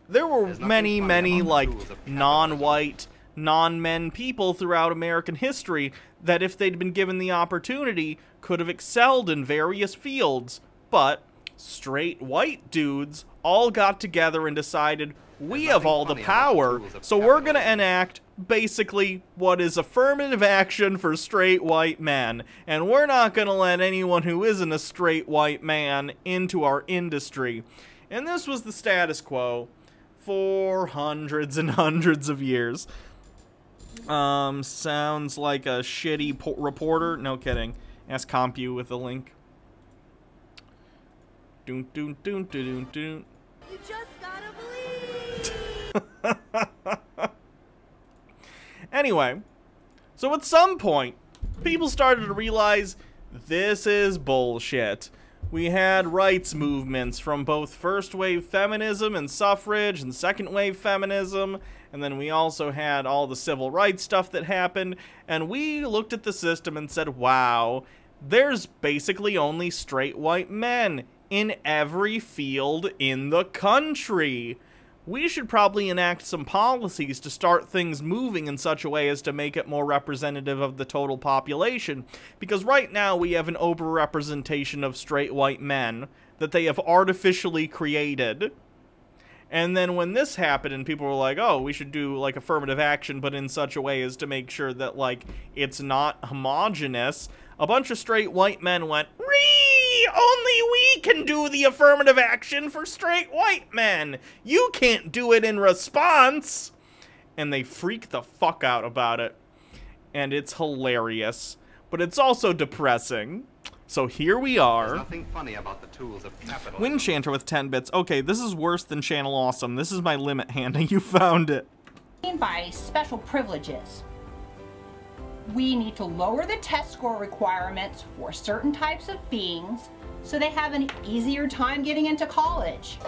there were many, like, non-white, non-men people throughout American history that if they'd been given the opportunity could have excelled in various fields. But straight white dudes all got together and decided, we have all the power, so we're going to enact basically what is affirmative action for straight white men. And we're not going to let anyone who isn't a straight white man into our industry. And this was the status quo for hundreds and hundreds of years. Sounds like a shitty reporter. No kidding. Ask Compu with a link. Doon, doon, doon, doon, doon, doon. You just gotta believe. Anyway, so at some point, people started to realize this is bullshit. We had rights movements from both first-wave feminism and suffrage and second-wave feminism, and then we also had all the civil rights stuff that happened, and we looked at the system and said, wow, there's basically only straight white men in every field in the country. We should probably enact some policies to start things moving in such a way as to make it more representative of the total population. Because right now we have an overrepresentation of straight white men that they have artificially created. And then when this happened and people were like, oh, we should do like affirmative action, but in such a way as to make sure that like it's not homogenous, a bunch of straight white men went, only we can do the affirmative action for straight white men. You can't do it in response. And they freak the fuck out about it. And it's hilarious. But it's also depressing. So here we are. There's nothing funny about the tools of capitalism. Winchanter with 10 bits. Okay, this is worse than Channel Awesome. This is my limit hand, and you found it. By special privileges. We need to lower the test score requirements for certain types of beings so they have an easier time getting into college.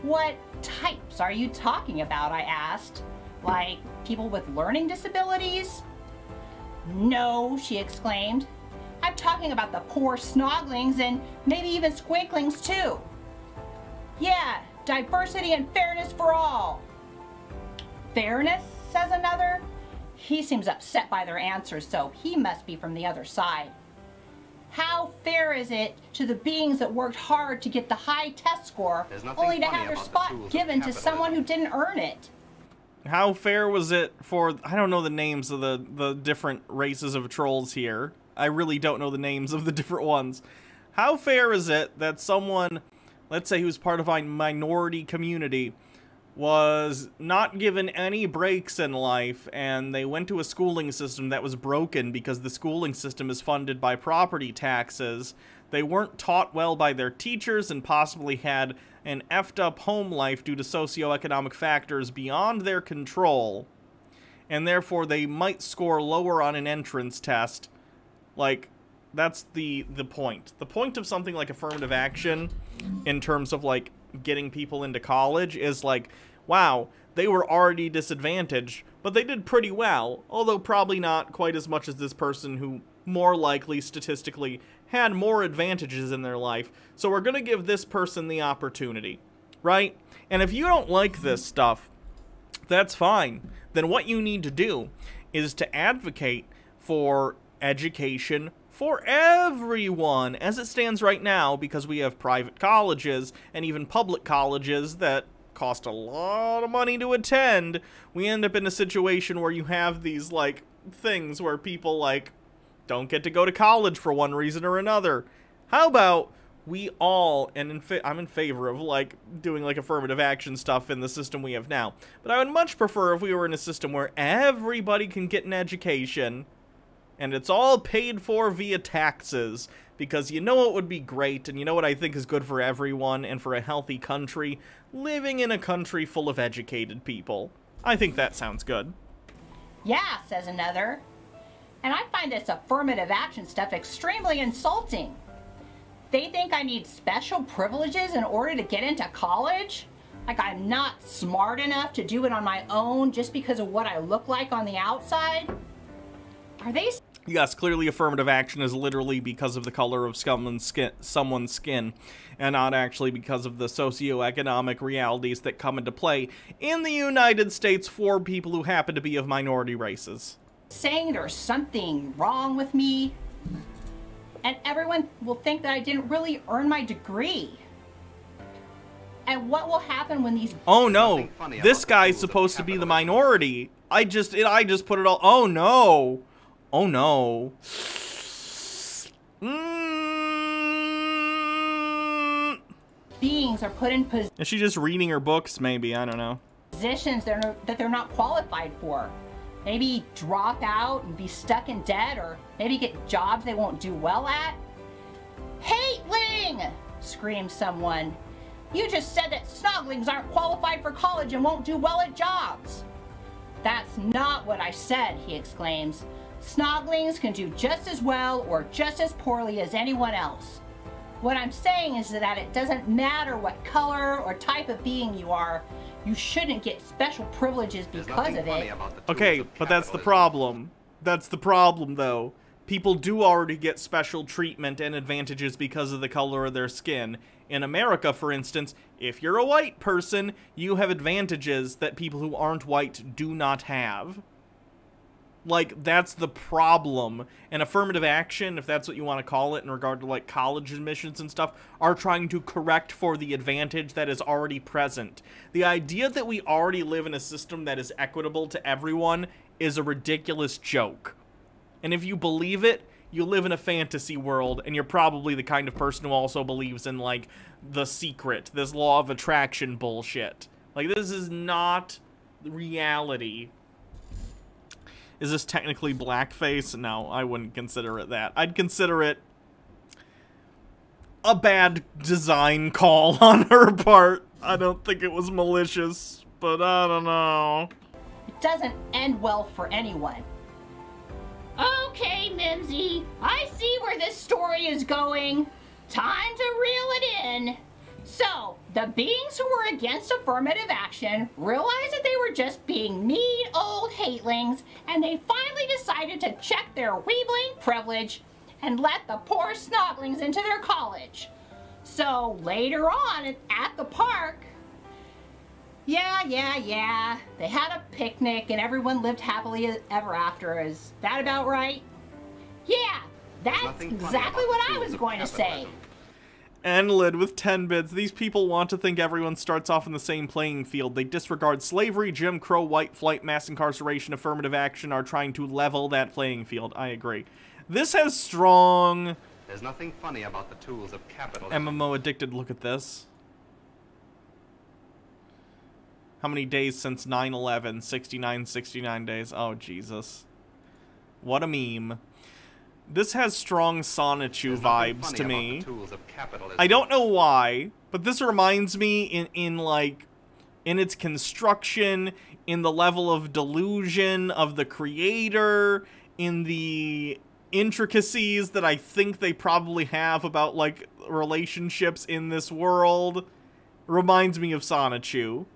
What types are you talking about, I asked. Like people with learning disabilities? No, she exclaimed. I'm talking about the poor snoglings and maybe even squinklings too. Yeah, diversity and fairness for all. Fairness, says another. He seems upset by their answers, so he must be from the other side. How fair is it to the beings that worked hard to get the high test score, only to have their spot given to someone who didn't earn it? How fair was it for, I don't know the names of the different races of trolls here. I really don't know the names of the different ones. How fair is it that someone, let's say who's part of a minority community, was not given any breaks in life, and they went to a schooling system that was broken because the schooling system is funded by property taxes. They weren't taught well by their teachers and possibly had an effed up home life due to socioeconomic factors beyond their control. and therefore they might score lower on an entrance test. Like, that's the point. The point of something like affirmative action, in terms of, like, getting people into college, is like, wow, they were already disadvantaged, but they did pretty well, although probably not quite as much as this person who more likely, statistically, had more advantages in their life, so we're gonna give this person the opportunity, right? And if you don't like this stuff, that's fine. Then what you need to do is to advocate for education for everyone, as it stands right now, because we have private colleges and even public colleges that cost a lot of money to attend. We end up in a situation where you have these, like, things where people, like, don't get to go to college for one reason or another. How about we all, and I'm in favor of, like, doing, like, affirmative action stuff in the system we have now, but I would much prefer if we were in a system where everybody can get an education, and it's all paid for via taxes, because you know what would be great, and you know what I think is good for everyone and for a healthy country? Living in a country full of educated people. I think that sounds good. Yeah, says another. And I find this affirmative action stuff extremely insulting. They think I need special privileges in order to get into college? Like I'm not smart enough to do it on my own just because of what I look like on the outside? Are they... Yes, clearly affirmative action is literally because of the color of someone's skin, and not actually because of the socioeconomic realities that come into play in the United States for people who happen to be of minority races. Saying there's something wrong with me, and everyone will think that I didn't really earn my degree. And what will happen when these... Oh no, this guy's supposed to be the minority. I just put it all... Oh no. Oh no. Beings are put in Is she just reading her books, maybe? I don't know. positions that they're not qualified for. Maybe drop out and be stuck in debt, or maybe get jobs they won't do well at. Hateling! Screams someone. You just said that snoglings aren't qualified for college and won't do well at jobs. That's not what I said, he exclaims. Snoglings can do just as well or just as poorly as anyone else. What I'm saying is that it doesn't matter what color or type of being you are, you shouldn't get special privileges because of it. Okay, but that's the problem. That's the problem, though. People do already get special treatment and advantages because of the color of their skin. In America, for instance, if you're a white person, you have advantages that people who aren't white do not have. Like, that's the problem. And affirmative action, if that's what you want to call it in regard to, like, college admissions and stuff, are trying to correct for the advantage that is already present. The idea that we already live in a system that is equitable to everyone is a ridiculous joke. And if you believe it, you live in a fantasy world, and you're probably the kind of person who also believes in, like, The Secret, this law of attraction bullshit. Like, this is not reality. Is this technically blackface? No, I wouldn't consider it that. I'd consider it a bad design call on her part. I don't think it was malicious, but I don't know. It doesn't end well for anyone. Okay, Mimsy, I see where this story is going. Time to reel it in. So, the beings who were against affirmative action realized that they were just being mean old hatelings, and they finally decided to check their weebling privilege and let the poor snoglings into their college. So, later on at the park, yeah, they had a picnic and everyone lived happily ever after. Is that about right? Yeah, that's exactly what I was going to say. Enlid with 10 bits. These people want to think everyone starts off in the same playing field. They disregard slavery, Jim Crow, white flight, mass incarceration, affirmative action, are trying to level that playing field. I agree. This has strong... There's nothing funny about the tools of capitalism. MMO addicted, look at this. How many days since 9/11? 69 days. Oh, Jesus. What a meme. This has strong Sonichu vibes to me. I don't know why, but this reminds me in in its construction, in the level of delusion of the creator, in the intricacies that I think they probably have about, like, relationships in this world. Reminds me of Sonichu.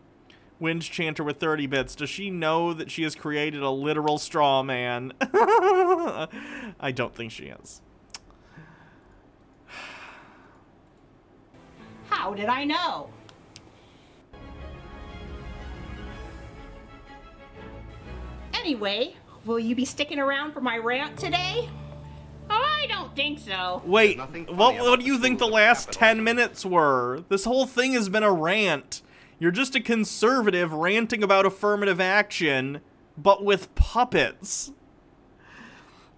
Wind Chanter with 30 bits. Does she know that she has created a literal straw man? I don't think she is. How did I know? Anyway, will you be sticking around for my rant today? I don't think so. Wait, what do you think the last 10 minutes were? This whole thing has been a rant. You're just a conservative ranting about affirmative action, but with puppets.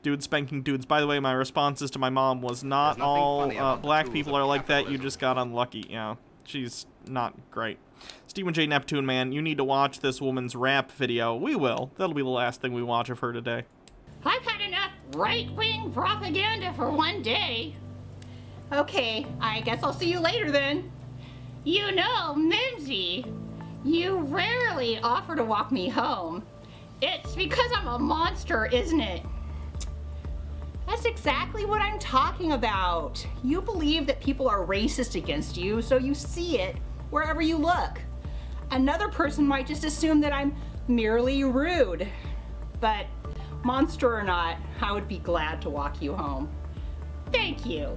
Dude spanking dudes. By the way, my responses to my mom was not all black people are like that. You just got unlucky. Yeah, she's not great. Stephen J. Neptune, man, you need to watch this woman's rap video. We will. That'll be the last thing we watch of her today. I've had enough right-wing propaganda for one day. Okay, I guess I'll see you later then. You know, Mimsy, you rarely offer to walk me home. It's because I'm a monster, isn't it? That's exactly what I'm talking about. You believe that people are racist against you, so you see it wherever you look. Another person might just assume that I'm merely rude. But monster or not, I would be glad to walk you home. Thank you.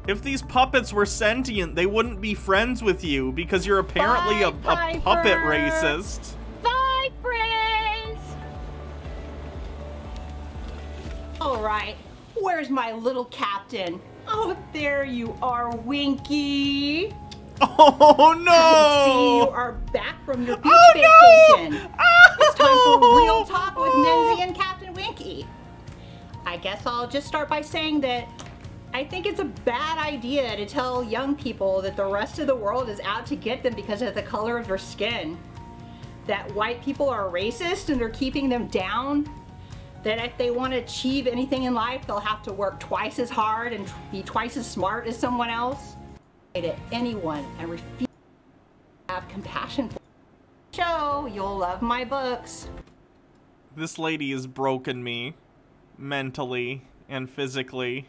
If these puppets were sentient, they wouldn't be friends with you because you're apparently a puppet racist. Bye, friends! Alright, where's my little captain? Oh, there you are, Winky. Oh, no! I see you are back from your beach vacation. No! It's time for real talk with Mimsy and Captain Winky. I guess I'll just start by saying that I think it's a bad idea to tell young people that the rest of the world is out to get them because of the color of their skin. That white people are racist and they're keeping them down. That if they want to achieve anything in life, they'll have to work twice as hard and be twice as smart as someone else. To anyone and refuse to have compassion for. Show, you'll love my books. This lady has broken me mentally and physically.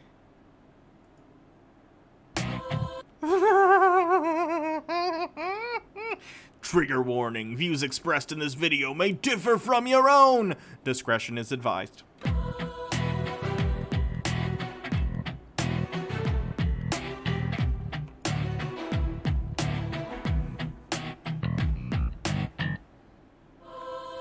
Trigger warning. Views expressed in this video may differ from your own. Discretion is advised.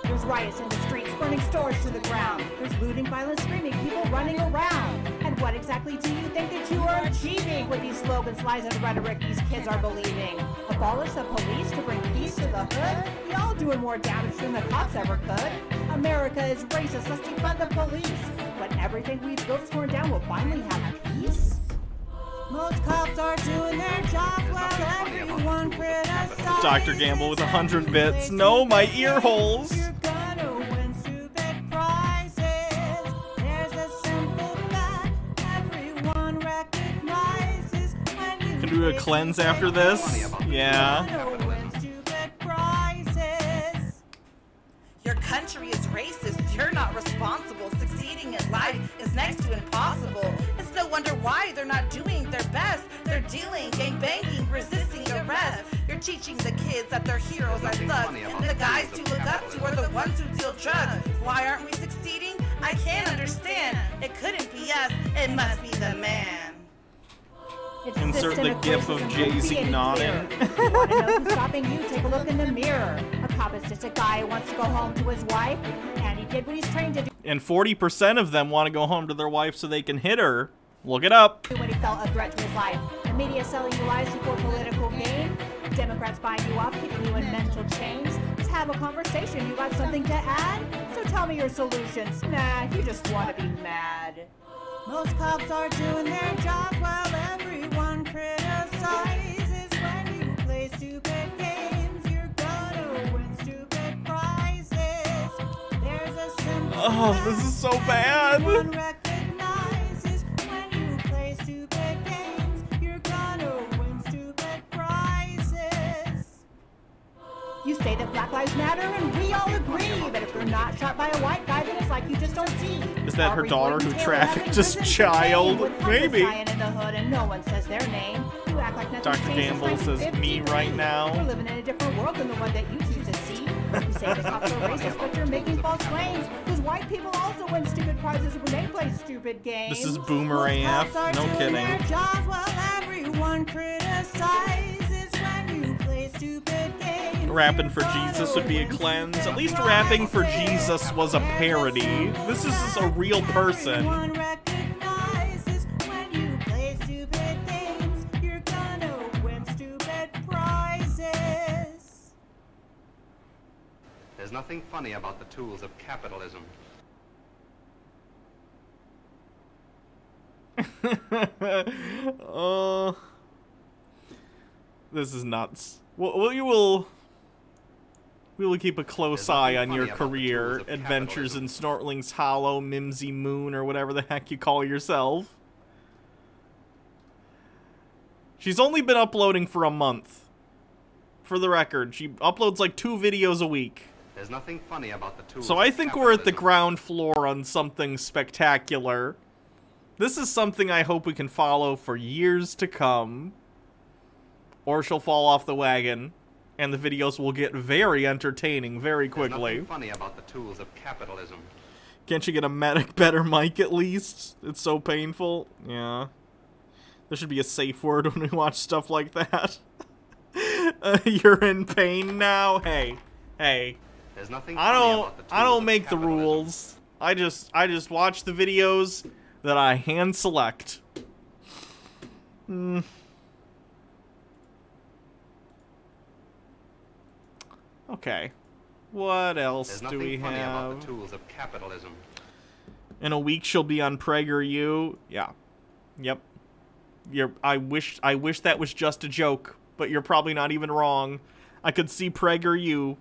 There's riots in the streets, burning stores to the ground. There's looting, violence, screaming, people running around. And what exactly do you think that you are achieving with these slogans, lies, and rhetoric these kids are believing? Abolish the police to bring peace to the hood? Y'all doing more damage than the cops ever could. America is racist, let's defund the police. When everything we built torn down, we'll finally have peace. Most cops are doing their jobs while everyone criticizes. Dr. Gamble with 100 bits. No, my ear holes. You're gonna win stupid prizes. There's a simple fact everyone recognizes. Can we do a cleanse after this? Yeah. Your country is racist. You're not responsible. Succeeding in life is next to impossible. It's no wonder why they're not doing their best. They're dealing, gang banging, resisting arrest. You're teaching the kids that they're heroes are thugs. And the guys to look up to are the ones who deal drugs. Why aren't we succeeding? I can't understand. It couldn't be us. It must be the man. Insert the gif of Jay-Z nodding. You want to know who's stopping you? Take a look in the mirror. A cop is just a guy who wants to go home to his wife, and he did what he's trained to do. And 40% of them want to go home to their wife so they can hit her. Look it up. When he felt a threat to his life. The media selling you lies for political gain. Democrats buying you off, keeping you in mental chains. Just have a conversation. You got something to add? So tell me your solutions. Nah, you just want to be mad. Most cops are doing their jobs while everyone criticizes. When you play stupid games, you're gonna win stupid prizes. There's a simple this is so bad. everyone recognizes. When you play stupid games, you're gonna win stupid prizes. You say that Black Lives Matter, and we all agree. But if you're not shot by a white guy, then it's like you just don't see. Is that her Aubrey daughter Gordon who Taylor trafficked has this a child? with Maybe. Zion in the hood, and no one says their name. You act like nothing's Dr. changed Gamble since says me 1953. right now. We're living in a different world than the one that you choose to see. You say the cops are racist, but you're making false claims. Because white people also win stupid prizes when they play stupid games. This is Boomer AF. No kidding. Jobs while everyone criticizes when you play stupid games. Rapping for Jesus would be a cleanse. At least Rapping for Jesus was a parody. This is a real person. Everyone recognizes when you play stupid games, you're gonna win stupid prizes. There's nothing funny about the tools of capitalism. This is nuts. We will keep a close eye on your career, adventures in Snortling's Hollow, Mimsy Moon, or whatever the heck you call yourself. She's only been uploading for a month. For the record, she uploads like 2 videos a week. There's nothing funny about the tools So I of think we're at the capitalism. ground floor on something spectacular. This is something I hope we can follow for years to come. Or she'll fall off the wagon, and the videos will get very entertaining very There's quickly. nothing funny about the tools of capitalism. Can't you get a better mic at least? It's so painful. Yeah. There should be a safe word when we watch stuff like that. You're in pain now? Hey. There's nothing I funny about the tools don't of make the capitalism. rules. I just watch the videos that I hand select. Okay. What else There's do nothing we funny about have? the tools of capitalism. In a week she'll be on PragerU. Yeah. Yep. I wish that was just a joke, but you're probably not even wrong. I could see PragerU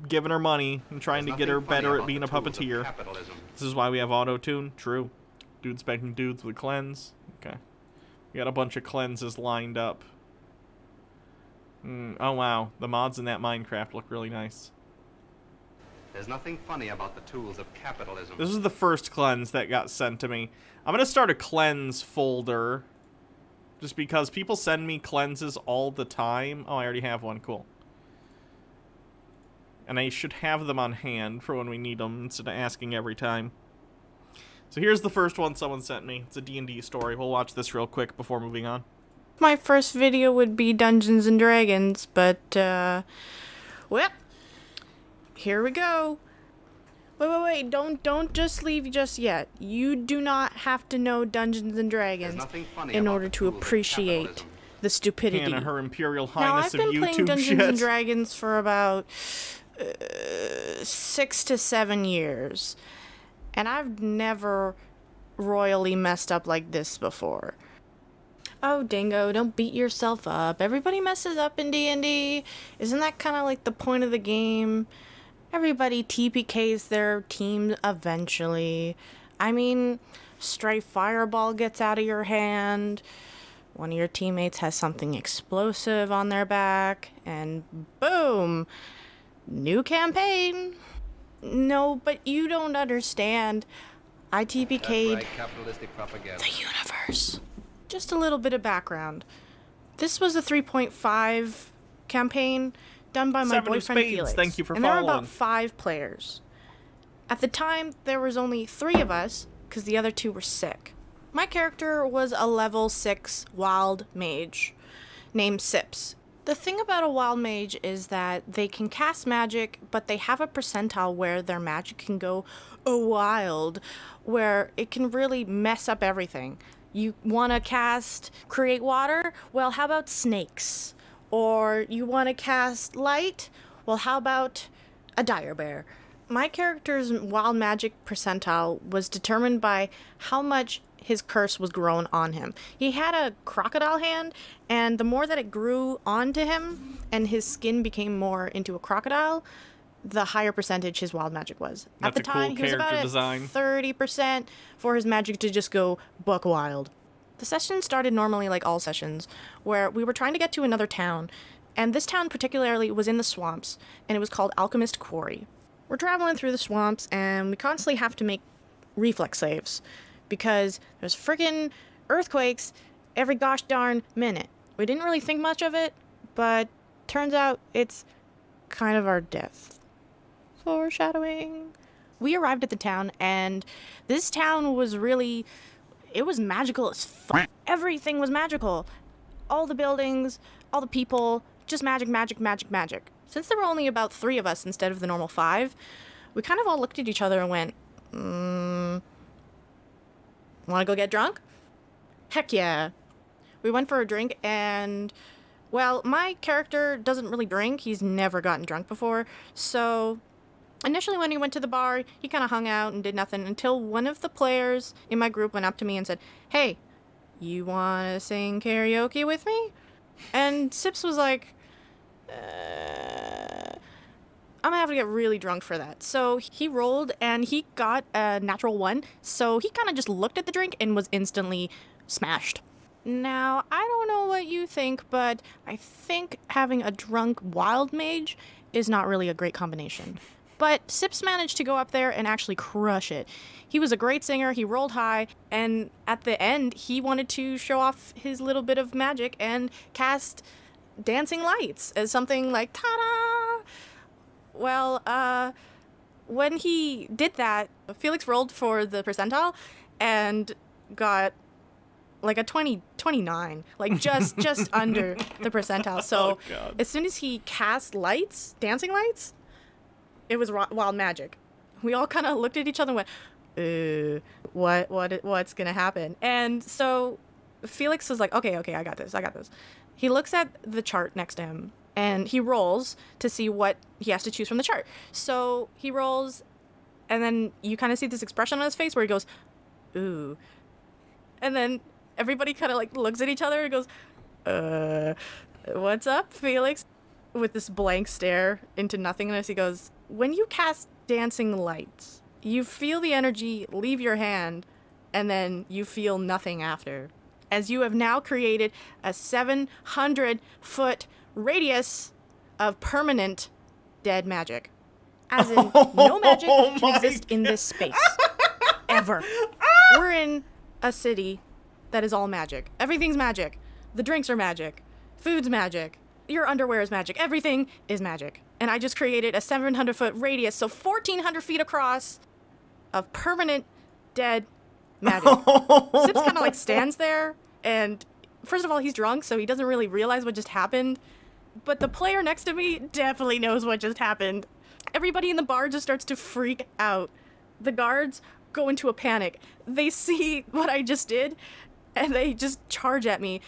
giving her money and trying There's to get her nothing funny better at about being the a tools of puppeteer. capitalism. This is why we have auto-tune. True. Dudes spanking dudes with cleanse. Okay. We got a bunch of cleanses lined up. Oh wow, the mods in that Minecraft look really nice. There's nothing funny about the tools of capitalism. This is the first cleanse that got sent to me. I'm gonna start a cleanse folder. Just because people send me cleanses all the time. Oh, I already have one. Cool. And I should have them on hand for when we need them instead of asking every time. So here's the first one someone sent me. It's a D&D story. We'll watch this real quick before moving on. My first video would be Dungeons and Dragons, but, well, here we go. Wait, don't just leave just yet. You do not have to know Dungeons and Dragons nothing funny in about order the to tools of appreciate capitalism. the stupidity. Hannah, Her Imperial Now, Highness I've of been playing YouTube Dungeons shit. and Dragons for about 6 to 7 years, and I've never royally messed up like this before. Oh, Dingo, don't beat yourself up. Everybody messes up in D&D. Isn't that kind of like the point of the game? Everybody TPKs their team eventually. I mean, stray fireball gets out of your hand. One of your teammates has something explosive on their back. And boom! New campaign. No, but you don't understand. I TPK'd That's right, capitalistic propaganda. the universe. Just a little bit of background. This was a 3.5 campaign done by my Seven of boyfriend Spades, Felix. thank you for and there were following. about 5 players. At the time, there was only 3 of us, because the other 2 were sick. My character was a level 6 wild mage named Sips. The thing about a wild mage is that they can cast magic, but they have a percentile where their magic can go wild, where it can really mess up everything. You want to cast Create Water? Well, how about snakes? Or you want to cast Light? Well, how about a dire bear? My character's wild magic percentile was determined by how much his curse was grown on him. He had a crocodile hand, and the more that it grew onto him and his skin became more into a crocodile, the higher percentage his wild magic was. That's At the a cool time, he was about character at design. 30% for his magic to just go buck wild. The session started normally like all sessions, where we were trying to get to another town, And this town particularly was in the swamps, and it was called Alchemist Quarry. We're traveling through the swamps, and we constantly have to make reflex saves, because there's friggin' earthquakes every gosh darn minute. We didn't really think much of it, but turns out it's kind of our death. Foreshadowing. We arrived at the town, and this town was really, it was magical as fuck. Everything was magical. All the buildings, all the people, just magic, magic, magic, magic. Since there were only about 3 of us instead of the normal 5, we kind of all looked at each other and went, want to go get drunk? Heck yeah. We went for a drink, and, well, my character doesn't really drink. He's never gotten drunk before. So initially when he went to the bar, he kind of hung out and did nothing until one of the players in my group went up to me and said, "Hey, you want to sing karaoke with me?" And Sips was like, I'm gonna have to get really drunk for that. So he rolled and he got a natural 1. So he kind of just looked at the drink and was instantly smashed. Now, I don't know what you think, but I think having a drunk wild mage is not really a great combination. But Sips managed to go up there and actually crush it. He was a great singer, he rolled high, and at the end, he wanted to show off his little bit of magic and cast dancing lights as something like, ta-da! Well, when he did that, Felix rolled for the percentile and got like a 29, like just under the percentile. So as soon as he cast lights, dancing lights, it was wild magic. We all kind of looked at each other and went, what's gonna happen? And so Felix was like, okay, I got this. He looks at the chart next to him and he rolls to see what he has to choose from the chart. So he rolls, and then you kind of see this expression on his face where he goes, ooh. And then everybody kind of like looks at each other and goes, what's up, Felix? With this blank stare into nothingness, he goes, when you cast dancing lights, you feel the energy leave your hand, and then you feel nothing after, as you have now created a 700-foot radius of permanent dead magic. As in, no magic can exist in this space. Ever. We're in a city that is all magic. Everything's magic. The drinks are magic. Food's magic. Your underwear is magic. Everything is magic. And I just created a 700-foot radius, so 1,400 feet across, of permanent dead magic. Sips kind of like stands there, and first of all, he's drunk, so he doesn't really realize what just happened. But the player next to me definitely knows what just happened. Everybody in the bar just starts to freak out. The guards go into a panic. They see what I just did, and they just charge at me,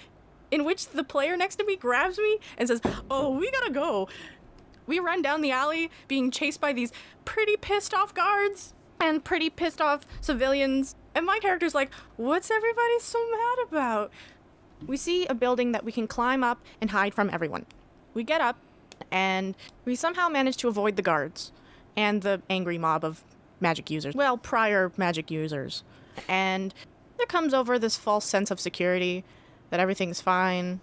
in which the player next to me grabs me and says, "Oh, we gotta go." We run down the alley being chased by these pretty pissed off guards and pretty pissed off civilians. And my character's like, what's everybody so mad about? We see a building that we can climb up and hide from everyone. We get up and we somehow manage to avoid the guards and the angry mob of magic users. Well, prior magic users. And there comes over this false sense of security, that everything's fine.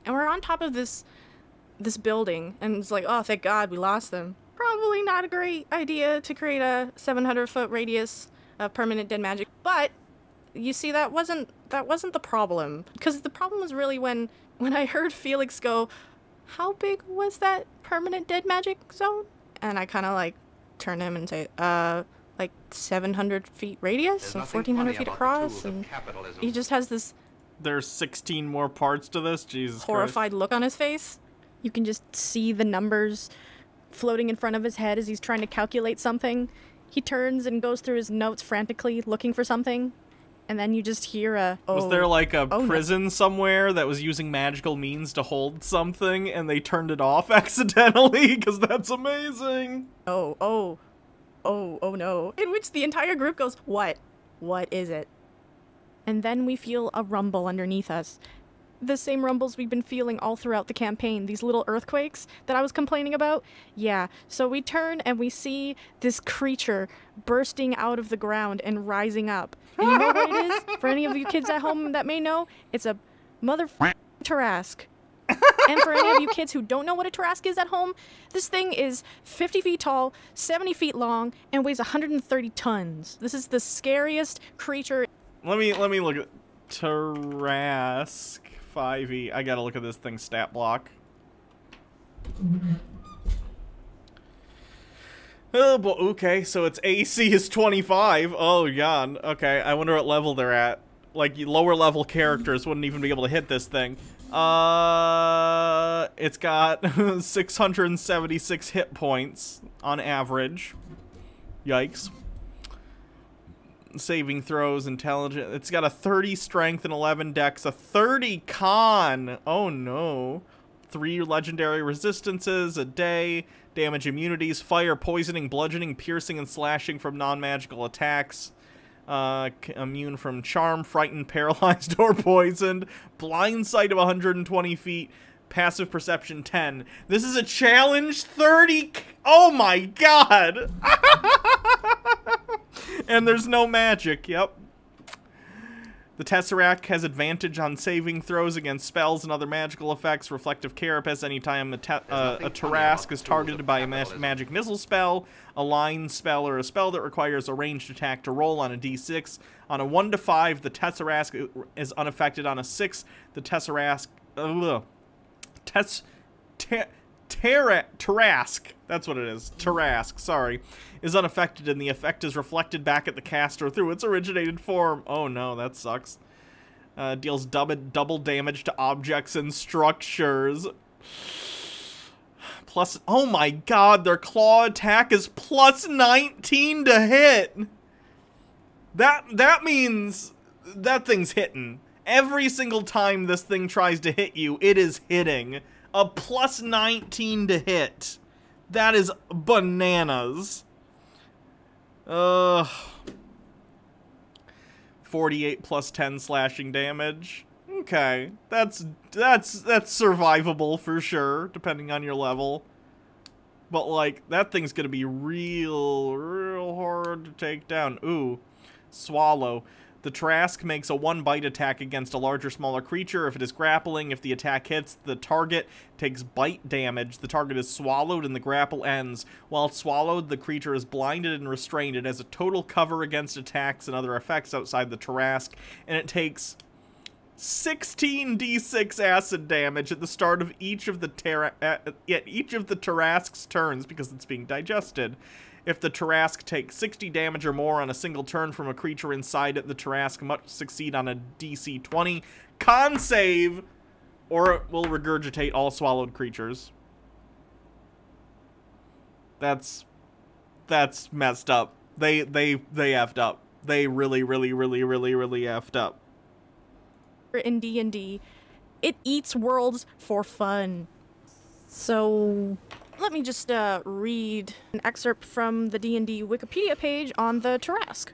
And we're on top of this building, and it's like, oh, thank God we lost them. Probably not a great idea to create a 700-foot radius of permanent dead magic. But you see, that wasn't the problem, because the problem was really when I heard Felix go, "How big was that permanent dead magic zone?" And I kind of like turn to him and say, like 700 feet radius, so 1,400 feet across, and he just has this. There's 16 more parts to this. Jesus horrified Christ. Look on his face. You can just see the numbers floating in front of his head as he's trying to calculate something. He turns and goes through his notes frantically looking for something. And then you just hear a, oh. Was there like a prison no. somewhere that was using magical means to hold something and they turned it off accidentally? Because that's amazing. Oh no. In which the entire group goes, what? What is it? And then we feel a rumble underneath us. The same rumbles we've been feeling all throughout the campaign, these little earthquakes that I was complaining about. Yeah, so we turn and we see this creature bursting out of the ground and rising up. And you know what it is? For any of you kids at home that may know, it's a mother Tarrasque. And for any of you kids who don't know what a Tarrasque is at home, this thing is 50 feet tall, 70 feet long, and weighs 130 tons. This is the scariest creature. Let me look at Tarrasque 5e. I gotta look at this thing's stat block. Oh, but okay, so its AC is 25. Oh god. Okay, I wonder what level they're at. Like, lower level characters wouldn't even be able to hit this thing. It's got 676 hit points on average. Yikes. Saving throws, intelligence. It's got a 30 strength and 11 dex, a 30 con. Oh no. 3 legendary resistances a day, damage immunities, fire, poisoning, bludgeoning, piercing, and slashing from non-magical attacks. Immune from charm, frightened, paralyzed, or poisoned. Blind sight of 120 feet. Passive perception 10. This is a challenge 30. Oh my god! And there's no magic. Yep. The Tesseract has advantage on saving throws against spells and other magical effects. Reflective Carapace anytime a Tarrasque is targeted by a magic missile spell, a line spell, or a spell that requires a ranged attack to roll on a d6. On a 1 to 5, the Tesseract is unaffected. On a 6, the Tesseract... Tarrasque, that's what it is. Tarrasque, sorry, is unaffected, and the effect is reflected back at the caster through its originated form. Oh no, that sucks. Deals double damage to objects and structures. Plus, oh my god, their claw attack is plus 19 to hit. That means that thing's hitting. Every single time this thing tries to hit you, it is hitting. A plus 19 to hit. That is bananas. 48 plus 10 slashing damage. Okay, that's survivable for sure, depending on your level. But like, that thing's gonna be real hard to take down. Ooh, swallow. The Tarrasque makes a 1-bite attack against a larger, smaller creature. If it is grappling, if the attack hits, the target takes bite damage. The target is swallowed and the grapple ends. While swallowed, the creature is blinded and restrained. It has a total cover against attacks and other effects outside the Tarrasque, and it takes 16 d6 acid damage at the start of each of the Tarrasque's turns because it's being digested. If the Tarrasque takes 60 damage or more on a single turn from a creature inside it, the Tarrasque must succeed on a DC 20 con save, or it will regurgitate all swallowed creatures. That's messed up. They effed up. They really effed up. In D&D, it eats worlds for fun. So let me just read an excerpt from the D&D Wikipedia page on the Tarrasque.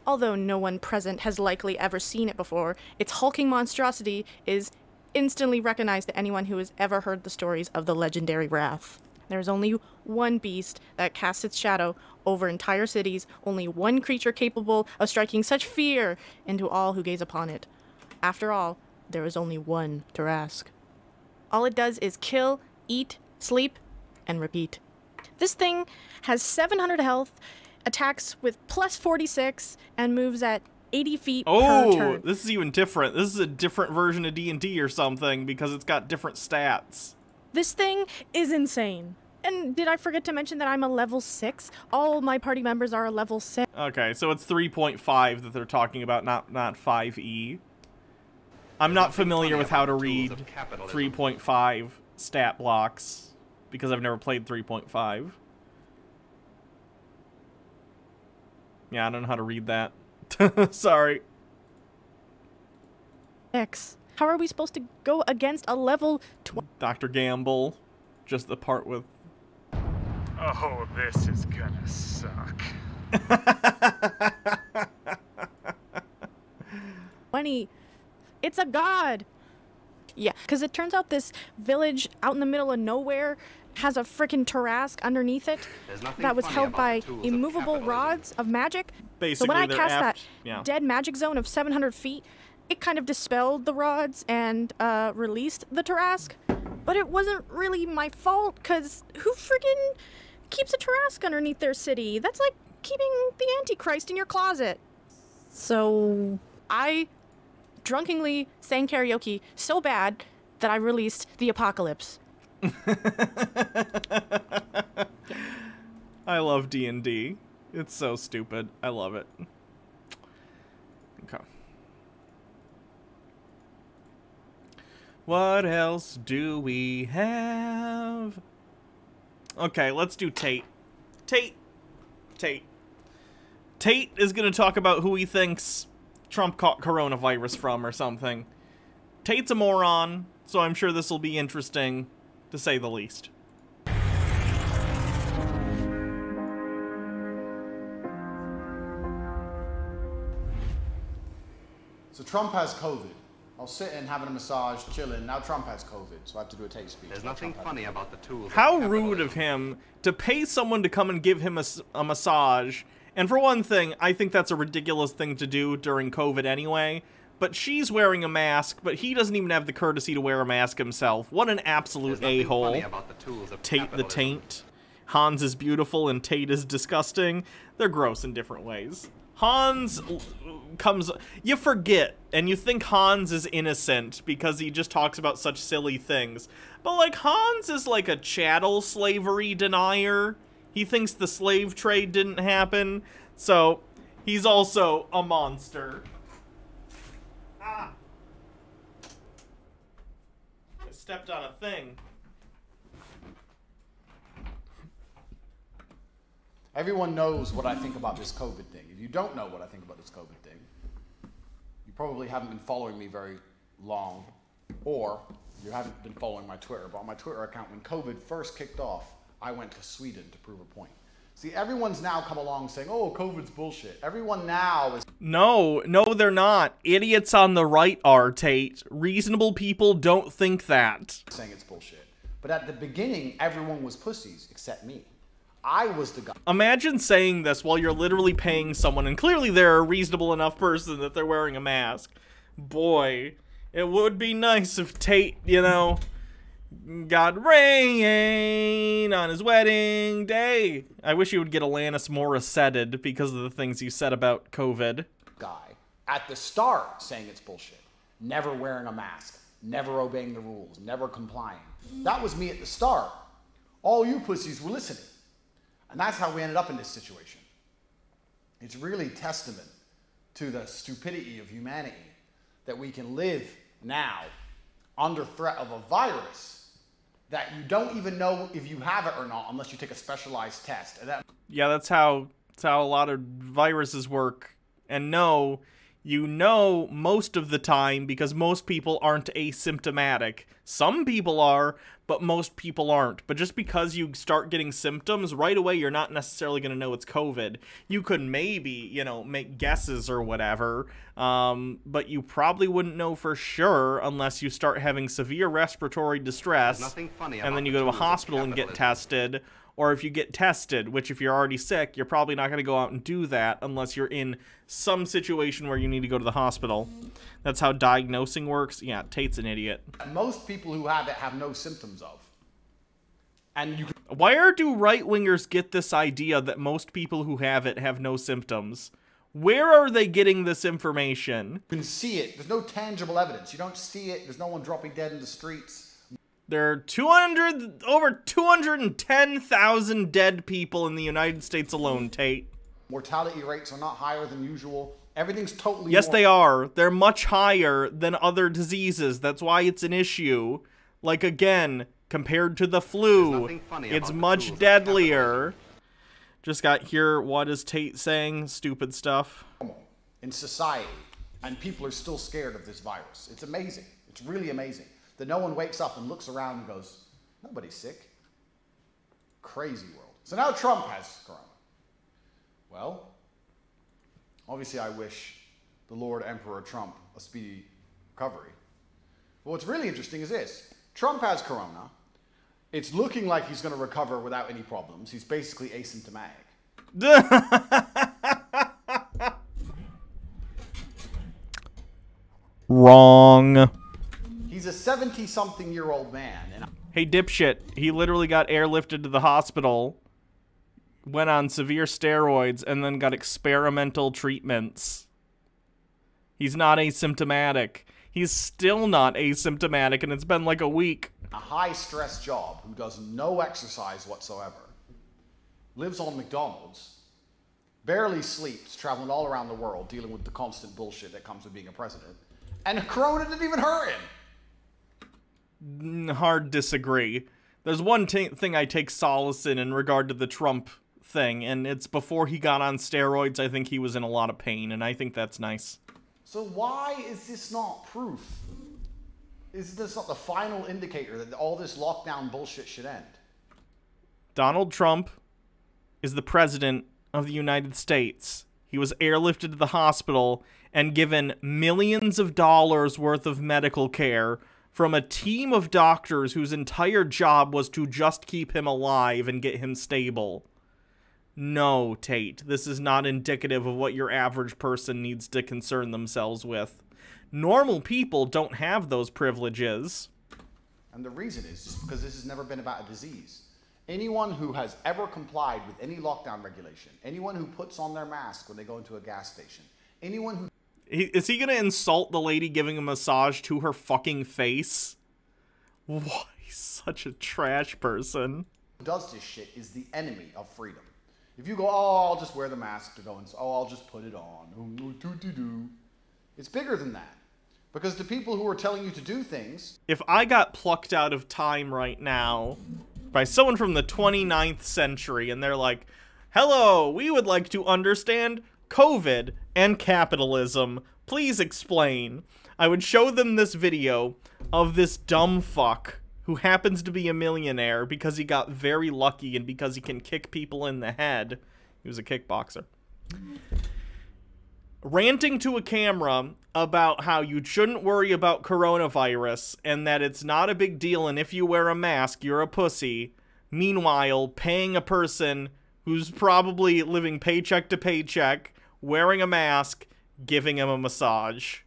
Although no one present has likely ever seen it before, its hulking monstrosity is instantly recognized to anyone who has ever heard the stories of the legendary wrath. There is only one beast that casts its shadow over entire cities, only one creature capable of striking such fear into all who gaze upon it. After all, there is only one Tarrasque. All it does is kill, eat, sleep, and repeat. This thing has 700 health, attacks with plus 46, and moves at 80 feet per turn. Oh, this is even different. This is a different version of D&D or something because it's got different stats. This thing is insane. And did I forget to mention that I'm a level 6? All my party members are a level 6. Okay, so it's 3.5 that they're talking about, not 5e. I'm not familiar with how to read 3.5 stat blocks because I've never played 3.5. Yeah, I don't know how to read that. Sorry. X. How are we supposed to go against a level 20? Dr. Gamble. Just the part with... Oh, this is gonna suck. 20. It's a god. Yeah, because it turns out this village out in the middle of nowhere has a frickin' Tarrasque underneath it that was held by immovable rods of magic. Basically, so when I cast that dead magic zone of 700 feet, it kind of dispelled the rods and released the Tarrasque. but it wasn't really my fault, because who friggin' keeps a Tarrasque underneath their city? That's like keeping the Antichrist in your closet. So I drunkenly sang karaoke so bad that I released The Apocalypse. I love D&D. It's so stupid. I love it. Okay. What else do we have? Okay, let's do Tate. Tate is gonna talk about who he thinks Trump caught coronavirus from or something. Tate's a moron, so I'm sure this will be interesting, to say the least. So Trump has COVID. I was sitting having a massage, chilling. Now Trump has COVID, so I have to do a Tate speech. There's nothing funny about the tools. How rude of him to pay someone to come and give him a massage. And for one thing, I think that's a ridiculous thing to do during COVID anyway. But she's wearing a mask, but he doesn't even have the courtesy to wear a mask himself. What an absolute a-hole. Tate the Taint. Hans is beautiful and Tate is disgusting. They're gross in different ways. Hans comes... You forget, and you think Hans is innocent because he just talks about such silly things. But, like, Hans is like a chattel slavery denier. He thinks the slave trade didn't happen, so he's also a monster. Ah! I stepped on a thing. Everyone knows what I think about this COVID thing. If you don't know what I think about this COVID thing, you probably haven't been following me very long, or you haven't been following my Twitter. But on my Twitter account, when COVID first kicked off, I went to Sweden to prove a point. See, everyone's now come along saying, oh, COVID's bullshit. Everyone now is... No, they're not. Idiots on the right are, Tate. Reasonable people don't think that. Saying it's bullshit. But at the beginning, everyone was pussies, except me. I was the guy. Imagine saying this while you're literally paying someone, and clearly they're a reasonable enough person that they're wearing a mask. Boy, it would be nice if Tate, you know, got rain on his wedding day. I wish he would get Alanis Morissette because of the things he said about COVID. Guy, at the start, saying it's bullshit. Never wearing a mask. Never obeying the rules. Never complying. That was me at the start. All you pussies were listening. And that's how we ended up in this situation. It's really testament to the stupidity of humanity that we can live now under threat of a virus that you don't even know if you have it or not unless you take a specialized test. And yeah, that's how a lot of viruses work. And no, you know most of the time because most people aren't asymptomatic. Some people are, but most people aren't. But just because you start getting symptoms, right away you're not necessarily going to know it's COVID. You could maybe, you know, make guesses or whatever, but you probably wouldn't know for sure unless you start having severe respiratory distress, and then you go to a hospital and get tested. Or if you get tested, which if you're already sick, you're probably not going to go out and do that unless you're in some situation where you need to go to the hospital. That's how diagnosing works. Yeah, Tate's an idiot. Most people who have it have no symptoms of. And you can... Where do right-wingers get this idea that most people who have it have no symptoms? Where are they getting this information? You can see it. There's no tangible evidence. You don't see it. There's no one dropping dead in the streets. There are over 210,000 dead people in the United States alone, Tate. Mortality rates are not higher than usual. Everything's totally... Yes, they are. They're much higher than other diseases. That's why it's an issue. Like, again, compared to the flu, it's much deadlier. Just got here, what is Tate saying? Stupid stuff. In society, and people are still scared of this virus. It's amazing. It's really amazing. That no one wakes up and looks around and goes, nobody's sick. Crazy world. So now Trump has corona. Well, obviously I wish the Lord Emperor Trump a speedy recovery. But what's really interesting is this. Trump has corona. It's looking like he's going to recover without any problems. He's basically asymptomatic. Wrong. He's a 70-something-year-old man. And hey, dipshit, he literally got airlifted to the hospital, went on severe steroids, and then got experimental treatments. He's not asymptomatic. He's still not asymptomatic, and it's been like a week. a high-stress job who does no exercise whatsoever, lives on McDonald's, barely sleeps, traveling all around the world, dealing with the constant bullshit that comes with being a president, and Corona didn't even hurt him. Hard disagree. There's one thing I take solace in regard to the Trump thing, and it's before he got on steroids, I think he was in a lot of pain, and I think that's nice. So why is this not proof? Is this not the final indicator that all this lockdown bullshit should end? Donald Trump is the president of the United States. He was airlifted to the hospital and given millions of dollars worth of medical care from a team of doctors whose entire job was to just keep him alive and get him stable. No, Tate, this is not indicative of what your average person needs to concern themselves with. Normal people don't have those privileges. And the reason is just because this has never been about a disease. Anyone who has ever complied with any lockdown regulation, anyone who puts on their mask when they go into a gas station, anyone who... Is he gonna insult the lady giving a massage to her fucking face? Why, he's such a trash person. Who does this shit is the enemy of freedom. If you go, oh, I'll just wear the mask to go and, oh, I'll just put it on. It's bigger than that. Because the people who are telling you to do things... If I got plucked out of time right now by someone from the 29th century and they're like, hello, we would like to understand COVID and capitalism. Please explain. I would show them this video of this dumb fuck who happens to be a millionaire because he got very lucky and because he can kick people in the head. He was a kickboxer. Ranting to a camera about how you shouldn't worry about coronavirus and that it's not a big deal and if you wear a mask, you're a pussy. Meanwhile, paying a person who's probably living paycheck to paycheck, wearing a mask, giving him a massage.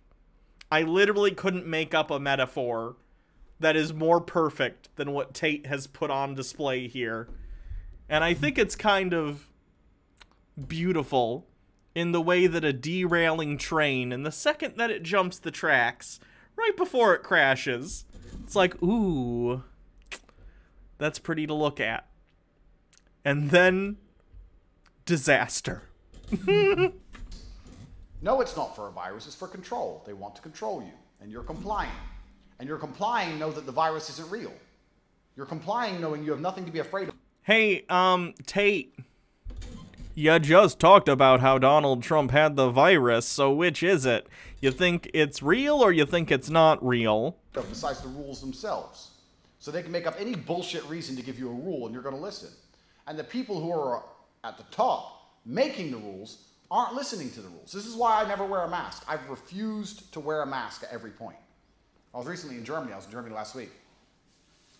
I literally couldn't make up a metaphor that is more perfect than what Tate has put on display here. And I think it's kind of beautiful in the way that a derailing train, and the second that it jumps the tracks, right before it crashes, it's like, ooh, that's pretty to look at. And then, disaster. No, it's not for a virus, it's for control. They want to control you, and you're complying. And you're complying know that the virus isn't real. You're complying knowing you have nothing to be afraid of. Hey, Tate. You just talked about how Donald Trump had the virus, so which is it? You think it's real or you think it's not real? Besides the rules themselves. So they can make up any bullshit reason to give you a rule and you're going to listen. And the people who are at the top making the rules aren't listening to the rules. This is why I never wear a mask. I've refused to wear a mask at every point. I was recently in Germany. I was in Germany last week.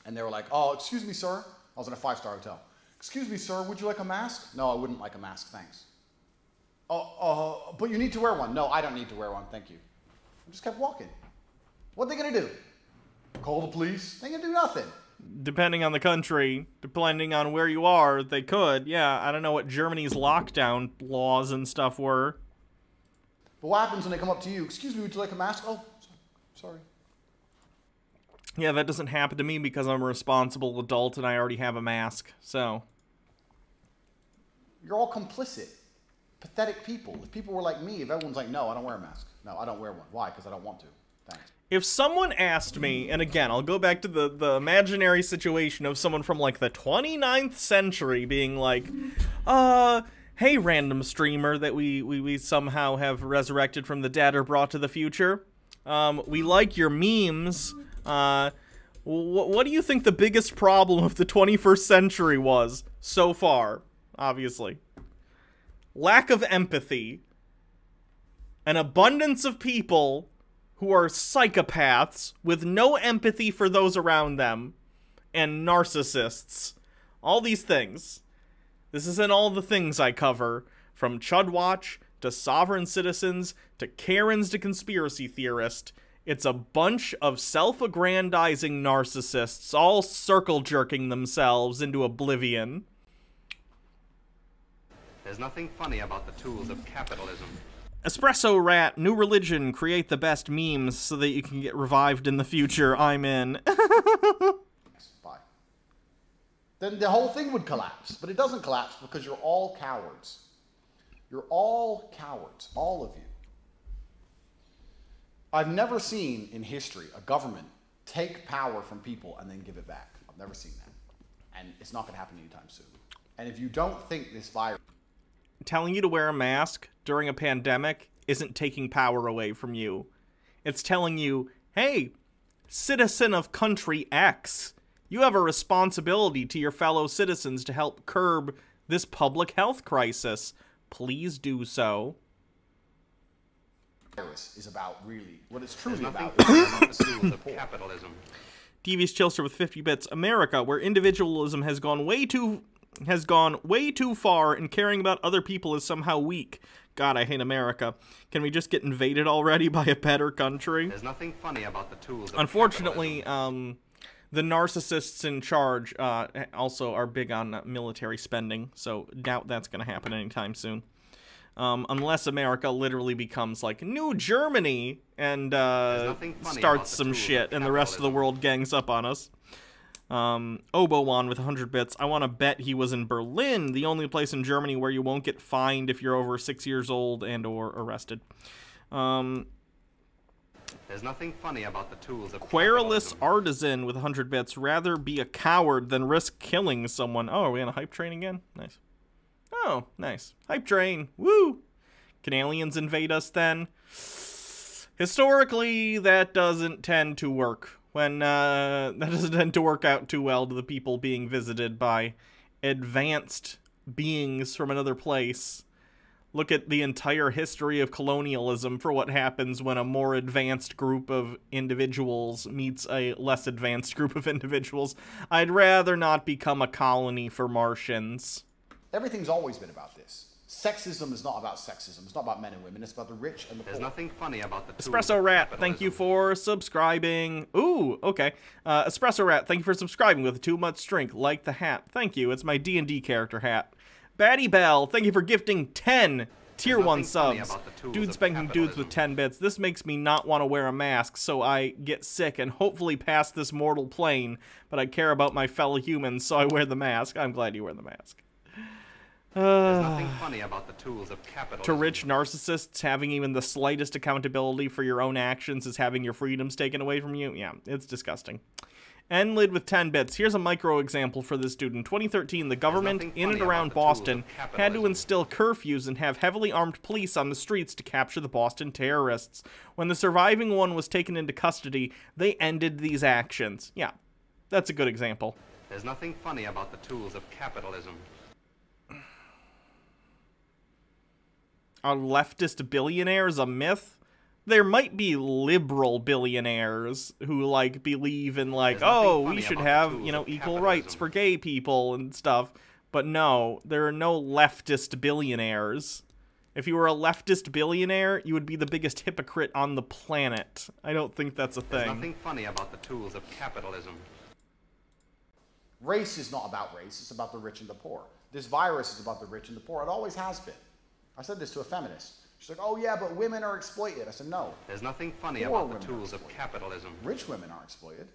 And they were like, oh, excuse me, sir. I was in a 5-star hotel. Excuse me, sir, would you like a mask? No, I wouldn't like a mask, thanks. But you need to wear one. No, I don't need to wear one, thank you. I just kept walking. What are they going to do? Call the police? They ain't going to do nothing. Depending on the country, depending on where you are, they could. Yeah, I don't know what Germany's lockdown laws and stuff were. But what happens when they come up to you? Excuse me, would you like a mask? Oh, sorry. Yeah, that doesn't happen to me because I'm a responsible adult and I already have a mask, so... You're all complicit. Pathetic people. If people were like me, if everyone's like, no, I don't wear a mask. No, I don't wear one. Why? Because I don't want to. Thanks. If someone asked me, and again, I'll go back to the imaginary situation of someone from, like, the 29th century being like, hey, random streamer that we somehow have resurrected from the dead or brought to the future. We like your memes. What do you think the biggest problem of the 21st century was so far? Obviously. Lack of empathy. An abundance of people who are psychopaths with no empathy for those around them. And narcissists. All these things. This isn't all the things I cover. From Chud Watch to Sovereign Citizens to Karens to Conspiracy Theorist. It's a bunch of self-aggrandizing narcissists all circle-jerking themselves into oblivion. There's nothing funny about the tools of capitalism. Espresso Rat, new religion, create the best memes so that you can get revived in the future. I'm in. Bye. Then the whole thing would collapse. But it doesn't collapse because you're all cowards. You're all cowards, all of you. I've never seen in history a government take power from people and then give it back. I've never seen that. And it's not going to happen anytime soon. And if you don't think this virus... Telling you to wear a mask during a pandemic isn't taking power away from you. It's telling you, hey, citizen of country X, you have a responsibility to your fellow citizens to help curb this public health crisis. Please do so. Virus is about really what it's truly There's about. nothing funny about the tools of capitalism. Devious Chilster with 50 bits. America, where individualism has gone way too far, and caring about other people is somehow weak. God, I hate America. Can we just get invaded already by a better country? There's nothing funny about the tools of Unfortunately, the narcissists in charge also are big on military spending, so doubt that's going to happen anytime soon. Unless America literally becomes like New Germany and starts some shit and the rest of the world gangs up on us. Obowan with 100 bits. I want to bet he was in Berlin, the only place in Germany where you won't get fined if you're over 6 years old and or arrested. There's nothing funny about the tools of Querulous Artisan with 100 bits. Rather be a coward than risk killing someone. Oh, are we on a hype train again? Nice. Oh, nice. Hype train. Woo! Can aliens invade us then? Historically, that doesn't tend to work. That doesn't tend to work out too well to the people being visited by advanced beings from another place. Look at the entire history of colonialism for what happens when a more advanced group of individuals meets a less advanced group of individuals. I'd rather not become a colony for Martians. Everything's always been about this. Sexism is not about sexism. It's not about men and women. It's about the rich and the poor. There's nothing funny about the Espresso Rat, thank you for subscribing. Ooh, okay. Espresso Rat, thank you for subscribing with too much drink. Like the hat. Thank you. It's my D&D character hat. Batty Bell, thank you for gifting 10 Tier 1 subs. Dude spanking dudes with 10 bits. This makes me not want to wear a mask, so I get sick and hopefully pass this mortal plane, but I care about my fellow humans, so I wear the mask. I'm glad you wear the mask. There's nothing funny about the tools of capitalism. To rich narcissists, having even the slightest accountability for your own actions is having your freedoms taken away from you. Yeah, it's disgusting. Enlid with 10 bits. Here's a micro example for this dude. In 2013, the government in and around Boston had to instill curfews and have heavily armed police on the streets to capture the Boston terrorists. When the surviving one was taken into custody, they ended these actions. Yeah, that's a good example. There's nothing funny about the tools of capitalism. Are leftist billionaires a myth? There might be liberal billionaires who, like, believe in, like, oh, we should have, you know, equal rights for gay people and stuff. But no, there are no leftist billionaires. If you were a leftist billionaire, you would be the biggest hypocrite on the planet. I don't think that's a thing. There's nothing funny about the tools of capitalism. Race is not about race. It's about the rich and the poor. This virus is about the rich and the poor. It always has been. I said this to a feminist. She's like, oh yeah, but women are exploited. I said, no. There's nothing funny about the tools of capitalism. Rich women are exploited.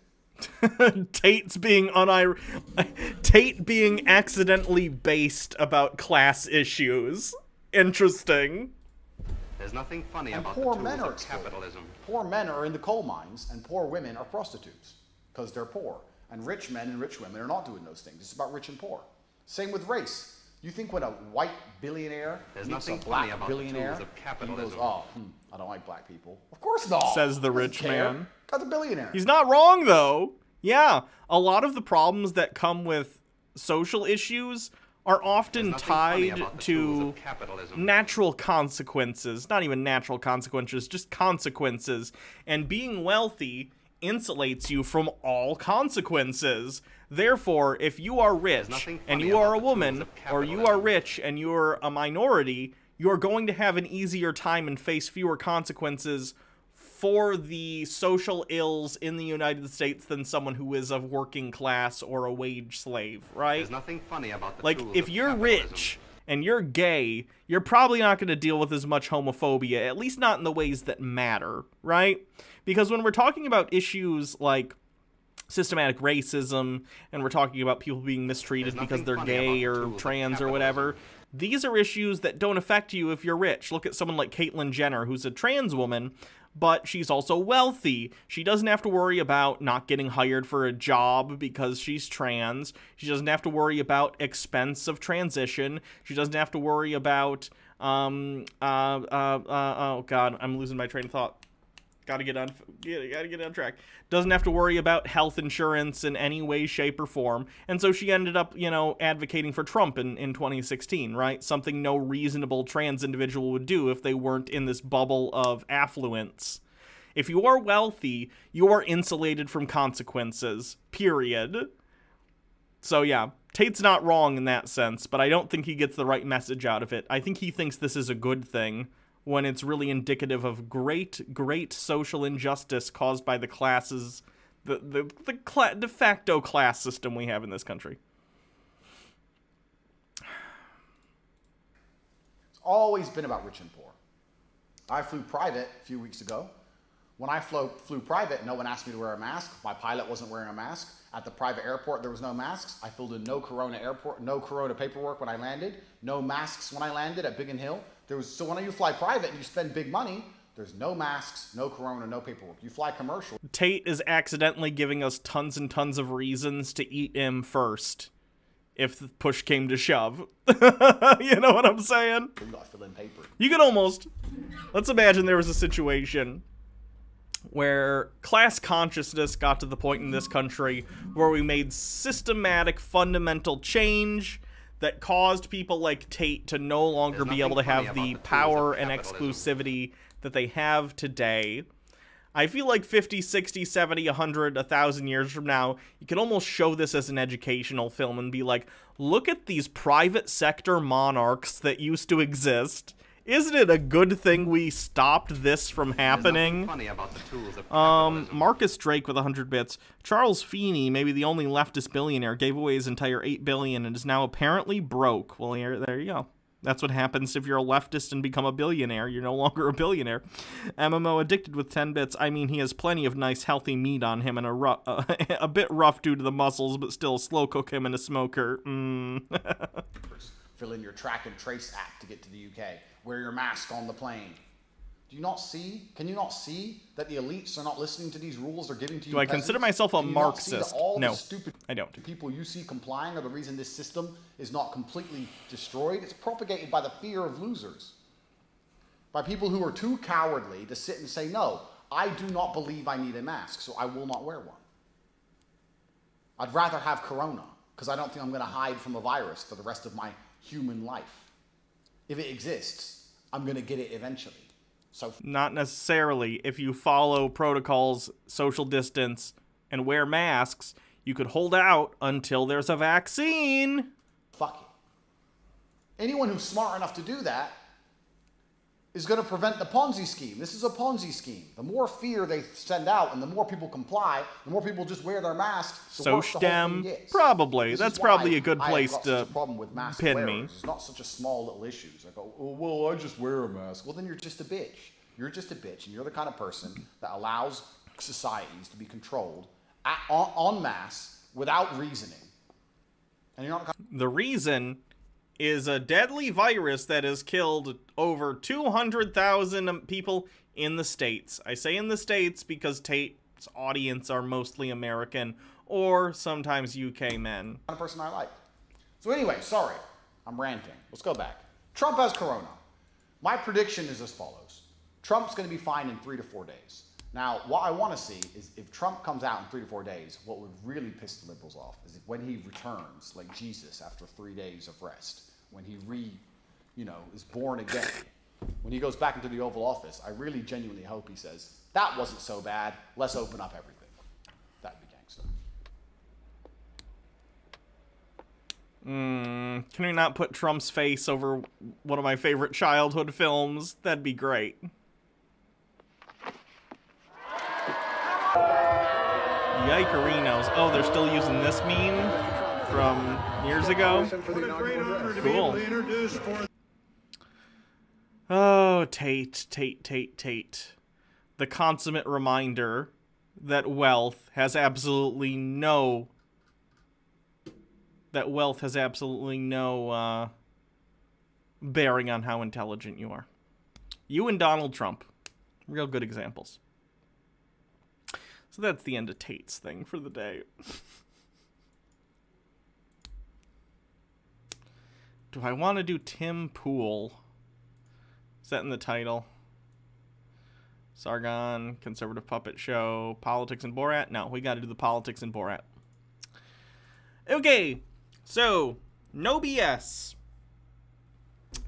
Tate being accidentally based about class issues. Interesting. There's nothing funny about poor the men tools are of capitalism. Poor men are in the coal mines, and poor women are prostitutes because they're poor. And rich men and rich women are not doing those things. It's about rich and poor. Same with race. You think when a white billionaire meets a black billionaire, he goes, oh, I don't like black people. Of course not. Says the rich man. Guy's a billionaire. He's not wrong, though. Yeah, a lot of the problems that come with social issues are often tied to natural consequences. Not even natural consequences, just consequences. And being wealthy insulates you from all consequences. Therefore, if you are rich and you are a woman, or you are rich and you're a minority, you're going to have an easier time and face fewer consequences for the social ills in the United States than someone who is of working class or a wage slave, right? There's nothing funny about the Like, tools if of you're capitalism. rich and you're gay, you're probably not going to deal with as much homophobia, at least not in the ways that matter, right? Because when we're talking about issues like systematic racism, and we're talking about people being mistreated because they're gay or trans or whatever, these are issues that don't affect you if you're rich. Look at someone like Caitlyn Jenner, who's a trans woman, but she's also wealthy. She doesn't have to worry about not getting hired for a job because she's trans. She doesn't have to worry about expense of transition. She doesn't have to worry about, oh God, I'm losing my train of thought. Gotta get on track. Doesn't have to worry about health insurance in any way, shape, or form. And so she ended up, you know, advocating for Trump in 2016, right? Something no reasonable trans individual would do if they weren't in this bubble of affluence. If you are wealthy, you are insulated from consequences, period. So yeah, Tate's not wrong in that sense, but I don't think he gets the right message out of it. I think he thinks this is a good thing, when it's really indicative of great social injustice caused by the classes, the de facto class system we have in this country. It's always been about rich and poor. I flew private a few weeks ago. When I flew private, no one asked me to wear a mask. My pilot wasn't wearing a mask. At the private airport, there was no masks. I filled in no corona paperwork when I landed. No masks when I landed at Biggin Hill. So when you fly private and you spend big money, there's no masks, no corona, no paperwork. You fly commercial. Tate is accidentally giving us tons and tons of reasons to eat him first, if the push came to shove. You know what I'm saying? You gotta fill in paper. You could almost... Let's imagine there was a situation where class consciousness got to the point in this country where we made systematic, fundamental change that caused people like Tate to no longer be able to have the power and exclusivity that they have today. I feel like 50, 60, 70, 100, 1,000 years from now, you could almost show this as an educational film and be like, look at these private sector monarchs that used to exist. Isn't it a good thing we stopped this from happening? Marcus Drake with 100 bits. Charles Feeney, maybe the only leftist billionaire, gave away his entire $8 billion and is now apparently broke. Well, there you go. That's what happens if you're a leftist and become a billionaire. You're no longer a billionaire. MMO addicted with 10 bits. I mean, he has plenty of nice, healthy meat on him and a bit rough due to the muscles, but still slow cook him in a smoker. Fill in your track and trace app to get to the UK. Wear your mask on the plane. Do you not see? Can you not see that the elites are not listening to these rules they're giving to you? Do I consider myself a Marxist? No, I don't. The people you see complying are the reason this system is not completely destroyed. It's propagated by the fear of losers. By people who are too cowardly to sit and say, no, I do not believe I need a mask, so I will not wear one. I'd rather have corona, because I don't think I'm going to hide from a virus for the rest of my human life. If it exists, I'm going to get it eventually. So not necessarily. If you follow protocols, social distance, and wear masks, you could hold out until there's a vaccine. Fuck it. Anyone who's smart enough to do that is going to prevent the Ponzi scheme. This is a Ponzi scheme. The more fear they send out and the more people comply, the more people just wear their masks. The worse the whole thing gets. Probably. That's probably a good I place have got to such a problem with mask pin wearers. me. It's not such a small little issue. It's like, oh, well, I just wear a mask. Well, then you're just a bitch. You're just a bitch, and you're the kind of person that allows societies to be controlled en masse without reasoning. And you're not the reason is a deadly virus that has killed over 200,000 people in the States. I say in the States because Tate's audience are mostly American or sometimes UK men. The kind of person I like. So anyway, sorry, I'm ranting. Let's go back. Trump has corona. My prediction is as follows. Trump's going to be fine in 3 to 4 days. Now, what I want to see is if Trump comes out in 3 to 4 days, what would really piss the liberals off is if when he returns, like Jesus after 3 days of rest, when he is born again, when he goes back into the Oval Office, I really genuinely hope he says, that wasn't so bad, let's open up everything. That'd be gangster. Can we not put Trump's face over one of my favorite childhood films? That'd be great. Yikerinos. Oh, they're still using this meme from years ago? Cool. Oh, Tate. The consummate reminder that wealth has absolutely no bearing on how intelligent you are. You and Donald Trump. Real good examples. So that's the end of Tate's thing for the day. Do I want to do Tim Pool? Is that in the title? Sargon, Conservative Puppet Show, Politics and Borat? No, we got to do the Politics and Borat. Okay, so, No BS.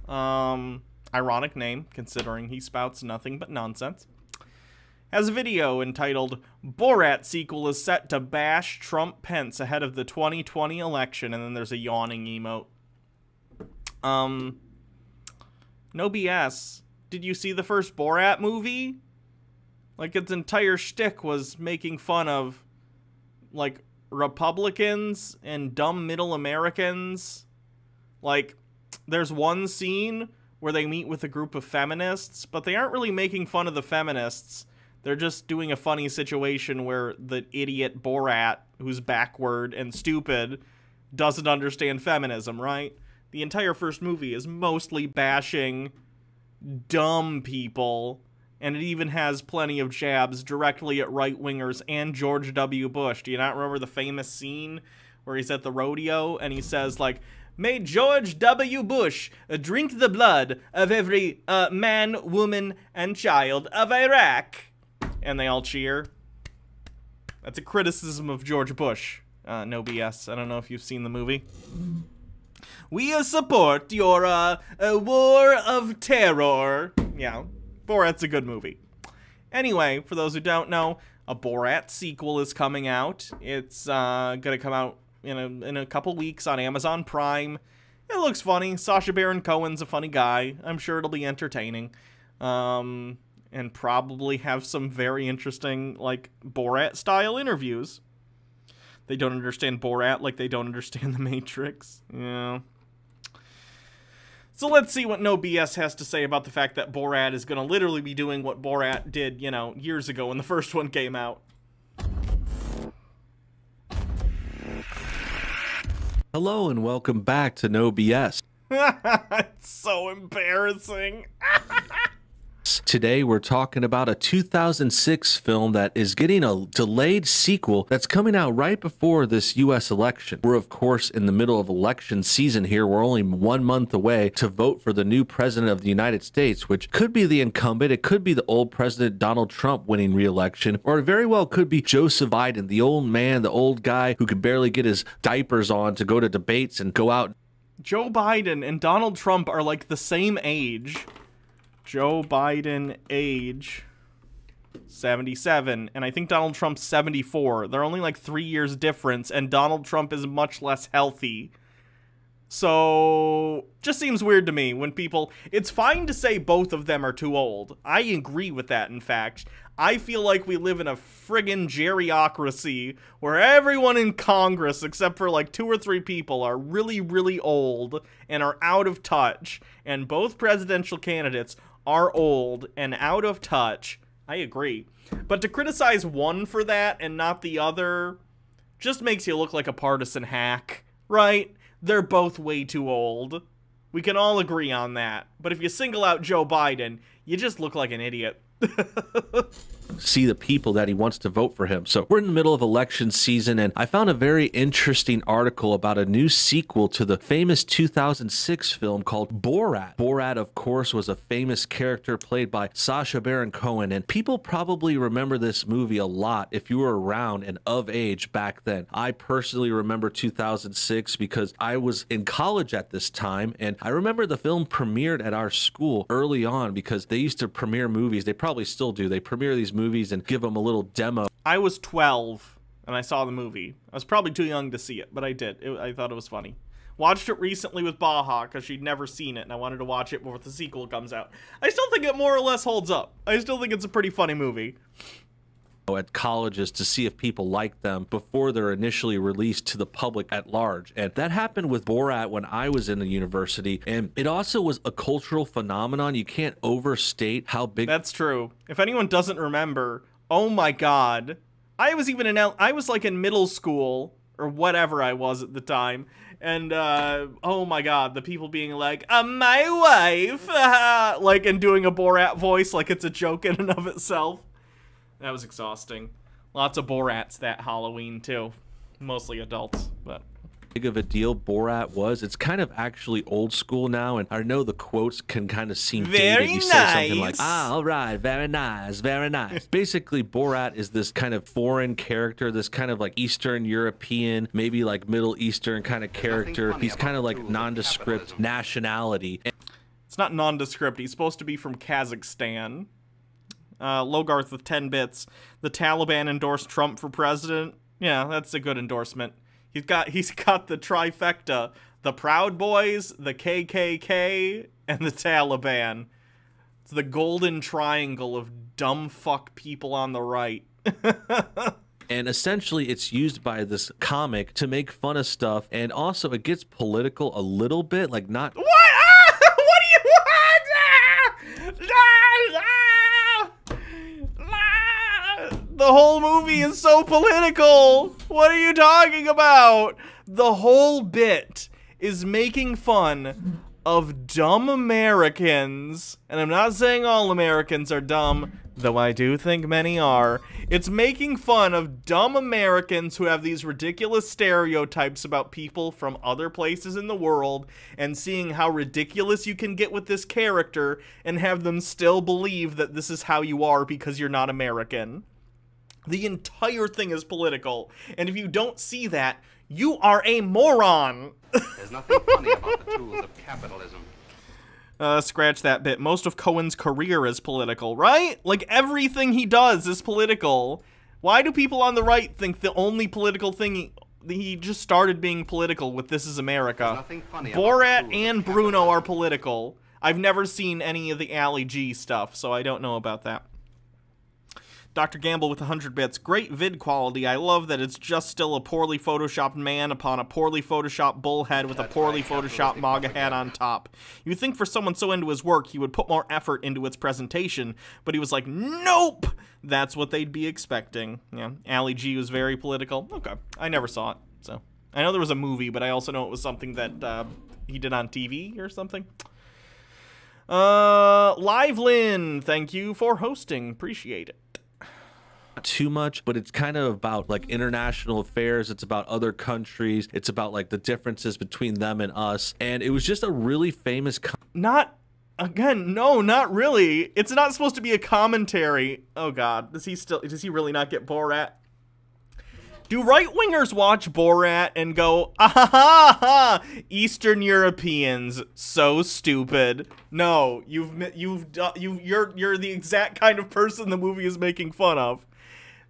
Ironic name, considering he spouts nothing but nonsense. Has a video entitled, Borat sequel is set to bash Trump Pence ahead of the 2020 election, and then there's a yawning emote. No BS. Did you see the first Borat movie? Like, its entire shtick was making fun of, like, Republicans and dumb middle Americans. Like, there's one scene where they meet with a group of feminists, but they aren't really making fun of the feminists. They're just doing a funny situation where the idiot Borat, who's backward and stupid, doesn't understand feminism, right? The entire first movie is mostly bashing dumb people, and it even has plenty of jabs directly at right-wingers and George W. Bush. Do you not remember the famous scene where he's at the rodeo and he says, like, may George W. Bush drink the blood of every man, woman, and child of Iraq? And they all cheer. That's a criticism of George Bush. No BS. I don't know if you've seen the movie. We support your war of terror. Yeah, Borat's a good movie. Anyway, for those who don't know, a Borat sequel is coming out. It's gonna come out in a couple weeks on Amazon Prime. It looks funny. Sacha Baron Cohen's a funny guy. I'm sure it'll be entertaining. And probably have some very interesting, like, Borat-style interviews. They don't understand Borat like they don't understand The Matrix. Yeah. So let's see what No BS has to say about the fact that Borat is going to literally be doing what Borat did, you know, years ago when the first one came out. Hello and welcome back to No BS. It's so embarrassing. Today we're talking about a 2006 film that is getting a delayed sequel that's coming out right before this U.S. election. We're of course in the middle of election season here. We're only 1 month away to vote for the new president of the United States, which could be the incumbent. It could be the old president Donald Trump winning re-election, or it very well could be Joseph Biden, the old man, the old guy who could barely get his diapers on to go to debates and go out. Joe Biden and Donald Trump are like the same age. Joe Biden, age 77, and I think Donald Trump's 74. They're only like 3 years difference, and Donald Trump is much less healthy. So, just seems weird to me when people... It's fine to say both of them are too old. I agree with that, in fact. I feel like we live in a friggin' geriocracy where everyone in Congress, except for like 2 or 3 people, are really, really old and are out of touch. And both presidential candidates are old and out of touch. I agree. But to criticize one for that and not the other just makes you look like a partisan hack, right? They're both way too old. We can all agree on that. But if you single out Joe Biden, you just look like an idiot. See the people that he wants to vote for him. So we're in the middle of election season, and I found a very interesting article about a new sequel to the famous 2006 film called Borat. Borat, of course, was a famous character played by Sacha Baron Cohen, and people probably remember this movie a lot if you were around and of age back then. I personally remember 2006 because I was in college at this time, and I remember the film premiered at our school early on because they used to premiere movies. They probably still do. They premiere these movies and give them a little demo. I was 12 and I saw the movie. I was probably too young to see it, but I did. I thought it was funny. Watched it recently with Baha because she'd never seen it and I wanted to watch it before the sequel comes out. I still think it more or less holds up. I still think it's a pretty funny movie. at colleges to see if people like them before they're initially released to the public at large. And that happened with Borat when I was in the university, and it also was a cultural phenomenon. You can't overstate how big. That's true. If anyone doesn't remember, oh my god, I was even I was like in middle school or whatever I was at the time, and oh my god, the people being like, my wife, like, and doing a Borat voice like it's a joke in and of itself. That was exhausting. Lots of Borats that Halloween too, mostly adults, but. Big of a deal Borat was. It's kind of actually old school now, and I know the quotes can kind of seem very dated. You nice. Say something like, all right, very nice, very nice. Basically, Borat is this kind of foreign character, this kind of like Eastern European, maybe like Middle Eastern kind of character. He's kind of like nondescript nationality. It's not nondescript. He's supposed to be from Kazakhstan. Logarth with 10 bits. The Taliban endorsed Trump for president. Yeah, that's a good endorsement. He's got the trifecta: the Proud Boys, the KKK, and the Taliban. It's the golden triangle of dumb fuck people on the right. And essentially, it's used by this comic to make fun of stuff, and also it gets political a little bit, like not. What? Ah! What do you want? The whole movie is so political. What are you talking about? The whole bit is making fun of dumb Americans. And I'm not saying all Americans are dumb, though I do think many are. It's making fun of dumb Americans who have these ridiculous stereotypes about people from other places in the world, and seeing how ridiculous you can get with this character and have them still believe that this is how you are because you're not American. The entire thing is political, and if you don't see that, you are a moron. There's nothing funny about the tools of capitalism. Scratch that bit. Most of Cohen's career is political, right? Like, everything he does is political. Why do people on the right think the only political thing he just started being political with This Is America? Borat and Bruno are political. I've never seen any of the Ali G stuff, so I don't know about that. Dr. Gamble with 100 bits. Great vid quality. I love that it's just still a poorly photoshopped man upon a poorly photoshopped bullhead with a poorly photoshopped MAGA hat on top. You'd think for someone so into his work, he would put more effort into its presentation, but he was like, nope! That's what they'd be expecting. Yeah, Ali G was very political. Okay, I never saw it, so. I know there was a movie, but I also know it was something that he did on TV or something. Live Lynn, thank you for hosting. Appreciate it. Too much, but it's kind of about like international affairs. It's about other countries. It's about like the differences between them and us. And it was just a really famous. Not really. It's not supposed to be a commentary. Oh God, does he really not get Borat? Do right-wingers watch Borat and go, ah ha ha ha, Eastern Europeans, so stupid? No, you're the exact kind of person the movie is making fun of.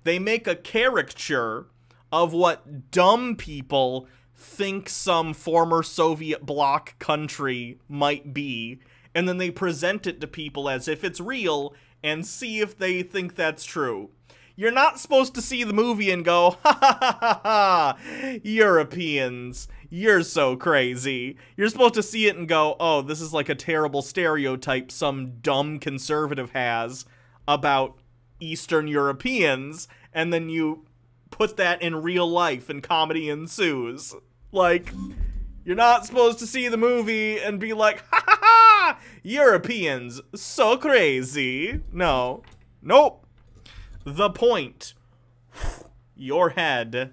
They make a caricature of what dumb people think some former Soviet bloc country might be, and then they present it to people as if it's real and see if they think that's true. You're not supposed to see the movie and go, ha ha ha ha ha, Europeans, you're so crazy. You're supposed to see it and go, oh, this is like a terrible stereotype some dumb conservative has about Eastern Europeans, and then you put that in real life and comedy ensues. Like, you're not supposed to see the movie and be like, ha ha ha, Europeans, so crazy. No. Nope. The point. Your head.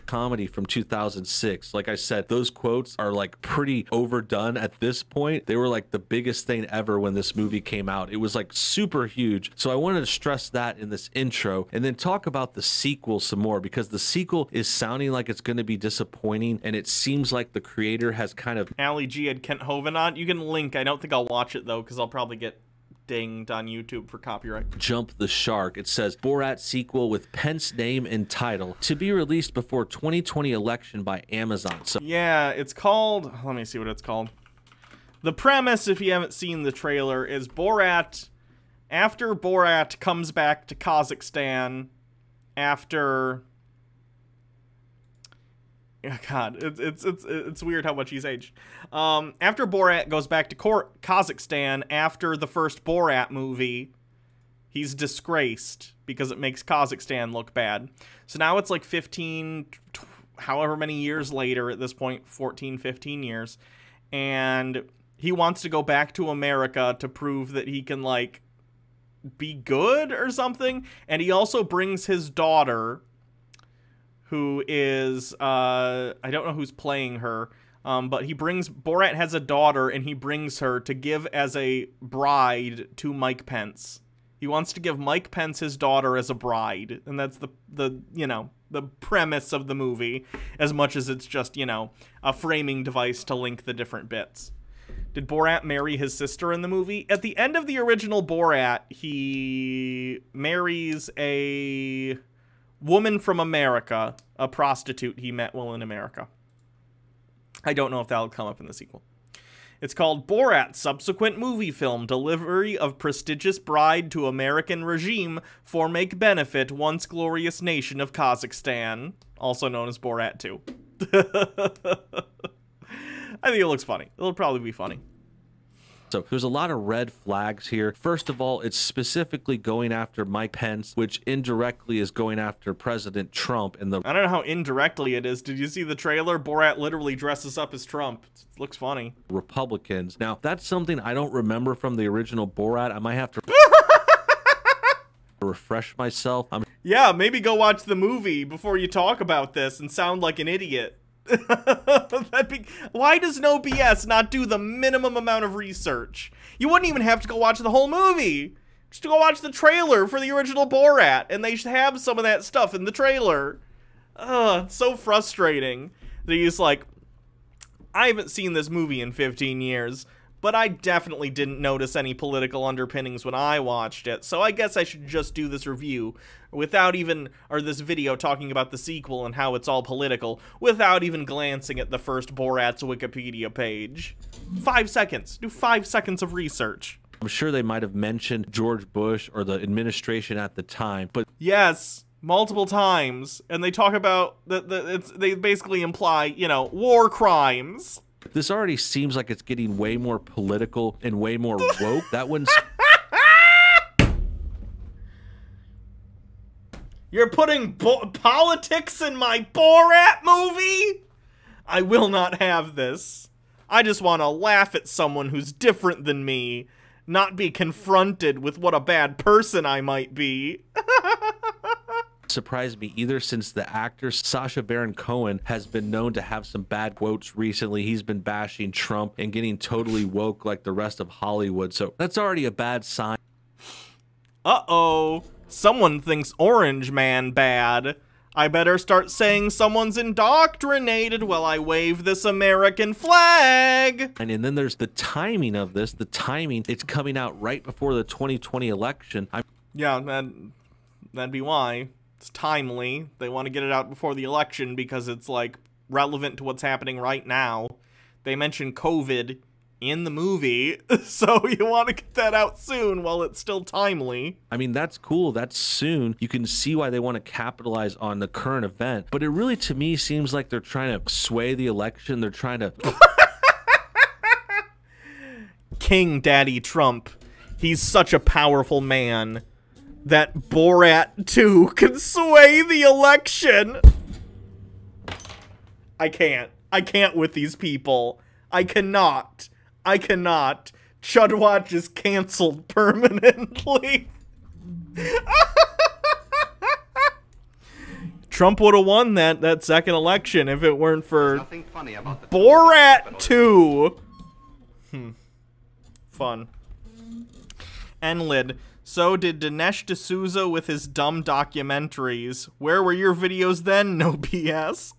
Comedy from 2006. Like I said, those quotes are like pretty overdone at this point. They were like the biggest thing ever when this movie came out. It was like super huge. So I wanted to stress that in this intro and then talk about the sequel some more, because the sequel is sounding like it's going to be disappointing, and it seems like the creator has kind of. Ali G had Kent Hovind on. You can link. I don't think I'll watch it though, because I'll probably get dinged on YouTube for copyright. Jump the shark. It says Borat sequel with Pence name and title to be released before 2020 election by Amazon. So yeah, it's called, let me see what it's called. The premise, if you haven't seen the trailer, is Borat, after Borat comes back to Kazakhstan after... Oh, God, it's weird how much he's aged. After Borat goes back to Kazakhstan after the first Borat movie, he's disgraced because it makes Kazakhstan look bad. So now it's like 15, however many years later at this point, 14, 15 years, and he wants to go back to America to prove that he can, like, be good or something. And he also brings his daughter, who is, I don't know who's playing her, but Borat has a daughter, and he brings her to give as a bride to Mike Pence. He wants to give Mike Pence his daughter as a bride, and that's the premise of the movie, as much as it's just, a framing device to link the different bits. Did Borat marry his sister in the movie? At the end of the original Borat, he marries a woman from America, a prostitute he met while in America. I don't know if that'll come up in the sequel. It's called Borat, subsequent movie film, delivery of prestigious bride to American regime for make benefit once glorious nation of Kazakhstan, also known as Borat 2. I think it looks funny. It'll probably be funny. So there's a lot of red flags here. First of all, it's specifically going after Mike Pence, which indirectly is going after President Trump. And I don't know how indirectly it is. Did you see the trailer? Borat literally dresses up as Trump. It looks funny. Republicans. Now, that's something I don't remember from the original Borat. I might have to refresh myself. Yeah, maybe go watch the movie before you talk about this and sound like an idiot. Why does No BS not do the minimum amount of research? You wouldn't even have to go watch the whole movie. Just to go watch the trailer for the original Borat, and they should have some of that stuff in the trailer. Ugh, it's so frustrating that he's like, I haven't seen this movie in 15 years, but I definitely didn't notice any political underpinnings when I watched it, so I guess I should just do this review without even, or this video talking about the sequel and how it's all political, without even glancing at the first Borat's Wikipedia page. 5 seconds. Do 5 seconds of research. I'm sure they might have mentioned George Bush or the administration at the time, but... Yes, multiple times. And they talk about, they basically imply, war crimes. This already seems like it's getting way more political and way more woke. That one's... You're putting politics in my Borat movie? I will not have this. I just want to laugh at someone who's different than me, not be confronted with what a bad person I might be. Surprised me either, since the actor Sacha Baron Cohen has been known to have some bad quotes recently. He's been bashing Trump and getting totally woke like the rest of Hollywood, so that's already a bad sign. Uh-oh, someone thinks Orange Man bad. I better start saying someone's indoctrinated while I wave this American flag. And then there's the timing of this. The timing, it's coming out right before the 2020 election. Yeah, that'd be why. It's timely. They want to get it out before the election because it's, like, relevant to what's happening right now. They mention COVID in the movie, so you want to get that out soon while it's still timely. I mean, that's cool. That's soon. You can see why they want to capitalize on the current event. But it really, to me, seems like they're trying to sway the election. They're trying to... King Daddy Trump. He's such a powerful man that Borat 2 can sway the election. I can't. I can't with these people. I cannot. I cannot. Chud Watch is canceled permanently. Trump would have won that second election if it weren't for Borat 2. Fun. Enlid. So did Dinesh D'Souza with his dumb documentaries. Where were your videos then? No BS.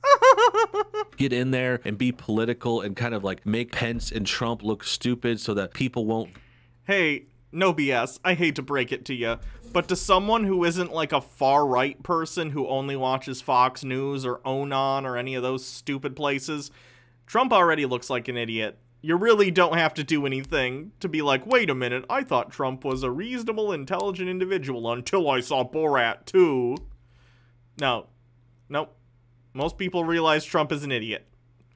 Get in there and be political and kind of like make Pence and Trump look stupid so that people won't... Hey, no BS. I hate to break it to you, but to someone who isn't like a far-right person who only watches Fox News or Onan or any of those stupid places, Trump already looks like an idiot. You really don't have to do anything to be like, wait a minute, I thought Trump was a reasonable, intelligent individual until I saw Borat 2. No. Nope. Most people realize Trump is an idiot.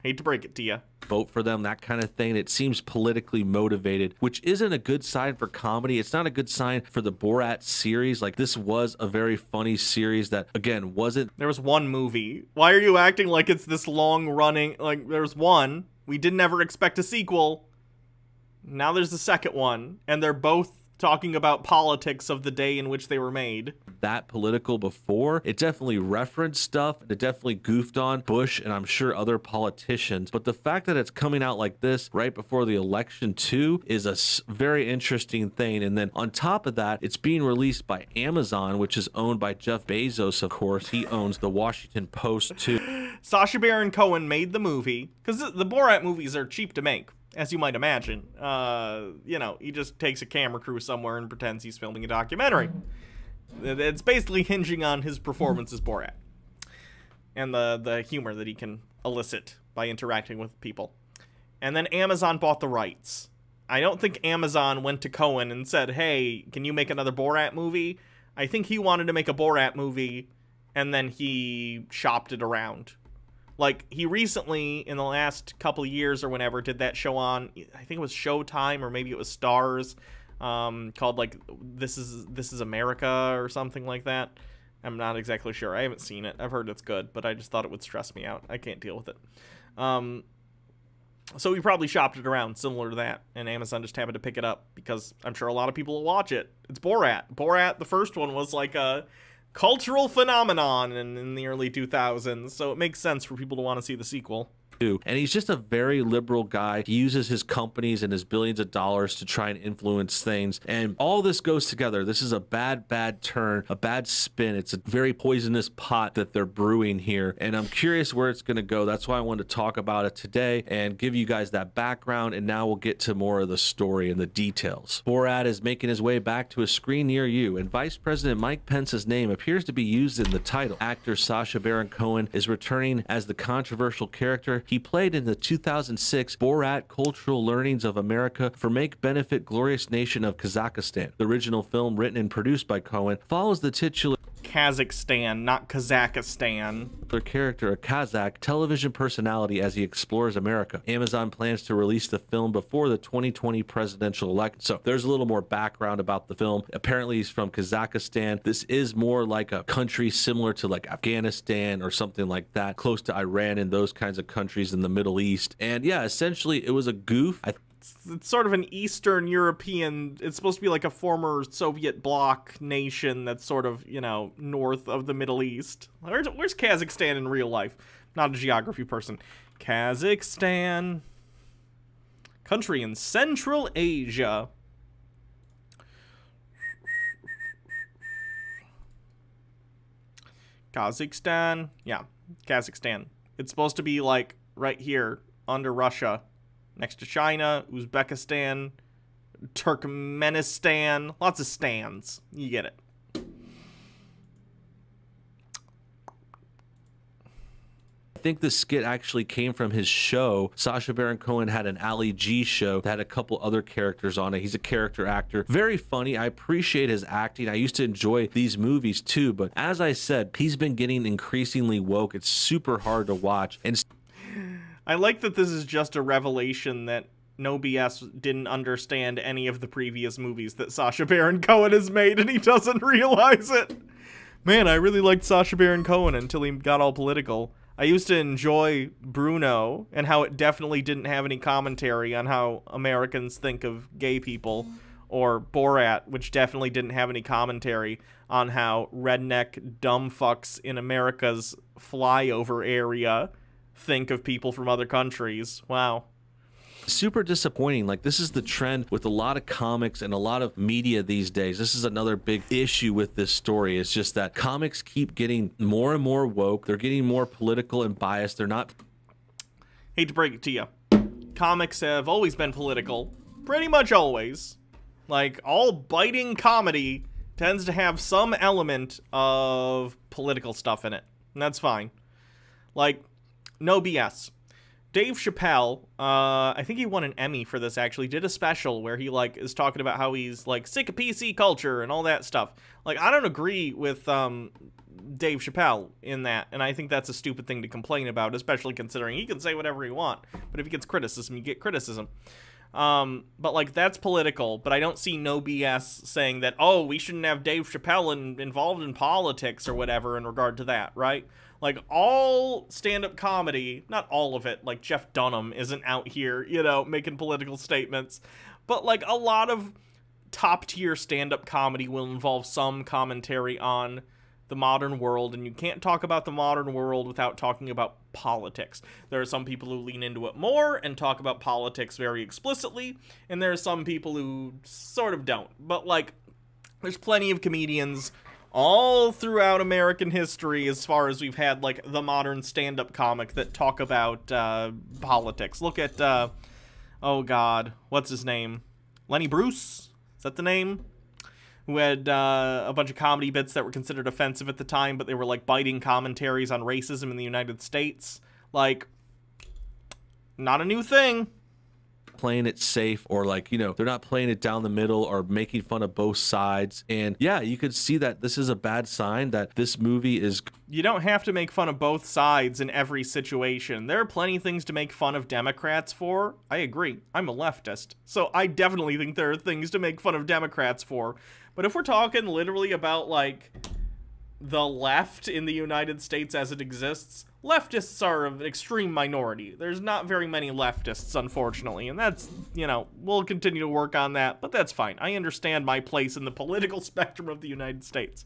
Hate to break it to you. Vote for them, that kind of thing. It seems politically motivated, which isn't a good sign for comedy. It's not a good sign for the Borat series. Like, this was a very funny series that, again, wasn't... There was one movie. Why are you acting like it's this long-running... Like, there's one. We didn't ever expect a sequel. Now there's the second one. And they're both talking about politics of the day in which they were made. That political before. It definitely referenced stuff. It definitely goofed on Bush and I'm sure other politicians. But the fact that it's coming out like this right before the election too is a very interesting thing. And then on top of that, it's being released by Amazon, which is owned by Jeff Bezos, of course. He owns the Washington Post too. Sacha Baron Cohen made the movie because the Borat movies are cheap to make, as you might imagine. You know, he just takes a camera crew somewhere and pretends he's filming a documentary. It's basically hinging on his performance as Borat and the humor that he can elicit by interacting with people. And then Amazon bought the rights. I don't think Amazon went to Cohen and said, hey, can you make another Borat movie? I think he wanted to make a Borat movie, and then he shopped it around. Like, he recently, in the last couple of years or whenever, did that show on, I think it was Showtime or maybe it was Stars, called, like, This is America or something like that. I'm not exactly sure. I haven't seen it. I've heard it's good, but I just thought it would stress me out. I can't deal with it. So he probably shopped it around, similar to that, and Amazon just happened to pick it up because I'm sure a lot of people will watch it. It's Borat. Borat, the first one, was like a cultural phenomenon in the early 2000s, so it makes sense for people to want to see the sequel. And he's just a very liberal guy. He uses his companies and his billions of dollars to try and influence things. And all this goes together. This is a bad, bad turn, a bad spin. It's a very poisonous pot that they're brewing here. And I'm curious where it's going to go. That's why I wanted to talk about it today and give you guys that background. And now we'll get to more of the story and the details. Borat is making his way back to a screen near you, and Vice President Mike Pence's name appears to be used in the title. Actor Sacha Baron Cohen is returning as the controversial character he played in the 2006 Borat Cultural Learnings of America for Make Benefit Glorious Nation of Kazakhstan. The original film, written and produced by Cohen, follows the titular Kazakhstan, not Kazakhstan. Character, a Kazakh television personality, as he explores America. Amazon plans to release the film before the 2020 presidential election. So there's a little more background about the film. Apparently he's from Kazakhstan. This is more like a country similar to like Afghanistan or something like that, close to Iran and those kinds of countries in the Middle East. And yeah, essentially it was a goof. It's sort of an Eastern European, it's supposed to be like a former Soviet bloc nation that's sort of, you know, north of the Middle East. Where's Kazakhstan in real life? Not a geography person. Kazakhstan. Country in Central Asia. Kazakhstan. Yeah, Kazakhstan. It's supposed to be like right here under Russia. Next to China, Uzbekistan, Turkmenistan, lots of stands. You get it. I think the skit actually came from his show. Sacha Baron Cohen had an Ali G show that had a couple other characters on it. He's a character actor. Very funny. I appreciate his acting. I used to enjoy these movies too, but as I said, he's been getting increasingly woke. It's super hard to watch. And I like that this is just a revelation that No BS didn't understand any of the previous movies that Sacha Baron Cohen has made, and he doesn't realize it. Man, I really liked Sacha Baron Cohen until he got all political. I used to enjoy Bruno and how it definitely didn't have any commentary on how Americans think of gay people, or Borat, which definitely didn't have any commentary on how redneck dumb fucks in America's flyover area think of people from other countries. Wow. Super disappointing. Like, this is the trend with a lot of comics and a lot of media these days. This is another big issue with this story. It's just that comics keep getting more and more woke. They're getting more political and biased. They're not... Hate to break it to you. Comics have always been political. Pretty much always. Like, all biting comedy tends to have some element of political stuff in it. And that's fine. Like, No BS. Dave Chappelle, I think he won an Emmy for this, actually, did a special where he, like, is talking about how he's, like, sick of PC culture and all that stuff. Like, I don't agree with, Dave Chappelle in that, and I think that's a stupid thing to complain about, especially considering he can say whatever he wants, but if he gets criticism, you get criticism. But, like, that's political, but I don't see no BS saying that, oh, we shouldn't have Dave Chappelle involved in politics or whatever in regard to that, right? Like, all stand-up comedy, not all of it, like, Jeff Dunham isn't out here, you know, making political statements, but, like, a lot of top-tier stand-up comedy will involve some commentary on the modern world, and you can't talk about the modern world without talking about politics. There are some people who lean into it more and talk about politics very explicitly, and there are some people who sort of don't. But, like, there's plenty of comedians all throughout American history, as far as we've had, like, the modern stand-up comic that talk about politics. Look at, oh god, what's his name? Lenny Bruce? Is that the name? Who had a bunch of comedy bits that were considered offensive at the time, but they were, like, biting commentaries on racism in the United States. Like, not a new thing. Playing it safe, or, like, you know, they're not playing it down the middle or making fun of both sides. And yeah, you could see that this is a bad sign that this movie is... You don't have to make fun of both sides in every situation. There are plenty of things to make fun of Democrats for. I agree. I'm a leftist, so I definitely think there are things to make fun of Democrats for. But if we're talking literally about, like, the left in the United States as it exists, leftists are an extreme minority. There's not very many leftists, unfortunately, and that's, you know, we'll continue to work on that, but that's fine. I understand my place in the political spectrum of the United States.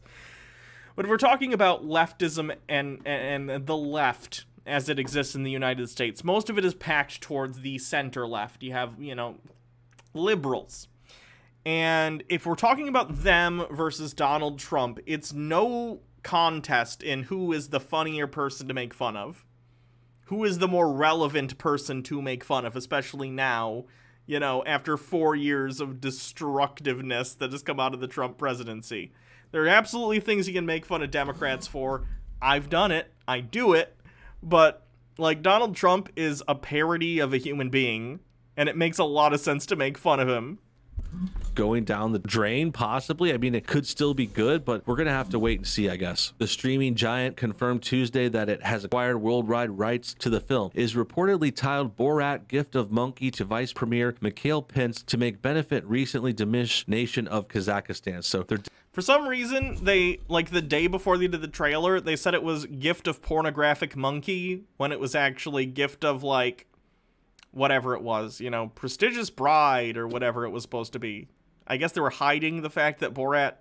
But if we're talking about leftism and the left as it exists in the United States, most of it is packed towards the center left. You have, you know, liberals. And if we're talking about them versus Donald Trump, it's no contest in who is the funnier person to make fun of. Who is the more relevant person to make fun of, especially now, you know, after 4 years of destructiveness that has come out of the Trump presidency. There are absolutely things you can make fun of Democrats for. I've done it. I do it. But, like, Donald Trump is a parody of a human being, and it makes a lot of sense to make fun of him. Going down the drain, possibly. I mean, it could still be good, but we're gonna have to wait and see, I guess. The streaming giant confirmed Tuesday that it has acquired worldwide rights to the film. It is reportedly titled Borat: Gift of Monkey to Vice Premier Mikhail Pence to make benefit recently diminished nation of Kazakhstan. So they're... For some reason, they, like, the day before they did the trailer, they said it was Gift of Pornographic Monkey, when it was actually Gift of, like, whatever it was, you know, Prestigious Bride or whatever it was supposed to be. I guess they were hiding the fact that Borat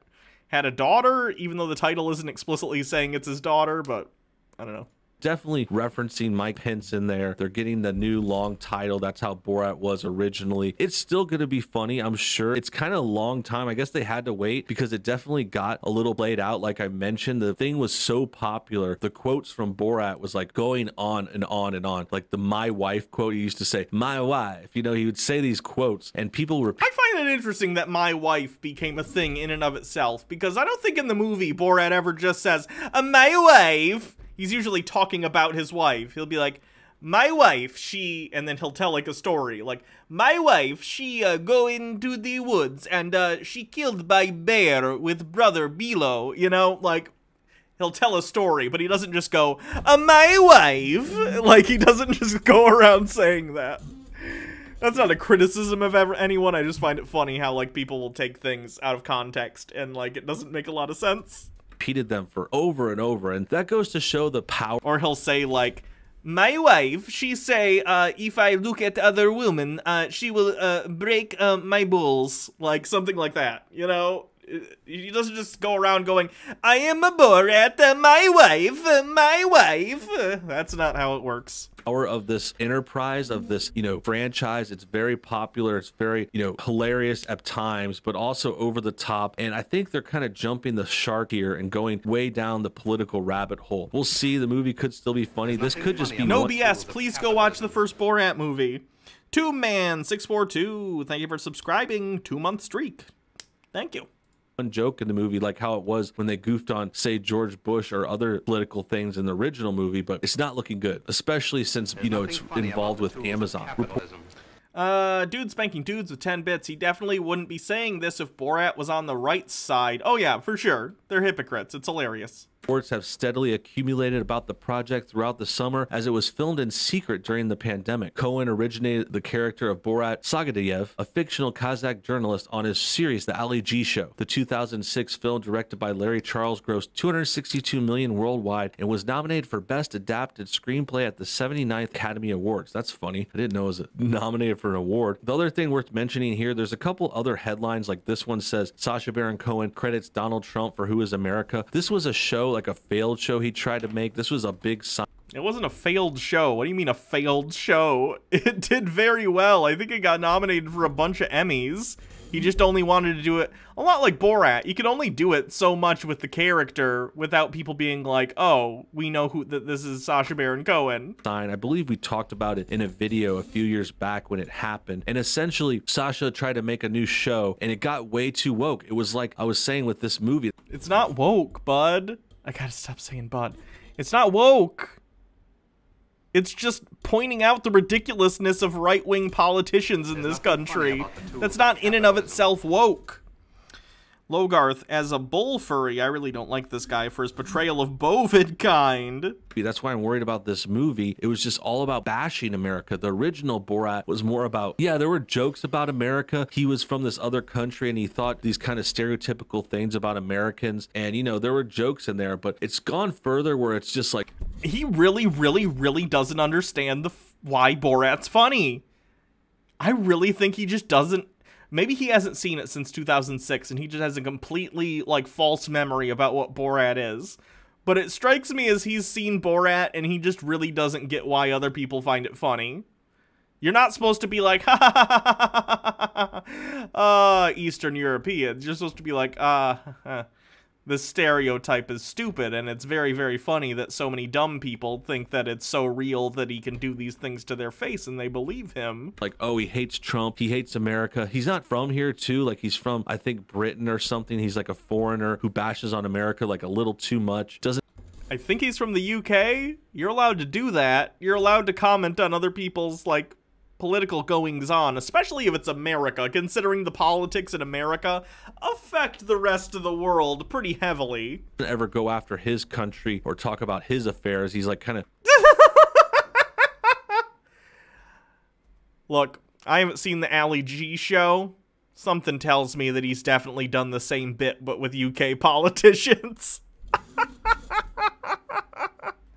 had a daughter, even though the title isn't explicitly saying it's his daughter, but I don't know. Definitely referencing Mike Pence in there. They're getting the new long title. That's how Borat was originally. It's still going to be funny, I'm sure. It's kind of a long time. I guess they had to wait because it definitely got a little played out. Like I mentioned, the thing was so popular. The quotes from Borat was like going on and on and on. Like the "my wife" quote, he used to say, "my wife." You know, he would say these quotes and people were... I find it interesting that "my wife" became a thing in and of itself, because I don't think in the movie Borat ever just says, "my wife." He's usually talking about his wife. He'll be like, "My wife, she," and then he'll tell like a story. Like, "My wife, she go into the woods and she killed by bear with brother Bilo," you know? Like, he'll tell a story, but he doesn't just go, "my wife." Like, he doesn't just go around saying that. That's not a criticism of anyone. I just find it funny how, like, people will take things out of context and, like, it doesn't make a lot of sense. Repeated them for over and over, and that goes to show the power. Or he'll say, like, "My wife, she say, if I look at other women, she will break my balls," like something like that, you know? He doesn't just go around going, "I am a Borat, my wife." That's not how it works. Power of this enterprise, of this, you know, franchise. It's very popular. It's very, you know, hilarious at times, but also over the top. And I think they're kind of jumping the shark here and going way down the political rabbit hole. We'll see. The movie could still be funny. This could just be no BS. Please go watch the first Borat movie. 2Man642, thank you for subscribing. 2-month streak. Thank you. One joke in the movie, like how it was when they goofed on, say, George Bush or other political things in the original movie, but it's not looking good, especially since, you know, it's involved with Amazon. Dude spanking dudes with 10 bits. He definitely wouldn't be saying this if Borat was on the right side. Oh yeah, for sure. They're hypocrites. It's hilarious. Reports have steadily accumulated about the project throughout the summer as it was filmed in secret during the pandemic. Cohen originated the character of Borat Sagadiyev, a fictional Kazakh journalist, on his series The Ali G Show. The 2006 film, directed by Larry Charles, grossed $262 million worldwide and was nominated for Best Adapted Screenplay at the 79th Academy Awards. That's funny. I didn't know it was nominated for an award. The other thing worth mentioning here, there's a couple other headlines, like this one says, Sacha Baron Cohen credits Donald Trump for Who is America. This was a show, like a failed show he tried to make. This was a big sign. It wasn't a failed show. What do you mean a failed show? It did very well. I think it got nominated for a bunch of Emmys. He just only wanted to do it a lot like Borat. You could only do it so much with the character without people being like, oh, we know who this is, Sacha Baron Cohen. I believe we talked about it in a video a few years back when it happened. And essentially, Sacha tried to make a new show and it got way too woke. It was like I was saying with this movie. It's not woke, bud. I gotta stop saying bud. It's not woke. It's just pointing out the ridiculousness of right-wing politicians in this country. That's not in and of itself woke. Logarth, as a bull furry, I really don't like this guy for his portrayal of bovid kind. That's why I'm worried about this movie. It was just all about bashing America. The original Borat was more about, yeah, there were jokes about America. He was from this other country and he thought these kind of stereotypical things about Americans. And, you know, there were jokes in there, but it's gone further where it's just like... He really doesn't understand why Borat's funny. I really think he just doesn't. Maybe he hasn't seen it since 2006 and he just has a completely, like, false memory about what Borat is. But it strikes me as he's seen Borat and he just really doesn't get why other people find it funny. You're not supposed to be like, ha ha ha ha ha, Eastern Europeans. You're supposed to be like, this stereotype is stupid, and it's very funny that so many dumb people think that it's so real that he can do these things to their face and they believe him. Like, oh, he hates Trump, he hates America. He's not from here, too. Like, he's from, I think, Britain or something. He's like a foreigner who bashes on America like a little too much. I think he's from the UK. You're allowed to do that. You're allowed to comment on other people's, like, political goings-on, especially if it's America, considering the politics in America affect the rest of the world pretty heavily. Doesn't ever go after his country or talk about his affairs. He's like kind of... Look, I haven't seen the Ali G show. Something tells me that he's definitely done the same bit, but with UK politicians.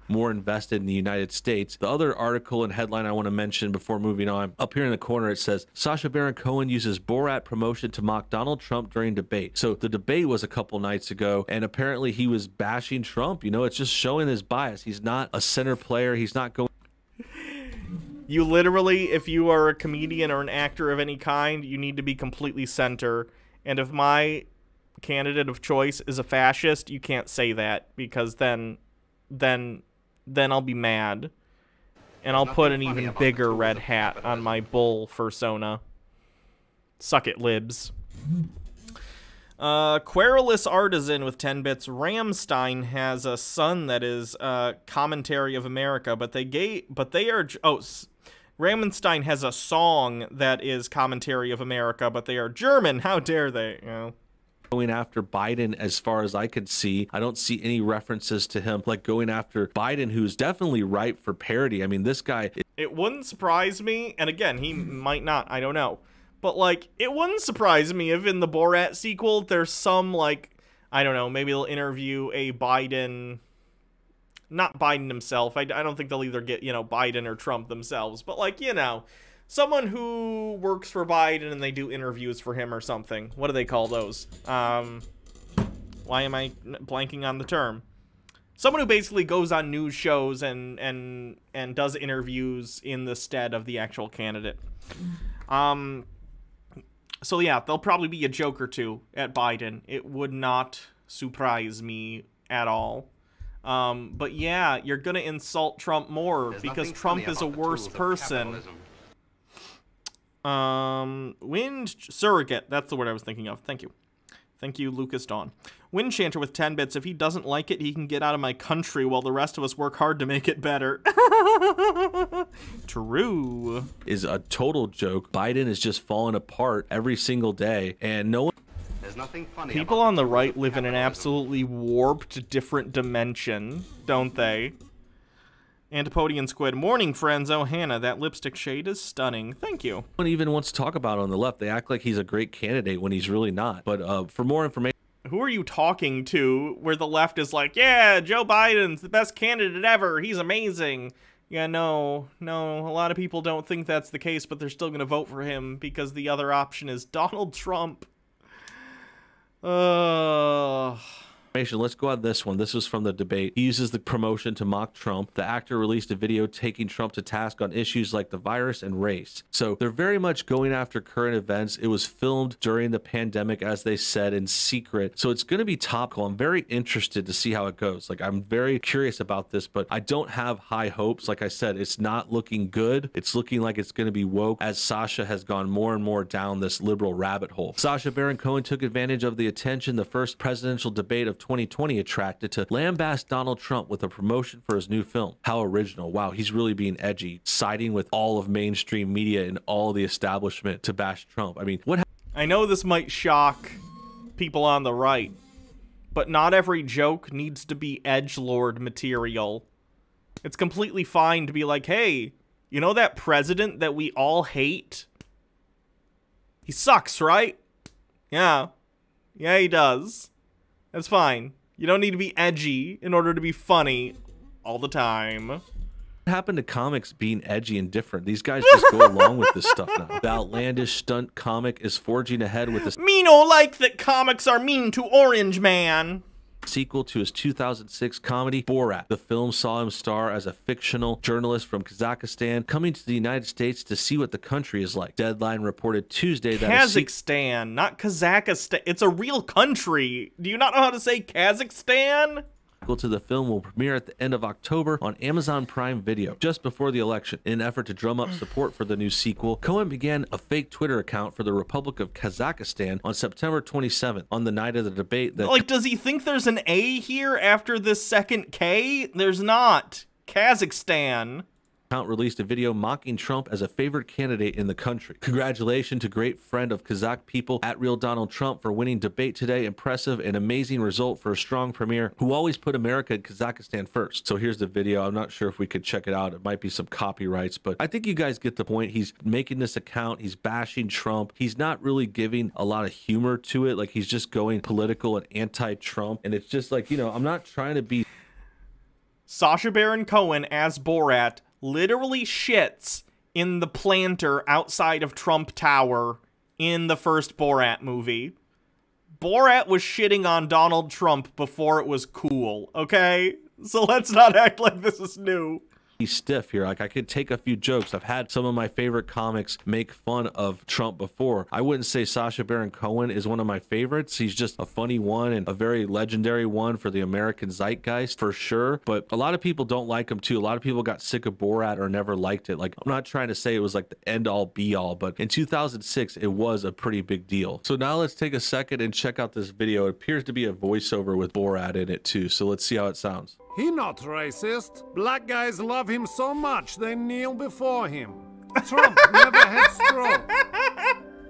More invested in the United States. The other article and headline I want to mention before moving on, up here in the corner it says, Sacha Baron Cohen uses Borat promotion to mock Donald Trump during debate. So the debate was a couple nights ago, and apparently he was bashing Trump. You know, it's just showing his bias. He's not a center player. He's not going... You literally, if you are a comedian or an actor of any kind, you need to be completely center. And if my candidate of choice is a fascist, you can't say that, because then I'll be mad. And I'll put an even bigger red hat on my bull fursona. Suck it, libs. Querulous Artisan with 10 bits. Ramstein has a son that is commentary of America, but Ramstein has a song that is commentary of America, but they are German. How dare they? You know. Going after Biden, as far as I could see. I don't see any references to him like going after Biden, who's definitely ripe for parody. I mean, this guy... It wouldn't surprise me, and again, he might not, I don't know. But, like, it wouldn't surprise me if in the Borat sequel, there's some, like, I don't know, maybe they'll interview a Biden... Not Biden himself. I don't think they'll either get, you know, Biden or Trump themselves. But, like, you know... Someone who works for Biden and they do interviews for him or something. What do they call those? Why am I blanking on the term? Someone who basically goes on news shows and does interviews in the stead of the actual candidate. So yeah, there'll probably be a joke or two at Biden. It would not surprise me at all. But yeah, you're gonna insult Trump more because Trump is a worse person. Wind surrogate, that's the word I was thinking of. Thank you. Thank you, Lucas Dawn. Windchanter with 10 bits. If he doesn't like it, he can get out of my country while the rest of us work hard to make it better. True. Is a total joke. Biden is just falling apart every single day, and no one... There's nothing funny. People on the right live in an absolutely warped, different dimension, don't they? Antipodian Squid. Morning, friends. Oh, Hannah, that lipstick shade is stunning. Thank you. No one even wants to talk about it on the left. They act like he's a great candidate when he's really not. But for more information... Who are you talking to where the left is like, yeah, Joe Biden's the best candidate ever. He's amazing. Yeah, no. A lot of people don't think that's the case, but they're still going to vote for him because the other option is Donald Trump. Let's go on this one. This was from the debate. He uses the promotion to mock Trump. The actor released a video taking Trump to task on issues like the virus and race. So they're very much going after current events. It was filmed during the pandemic, as they said, in secret. So it's going to be topical. I'm very interested to see how it goes. Like, I'm very curious about this, but I don't have high hopes. Like I said, it's not looking good. It's looking like it's going to be woke as Sasha has gone more and more down this liberal rabbit hole. Sacha Baron Cohen took advantage of the attention the first presidential debate of 2020 attracted to lambast Donald Trump with a promotion for his new film. How original. Wow, he's really being edgy, siding with all of mainstream media and all the establishment to bash Trump. I mean, what... I know this might shock people on the right, but not every joke needs to be edgelord material. It's completely fine to be like, hey, you know that president that we all hate? He sucks, right? Yeah. Yeah, he does. That's fine. You don't need to be edgy in order to be funny all the time. What happened to comics being edgy and different? These guys just go along with this stuff now. The outlandish stunt comic is forging ahead with a... Me no like that comics are mean to Orange Man. Sequel to his 2006 comedy Borat. The film saw him star as a fictional journalist from Kazakhstan coming to the United States to see what the country is like. Deadline reported Tuesday that Kazakhstan, not Kazakhstan. It's a real country. Do you not know how to say Kazakhstan? To the film will premiere at the end of October on Amazon Prime Video, just before the election. In an effort to drum up support for the new sequel, Cohen began a fake Twitter account for the Republic of Kazakhstan on September 27th, on the night of the debate. That, like, does he think there's an A here after this second K? There's not. Kazakhstan. Account released a video mocking Trump as a favored candidate in the country. Congratulations to great friend of Kazakh people at Real Donald Trump for winning debate today. Impressive and amazing result for a strong premier who always put America and Kazakhstan first. So here's the video. I'm not sure if we could check it out. It might be some copyrights, but I think you guys get the point. He's making this account. He's bashing Trump. He's not really giving a lot of humor to it. Like, he's just going political and anti-Trump. And it's just like, you know, I'm not trying to be... Sacha Baron Cohen as Borat literally shits in the planter outside of Trump Tower in the first Borat movie. Borat was shitting on Donald Trump before it was cool, okay? So let's not act like this is new. He's stiff here. Like, I could take a few jokes. I've had some of my favorite comics make fun of Trump before. I wouldn't say Sacha Baron Cohen is one of my favorites. He's just a funny one and a very legendary one for the American zeitgeist, for sure. But a lot of people don't like him, too. A lot of people got sick of Borat or never liked it. Like, I'm not trying to say it was like the end-all, be-all, but in 2006, it was a pretty big deal. So now let's take a second and check out this video. It appears to be a voiceover with Borat in it, too. So let's see how it sounds. He not racist. Black guys love him so much they kneel before him. Trump never had stroke.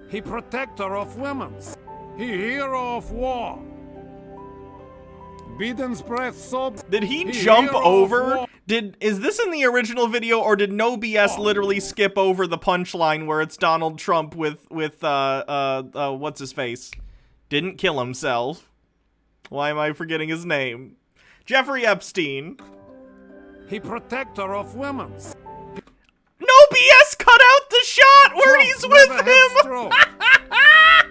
He protector of women's. He hero of war. Biden's breath so... Did he jump over? Is this in the original video, or did No BS literally skip over the punchline where it's Donald Trump with what's his face? Didn't kill himself. Why am I forgetting his name? Jeffrey Epstein. He protector of women's. No BS cut out the shot where Trump he's with him.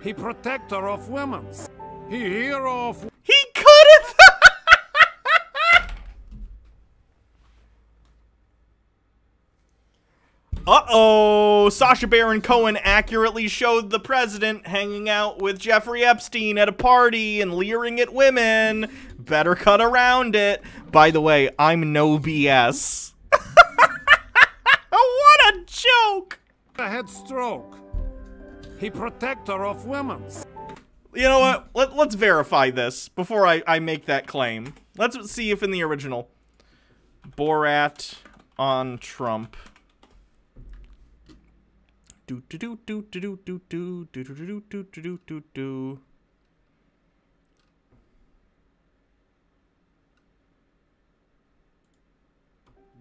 He protector of women's. He hero of... He cut it. Uh-oh. Sacha Baron Cohen accurately showed the president hanging out with Jeffrey Epstein at a party and leering at women. Better cut around it. By the way, I'm No BS. What a joke. Had stroke. He protector of women's. You know what? Let's verify this before I make that claim. Let's see if in the original. Borat on Trump. Do do do do do do do do do do do do do do.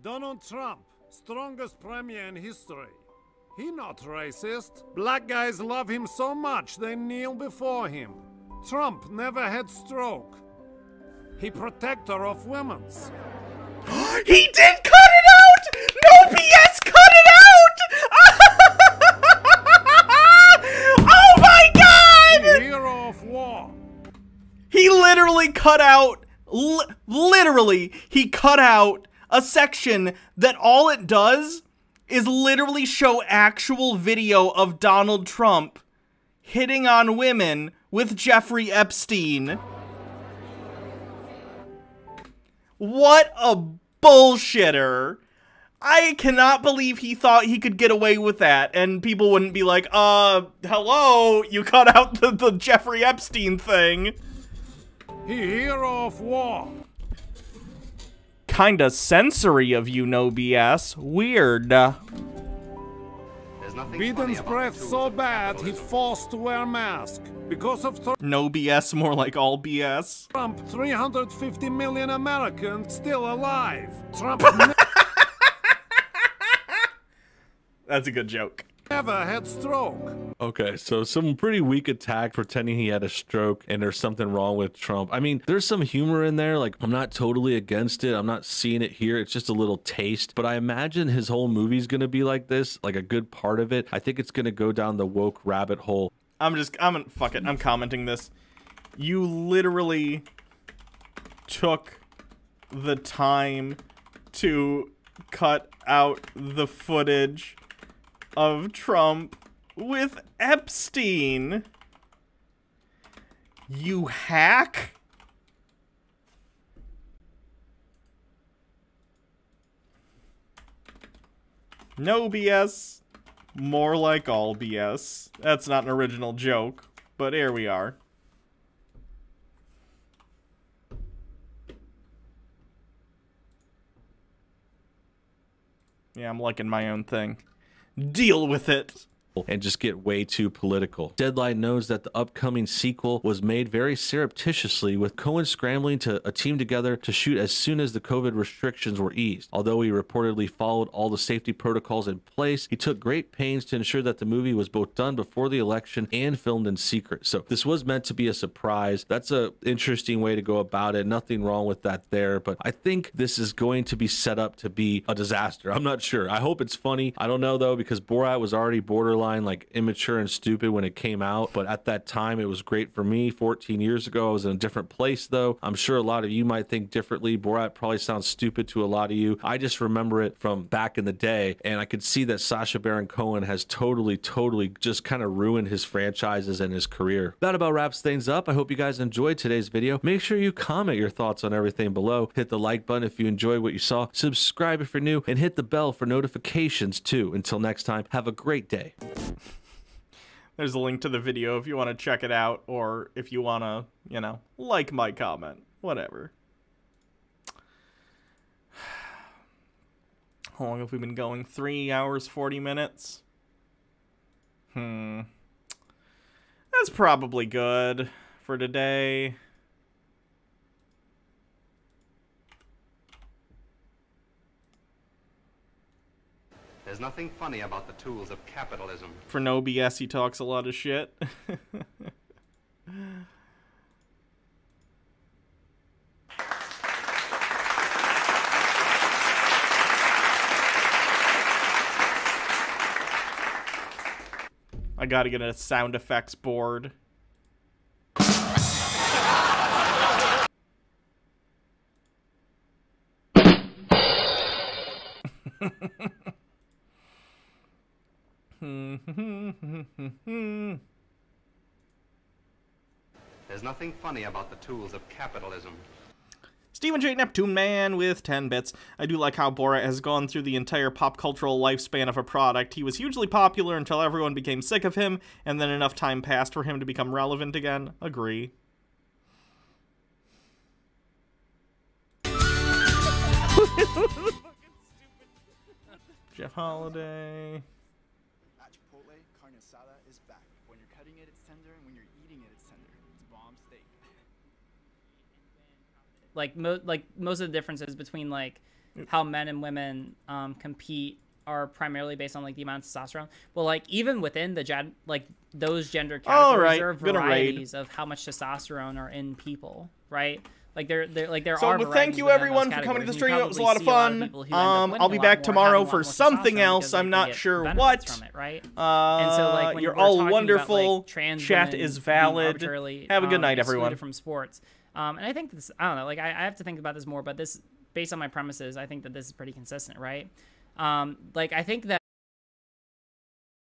Donald Trump, strongest premier in history. He not racist. Black guys love him so much they kneel before him. Trump never had stroke. He protector of women's. He did cut it out! No BS, cut it out! Oh my god! Hero of war. He literally cut out, literally, he cut out a section that all it does is literally show actual video of Donald Trump hitting on women with Jeffrey Epstein. What a bullshitter. I cannot believe he thought he could get away with that and people wouldn't be like, hello, you cut out the Jeffrey Epstein thing. He hero of war. Kinda sensory of you, no BS. Weird. Biden's breath so bad he forced to wear mask. Because of no BS, more like all BS. Trump, 350 million Americans still alive. Trump That's a good joke. Never had stroke. Okay, so some pretty weak attack pretending he had a stroke and there's something wrong with Trump. I mean, there's some humor in there. Like, I'm not totally against it. I'm not seeing it here. It's just a little taste. But I imagine his whole movie's going to be like this, like a good part of it. I think it's going to go down the woke rabbit hole. Fuck it. I'm commenting this. You literally took the time to cut out the footage of Trump with Epstein. You hack? No BS. More like all BS. That's not an original joke, but here we are. Yeah, I'm liking my own thing. Deal with it. And just get way too political. Deadline knows that the upcoming sequel was made very surreptitiously, with Cohen scrambling to a team together to shoot as soon as the COVID restrictions were eased. Although he reportedly followed all the safety protocols in place, he took great pains to ensure that the movie was both done before the election and filmed in secret. So this was meant to be a surprise. That's an interesting way to go about it. Nothing wrong with that there, but I think this is going to be set up to be a disaster. I'm not sure. I hope it's funny. I don't know though, because Borat was already borderline like immature and stupid when it came out, but at that time it was great for me. 14 years ago I was in a different place though. I'm sure a lot of you might think differently. Borat probably sounds stupid to a lot of you. I just remember it from back in the day, and I could see that Sacha Baron Cohen has totally just kind of ruined his franchises and his career. That about wraps things up. I hope you guys enjoyed today's video. Make sure you comment your thoughts on everything below. Hit the like button if you enjoyed what you saw. Subscribe if you're new, and hit the bell for notifications too. Until next time, have a great day. There's a link to the video if you want to check it out, or if you want to, you know, like my comment. Whatever. How long have we been going? 3 hours, 40 minutes? That's probably good for today. There's nothing funny about the tools of capitalism. For no BS, he talks a lot of shit. I gotta get a sound effects board. There's nothing funny about the tools of capitalism. Stephen J. Neptune Man with 10 bits. I do like how Borat has gone through the entire pop cultural lifespan of a product. He was hugely popular until everyone became sick of him, and then enough time passed for him to become relevant again. Agree. Jeff Holiday. At Chipotle, carne asada is back. When you're cutting it, it's tender, and when you're eating it, it's tender. It's bomb steak. Like most of the differences between like how men and women compete are primarily based on like the amount of testosterone. Well, like even within the those gender categories, there are varieties of how much testosterone are in people, right? Like there are. So thank you everyone for coming to the stream. It was a lot of fun. I'll be back tomorrow for something else. I'm not sure what. From it, right? And so like when you're all wonderful. About, like, chat is valid. Have a good night, everyone. From sports. And I think this. I don't know. Like I have to think about this more. But this, based on my premises, I think that this is pretty consistent, right? Like I think that.